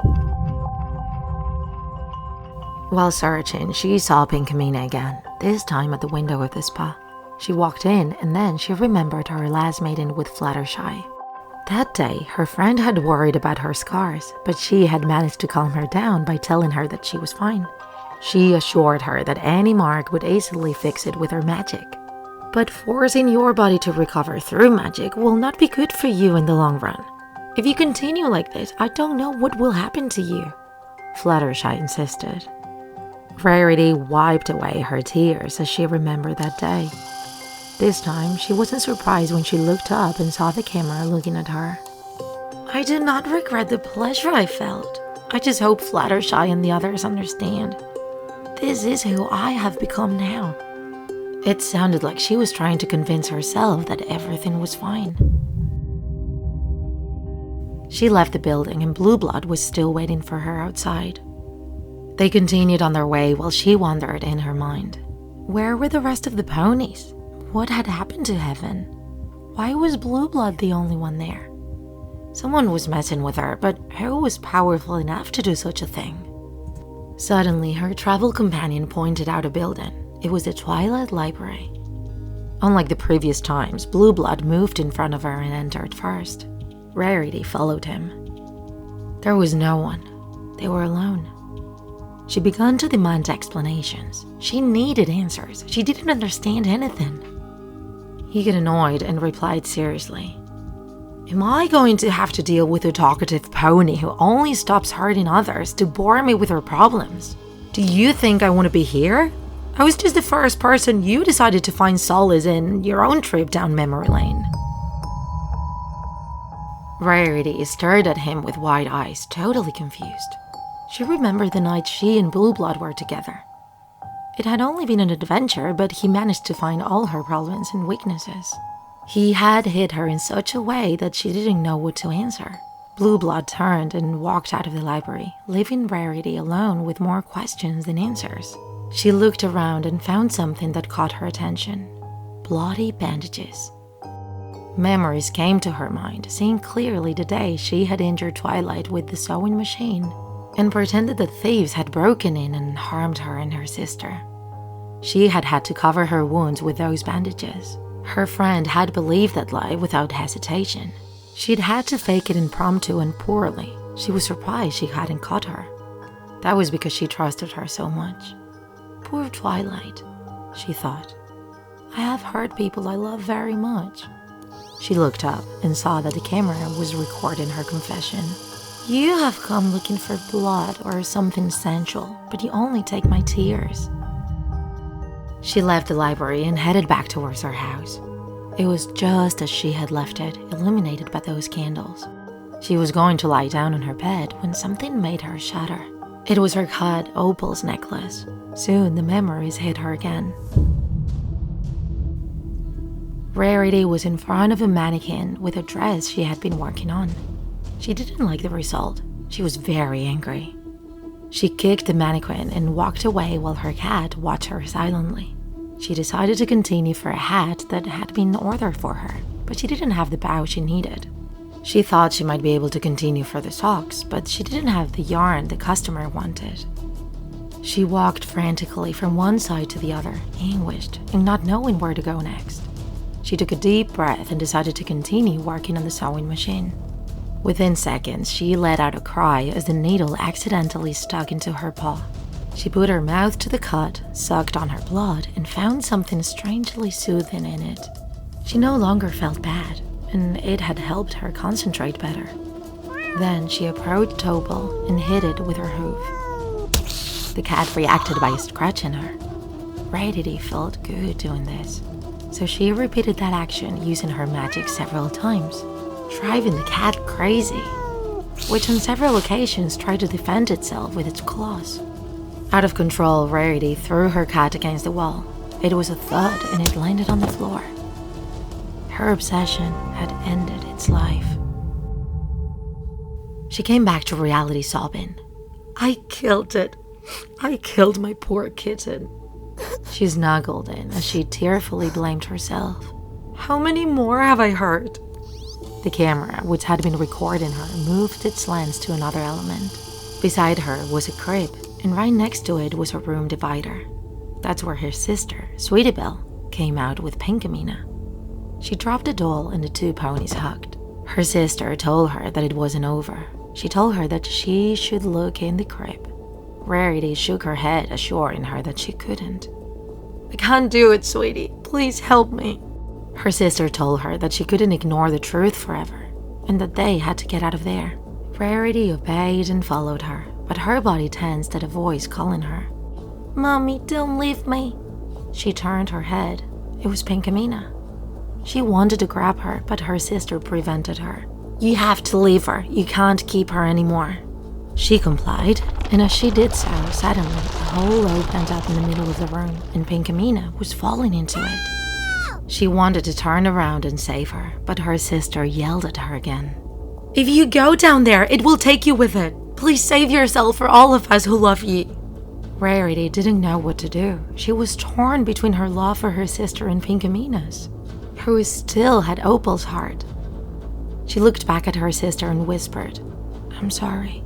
While searching, she saw Pink Mina again, this time at the window of the spa. She walked in, and then she remembered her last meeting with Fluttershy. That day, her friend had worried about her scars, but she had managed to calm her down by telling her that she was fine. She assured her that any mark would easily fix it with her magic. But forcing your body to recover through magic will not be good for you in the long run. If you continue like this, I don't know what will happen to you, Fluttershy insisted. Rarity wiped away her tears as she remembered that day. This time, she wasn't surprised when she looked up and saw the camera looking at her. I do not regret the pleasure I felt. I just hope Fluttershy and the others understand. This is who I have become now. It sounded like she was trying to convince herself that everything was fine. She left the building and Blue Blood was still waiting for her outside. They continued on their way while she wondered in her mind. Where were the rest of the ponies? What had happened to Heaven? Why was Blue Blood the only one there? Someone was messing with her, but who was powerful enough to do such a thing? Suddenly, her travel companion pointed out a building. It was the Twilight Library. Unlike the previous times, Blue Blood moved in front of her and entered first. Rarity followed him. There was no one. They were alone. She began to demand explanations. She needed answers. She didn't understand anything. He got annoyed and replied seriously. Am I going to have to deal with a talkative pony who only stops hurting others to bore me with her problems? Do you think I want to be here? I was just the first person you decided to find solace in your own trip down memory lane. Rarity stared at him with wide eyes, totally confused. She remembered the night she and Blue Blood were together. It had only been an adventure, but he managed to find all her problems and weaknesses. He had hit her in such a way that she didn't know what to answer. Blue Blood turned and walked out of the library, leaving Rarity alone with more questions than answers. She looked around and found something that caught her attention: bloody bandages. Memories came to her mind, seeing clearly the day she had injured Twilight with the sewing machine, and pretended that thieves had broken in and harmed her and her sister. She had had to cover her wounds with those bandages. Her friend had believed that lie without hesitation. She'd had to fake it impromptu and poorly. She was surprised she hadn't caught her. That was because she trusted her so much. Poor Twilight, she thought. I have hurt people I love very much. She looked up and saw that the camera was recording her confession. You have come looking for blood or something sensual, but you only take my tears. She left the library and headed back towards her house. It was just as she had left it, illuminated by those candles. She was going to lie down on her bed when something made her shudder. It was her cut opal's necklace. Soon the memories hit her again. Rarity was in front of a mannequin with a dress she had been working on. She didn't like the result. She was very angry. She kicked the mannequin and walked away while her cat watched her silently. She decided to continue for a hat that had been ordered for her, but she didn't have the bow she needed. She thought she might be able to continue for the socks, but she didn't have the yarn the customer wanted. She walked frantically from one side to the other, anguished and not knowing where to go next. She took a deep breath and decided to continue working on the sewing machine. Within seconds, she let out a cry as the needle accidentally stuck into her paw. She put her mouth to the cut, sucked on her blood, and found something strangely soothing in it. She no longer felt bad, and it had helped her concentrate better. Then she approached Opal and hit it with her hoof. The cat reacted by scratching her. Rarity felt good doing this, so she repeated that action using her magic several times, driving the cat crazy, which on several occasions tried to defend itself with its claws. Out of control, Rarity threw her cat against the wall. It was a thud and it landed on the floor. Her obsession had ended its life. She came back to reality sobbing. I killed it. I killed my poor kitten. She snuggled in as she tearfully blamed herself. How many more have I hurt? The camera, which had been recording her, moved its lens to another element. Beside her was a crib, and right next to it was a room divider. That's where her sister, Sweetie Belle, came out with Pinkamena. She dropped the doll and the two ponies hugged. Her sister told her that it wasn't over. She told her that she should look in the crib. Rarity shook her head, assuring her that she couldn't. I can't do it, sweetie. Please help me. Her sister told her that she couldn't ignore the truth forever, and that they had to get out of there. Rarity obeyed and followed her, but her body tensed at a voice calling her. Mommy, don't leave me. She turned her head. It was Pinkamena. She wanted to grab her, but her sister prevented her. You have to leave her. You can't keep her anymore. She complied, and as she did so, suddenly a hole opened up in the middle of the room, and Pinkamena was falling into it. She wanted to turn around and save her, but her sister yelled at her again. If you go down there, it will take you with it. Please save yourself for all of us who love you. Rarity didn't know what to do. She was torn between her love for her sister and Pinkamena's, who still had Opal's heart. She looked back at her sister and whispered, I'm sorry.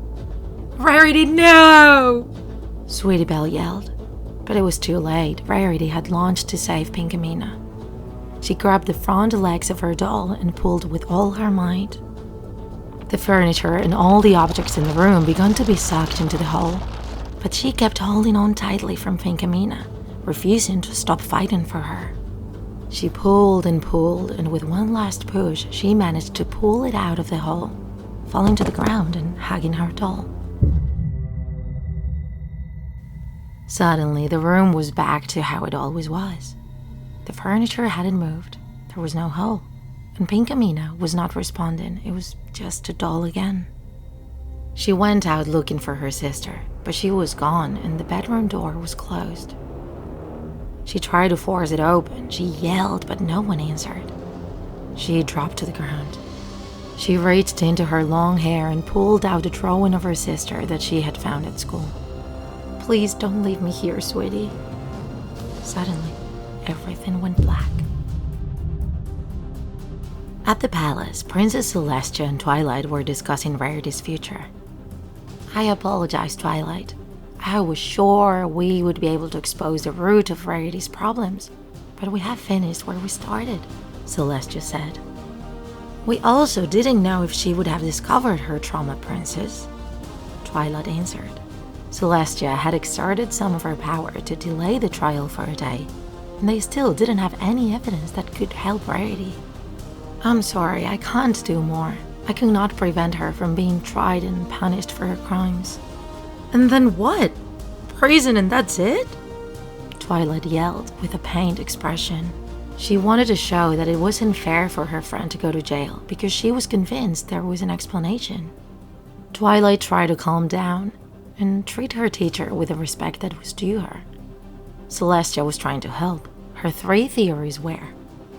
Rarity, no! Sweetie Belle yelled, but it was too late. Rarity had launched to save Pinkamena. She grabbed the front legs of her doll and pulled with all her might. The furniture and all the objects in the room began to be sucked into the hole, but she kept holding on tightly from Pinkamena, refusing to stop fighting for her. She pulled, and with one last push, she managed to pull it out of the hole, falling to the ground and hugging her doll. Suddenly, the room was back to how it always was. The furniture hadn't moved, there was no hole, and Pinkamena was not responding. It was just a doll again. She went out looking for her sister, but she was gone and the bedroom door was closed. She tried to force it open. She yelled, but no one answered. She dropped to the ground. She reached into her long hair and pulled out a drawing of her sister that she had found at school. "Please don't leave me here, sweetie." Suddenly, everything went black. At the palace, Princess Celestia and Twilight were discussing Rarity's future. "I apologize, Twilight. I was sure we would be able to expose the root of Rarity's problems, but we have finished where we started," Celestia said. "We also didn't know if she would have discovered her trauma, Princess," Twilight answered. Celestia had exerted some of her power to delay the trial for a day, and they still didn't have any evidence that could help Rarity. "I'm sorry, I can't do more. I could not prevent her from being tried and punished for her crimes." "And then what? Prison and that's it?" Twilight yelled with a pained expression. She wanted to show that it wasn't fair for her friend to go to jail because she was convinced there was an explanation. Twilight tried to calm down and treat her teacher with the respect that was due her. Celestia was trying to help. Her 3 theories were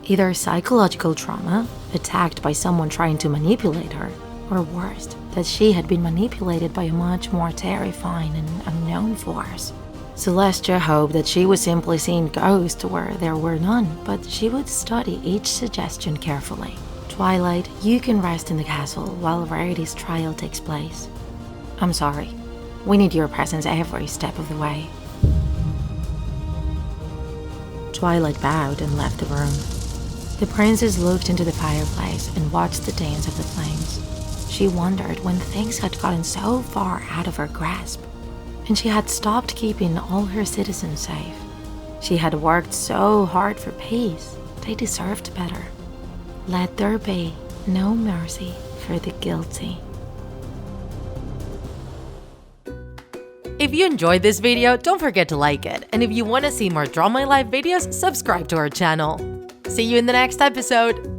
either psychological trauma, attacked by someone trying to manipulate her, or worst, that she had been manipulated by a much more terrifying and unknown force. Celestia hoped that she was simply seeing ghosts where there were none, but she would study each suggestion carefully. "Twilight, you can rest in the castle while Rarity's trial takes place. I'm sorry. We need your presence every step of the way." Twilight bowed and left the room. The princess looked into the fireplace and watched the dance of the flames. She wondered when things had gotten so far out of her grasp, and she had stopped keeping all her citizens safe. She had worked so hard for peace. They deserved better. Let there be no mercy for the guilty. If you enjoyed this video, don't forget to like it. And if you want to see more Draw My Life videos, subscribe to our channel. See you in the next episode!